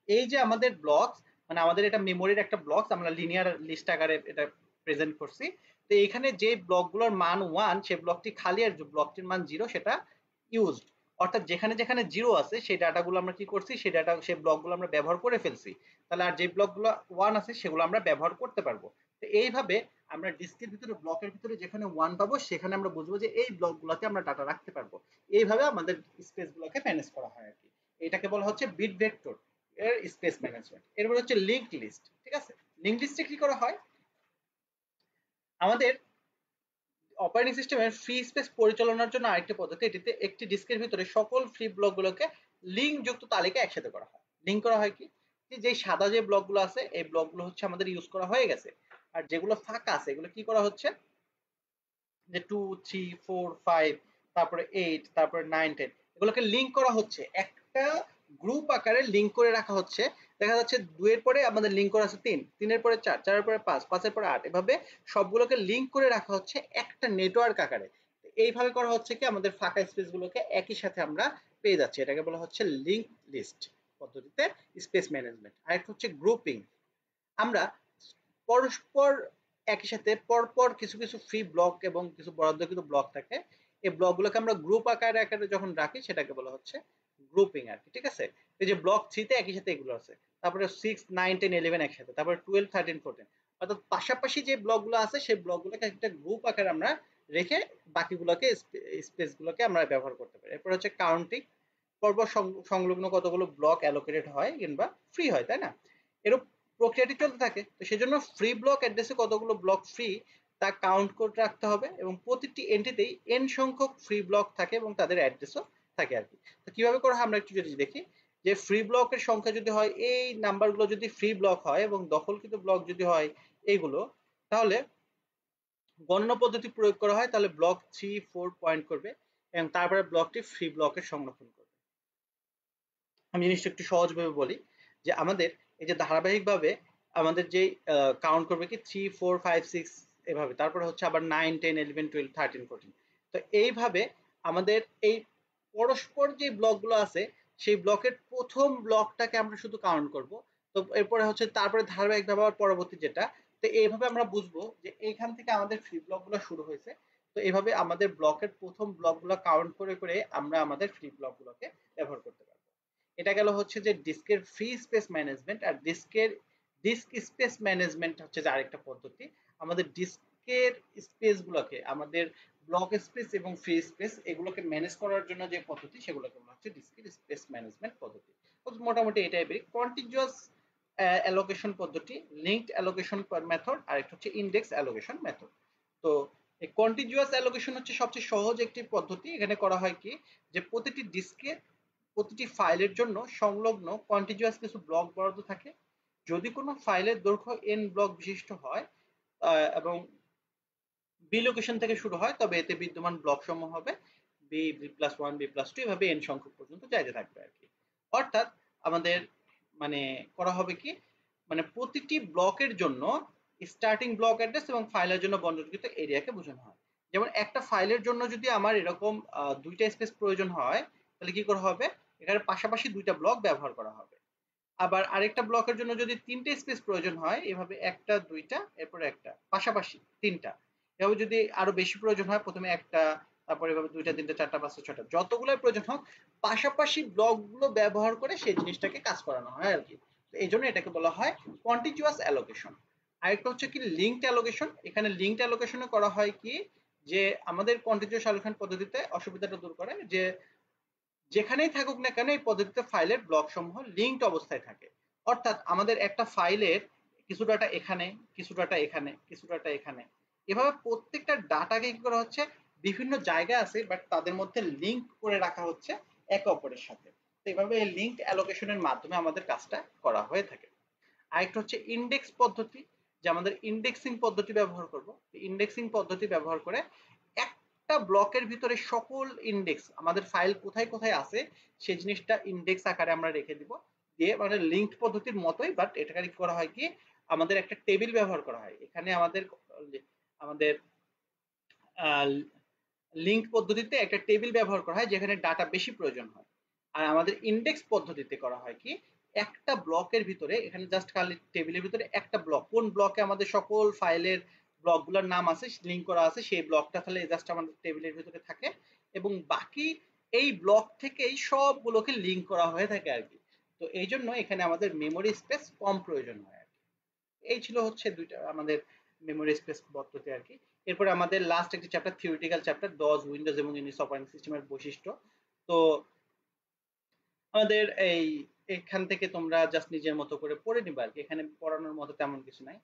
এই যে আমাদের ব্লক, মানে আমাদের এটা মেমোরির একটা ব্লক, আমরা লিনিয়ার লিস্ট আকারে এটা প্রেজেন্ট করছি। তো এখানে যে ব্লকগুলোর মান 1 সেই ব্লকটি খালি, আর যে ব্লকটির মান 0 সেটা ইউজড। অর্থাৎ যেখানে যেখানে 0 আছে সেই ডাটাগুলো আমরা কি করছি, সেই ডাটা সেই ব্লকগুলো আমরা ব্যবহার করে ফেলছি। তাহলে আর যে ব্লকগুলো 1 আছে সেগুলো আমরা ব্যবহার করতে পারবো। তো এইভাবে আমরা ডিস্কের ভিতরে, ব্লকের ভিতরে যেখানে 1 পাবো সেখানে আমরা বুঝবো যে এই ব্লকগুলোতে আমরা ডাটা রাখতে পারবো। এইভাবে আমাদের স্পেসগুলোকে ম্যানেজ করা হয় আর কি। এটাকে বলা হচ্ছে বিট ভেক্টর এর স্পেস ম্যানেজমেন্ট। এরপর হচ্ছে লিঙ্কড লিস্ট। ঠিক আছে, লিঙ্কড লিস্টে কি করা হয়, আমাদের অপারেটিং সিস্টেমের ফ্রি স্পেস পরিচালনার জন্য আরেকটি পদ্ধতি। এটিতে একটি ডিস্কের ভিতরে সকল ফ্রি ব্লকগুলোকে লিঙ্ক যুক্ত তালিকা একসাথে করা হয়। লিঙ্ক করা হয় কি, যে সাদা যে ব্লকগুলো আছে এই ব্লকগুলো হচ্ছে আমাদের ইউজ করা হয়ে গেছে, আর যেগুলো ফাঁকা আছে এগুলো কি করা হচ্ছে, যে 2 3 4 5 তারপরে 8 তারপরে 9 10 এগুলোকে লিংক করা হচ্ছে, একটা গ্রুপ আকারে লিংক করে রাখা হচ্ছে। দেখা যাচ্ছে 2 এর পরে আমাদের লিংক করা আছে 3, 3 এর পরে 4, 4 এর পরে 5, 5 এর পরে 8, এভাবে সবগুলোকে লিংক করে রাখা হচ্ছে একটা নেটওয়ার্ক আকারে। এইভাবে করা হচ্ছে কি, আমাদের ফাঁকা স্পেস গুলোকে একই সাথে আমরা পেয়ে যাচ্ছি। এটাকে বলা হচ্ছে লিংক লিস্ট পদ্ধতিতে স্পেস ম্যানেজমেন্ট। আরেকটা হচ্ছে গ্রুপিং। আমরা পরস্পর একই সাথে পরপর কিছু কিছু ফ্রি ব্লক এবং কিছু বরাদ্দকৃত ব্লক থাকে, এই ব্লকগুলোকে আমরা গ্রুপ আকারে আকারে যখন রাখি সেটাকে বলা হচ্ছে গ্রুপিং আর কি। ঠিক আছে, এই যে ব্লক 3 তে একই সাথে এগুলো আছে, তারপরে 6 9 10 11 একসাথে, তারপরে 12 13 14, অর্থাৎ পাশাপাশি যে ব্লকগুলো আছে সেই ব্লকগুলোকে একটা গ্রুপ আকারে আমরা রেখে বাকিগুলোকে স্পেসগুলোকে আমরা ব্যবহার করতে পারি। এরপর হচ্ছে কাউন্টিং, পরপর সংলগ্ন কতগুলো ব্লক অ্যালোকেটেড হয় কিংবা ফ্রি হয়, তাই না? এরূপ প্রক্রিয়াটি চলতে থাকে। তো সেজন্য ফ্রি ব্লক অ্যাড্রেসে কতগুলো ব্লক ফ্রি তা কাউন্ট করে রাখতে হবে, এবং প্রতিটি এন্ট্রিতেই n সংখ্যক ফ্রি ব্লক থাকে এবং তাদের অ্যাড্রেসও থাকে আর কি। তো কিভাবে করা হয় আমরা একটু যদি দেখি, যে ফ্রি ব্লকের সংখ্যা যদি হয় এই নাম্বারগুলো, যদি ফ্রি ব্লক হয় এবং দখলকৃত ব্লক যদি হয় এইগুলো, তাহলে গণনা পদ্ধতি প্রয়োগ করা হয়। তাহলে ব্লক 3 4 পয়েন্ট করবে এবং তারপরে ব্লকটি ফ্রি ব্লকের সংরক্ষণ করবে। আমি জিনিসটা একটু সহজভাবে বলি, যে আমাদের এই যে ধারাবাহিকভাবে আমাদের যে কাউন্ট করবে কি 3 4 5 6 এভাবে, তারপরে হচ্ছে আবার 9 10 11 12 13 14। তো এইভাবে আমাদের এই পরস্পর যে ব্লকগুলো আছে সেই ব্লকের প্রথম ব্লকটাকে আমরা শুধু কাউন্ট করব। তো এরপরে হচ্ছে তারপরে ধারাবাহিকভাবে আবার পরবর্তী যেটা। তো এইভাবে আমরা বুঝবো যে এইখান থেকে আমাদের ফ্রি ব্লকগুলো শুরু হয়েছে। তো এইভাবে আমাদের ব্লকের প্রথম ব্লকগুলো কাউন্ট করে করে আমরা আমাদের ফ্রি ব্লকগুলোকে ব্যবহার করতে পারবো। এটা গেল হচ্ছে যে ডিস্কের ফ্রি স্পেস ম্যানেজমেন্ট। আর ডিস্ক স্পেস ম্যানেজমেন্ট হচ্ছে যে আরেকটা পদ্ধতি। আমাদের ডিস্কের স্পেস গুলোকে, আমাদের ব্লক স্পেস এবং ফ্রি স্পেস এগুলোকে ম্যানেজ করার জন্য যে পদ্ধতি সেগুলোকে বলা হচ্ছে ডিস্কের স্পেস ম্যানেজমেন্ট পদ্ধতি। মোটামুটি এটাই বেরি। কন্টিনিউয়াস অ্যালোকেশন পদ্ধতি, লিঙ্কড অ্যালোকেশন মেথড, আর একটা হচ্ছে ইন্ডেক্স অ্যালোকেশন মেথড। তো এই কন্টিনিউয়াস অ্যালোকেশন হচ্ছে সবচেয়ে সহজ একটি পদ্ধতি। এখানে করা হয় কি যে প্রতিটি ডিস্কে প্রতিটি ফাইলের জন্য সংলগ্ন কন্টিনিউয়াস কিছু ব্লক বরাদ্দ থাকে। যদি কোনো ফাইলের দৈর্ঘ্য n ব্লক বিশিষ্ট হয় এবং বি লোকেশন থেকে শুরু হয়, তবে এতে বিদ্যমান ব্লক সমূহ হবে বি, বি+1, বি+2 এভাবে n সংখ্যক পর্যন্ত যাইতে থাকবে আর কি। অর্থাৎ আমাদের মানে করা হবে কি মানে প্রতিটি ব্লকের জন্য স্টার্টিং ব্লক অ্যাড্রেস এবং ফাইলের জন্য বন্ধনকৃত এরিয়াকে বোঝানো হয়। যেমন একটা ফাইলের জন্য যদি আমার এরকম দুইটা স্পেস প্রয়োজন হয়, তাহলে কি করা হবে, এখানে পাশাপাশি দুইটা ব্লক ব্যবহার করা হবে। আবার আরেকটা ব্লকের জন্য যদি তিনটে স্পেস প্রয়োজন হয়, এভাবে একটা দুইটা এরপরে একটা পাশাপাশি তিনটা, এভাবে যদি আরো বেশি প্রয়োজন হয় প্রথমে একটা, তারপরে এভাবে দুইটা তিনটা চারটা পাঁচটা ছয়টা যতগুলো প্রয়োজন হোক পাশাপাশি ব্লকগুলো ব্যবহার করে সেই জিনিসটাকে কাজ করানো হয় আর কি। এই জন্য এটাকে বলা হয় কন্টিনিউয়াস অ্যালোকেশন। আরেকটা হচ্ছে কি লিঙ্কড অ্যালোকেশন। এখানে লিঙ্কড অ্যালোকেশনে করা হয় কি যে আমাদের কন্টিনিউয়াস অ্যালোকেশন পদ্ধতিতে অসুবিধাটা দূর করে যে যেখানেই থাকুক না কেন এই পদ্ধতিতে ফাইলের ব্লক সমূহ লিঙ্কড অবস্থায় থাকে। অর্থাৎ আমাদের একটা ফাইলের কিছু ডাটা এখানে, কিছু ডাটা এখানে, কিছু ডাটা এখানে, এভাবে প্রত্যেকটা ডাটাকে কি করা হচ্ছে বিভিন্ন জায়গায় আছে বাট তাদের মধ্যে লিঙ্ক করে রাখা হচ্ছে একে অপরের সাথে। তো এইভাবে এই লিঙ্কড অ্যালোকেশনের মাধ্যমে আমাদের কাজটা করা হয়ে থাকে। আরেকটা হচ্ছে ইন্ডেক্স পদ্ধতি, যে আমাদের ইন্ডেক্সিং পদ্ধতি ব্যবহার করব। ইন্ডেক্সিং পদ্ধতি ব্যবহার করে একটা ব্লকের ভিতরে সকল ইন্ডেক্স আমাদের ফাইল কোথায় কোথায় আছে সেই জিনিসটা ইন্ডেক্স আকারে আমরা রেখে দিব, দিয়ে মানে লিঙ্ক পদ্ধতির মতোই, বাট এটাকে কি করা হয় কি আমাদের একটা টেবিল ব্যবহার করা হয়। এখানে আমাদের আমাদের লিঙ্ক পদ্ধতিতে একটা টেবিল ব্যবহার করা হয় যেখানে ডাটা বেশি প্রয়োজন হয়। আর আমাদের ইন্ডেক্স পদ্ধতিতে করা হয় কি একটা ব্লকের ভিতরে এখানে জাস্ট খালি টেবিলের ভিতরে একটা ব্লক, কোন ব্লকে আমাদের সকল ফাইলের ব্লকগুলোর নাম আছে লিঙ্ক করা আছে সেই ব্লকটা তাহলে জাস্ট আমাদের টেবিলের ভিতরে থাকে এবং বাকি এই ব্লক থেকেই সবগুলোকে লিঙ্ক করা হয়ে থাকে আর কি। তো এই জন্য এখানে আমাদের মেমোরি স্পেস কম প্রয়োজন হয় আর কি। এই ছিল হচ্ছে দুইটা আমাদের মেমোরি স্পেস পদ্ধতি আর কি। এরপরে আমাদের লাস্ট একটি chapter theoretical chapter DOS, Windows এবং ইউনিক্স অপারেটিং সিস্টেমের বৈশিষ্ট্য। তো আমাদের এই এখান থেকে তোমরা জাস্ট নিজের মতো করে পড়ে নিবা আর কি, এখানে পড়ানোর মতো তেমন কিছু নাই।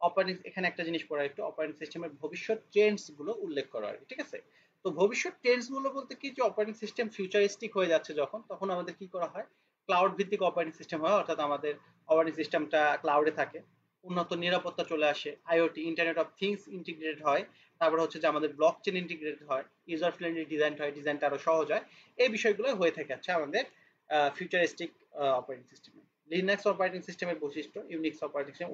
অপারেটিং এখানে একটা জিনিস পড়া একটু অপারেটিং সিস্টেমের ভবিষ্যৎ ট্রেন্ডস গুলো উল্লেখ করো আর কি, ঠিক আছে। তো ভবিষ্যৎ ট্রেন্ডস গুলো বলতে কি যে অপারেটিং সিস্টেম ফিউচারিস্টিক হয়ে যাচ্ছে যখন, তখন আমাদের কি করা হয় ক্লাউড ভিত্তিক অপারেটিং সিস্টেম হয়, অর্থাৎ আমাদের অপারেটিং সিস্টেমটা ক্লাউডে থাকে, উন্নত নিরাপত্তা চলে আসে, IoT internet of things integrated হয়, তারপর হচ্ছে যে আমাদের ব্লক চেন ইন্টিগ্রেটেড হয়, ইউজার ফ্রেন্ডলি ডিজাইন হয়, ডিজাইনটা আরো সহজ হয়। এই বিষয়গুলো হয়ে থাকে আছে আমাদের ফিউচারিস্টিক অপারেটিং সিস্টেমে। লিনাক্স অপারেটিং সিস্টেমের বৈশিষ্ট্য, Unix operating system,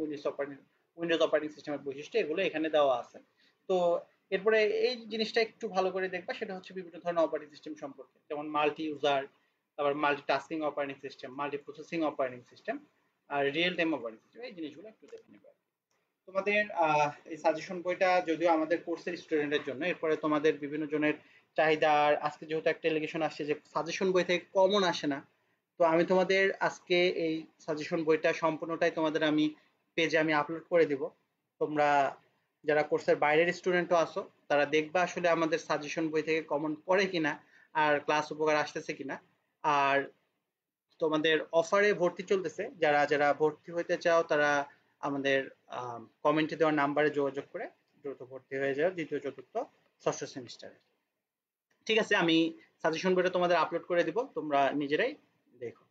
Windows operating সিস্টেমের বৈশিষ্ট্য এগুলো এখানে দেওয়া আছে। তো এরপরে এই জিনিসটা একটু ভালো করে দেখবা, সেটা হচ্ছে বিভিন্ন ধরনের অপারেটিং সিস্টেম সম্পর্কে, যেমন মাল্টি ইউজার, তারপর multi tasking operating system, multi processing operating system, আর রিয়েল টাইম অপারেটিং সিস্টেম, এই জিনিসগুলো একটু দেখে নেবে। তোমাদের এই সাজেশন বইটা যদিও আমাদের কোর্সের স্টুডেন্টের জন্য, এরপরে তোমাদের বিভিন্ন জনের চাহিদা, আর আজকে যেহেতু একটা এলিগেশন আসছে যে সাজেশন বই থেকে কমন আসে না, তো আমি তোমাদের আজকে এই সাজেশন বইটা সম্পূর্ণটাই তোমাদের আমি পেজে আমি আপলোড করে দিব। তোমরা যারা কোর্সের বাইরের স্টুডেন্টও আসো তারা দেখবা আসলে আমাদের সাজেশন বই থেকে কমন পড়ে কিনা আর ক্লাস উপকার আসতেছে কিনা। আর তোমাদের অফারে ভর্তি চলতেছে, যারা যারা ভর্তি হইতে চাও তারা আমাদের কমেন্টে দেওয়া নাম্বারে যোগাযোগ করে দ্রুত ভর্তি হয়ে যাও দ্বিতীয় চতুর্থ ষষ্ঠ সেমিস্টারে। ঠিক আছে, আমি সাজেশন বইটা তোমাদের আপলোড করে দিব, তোমরা নিজেরাই দেখো।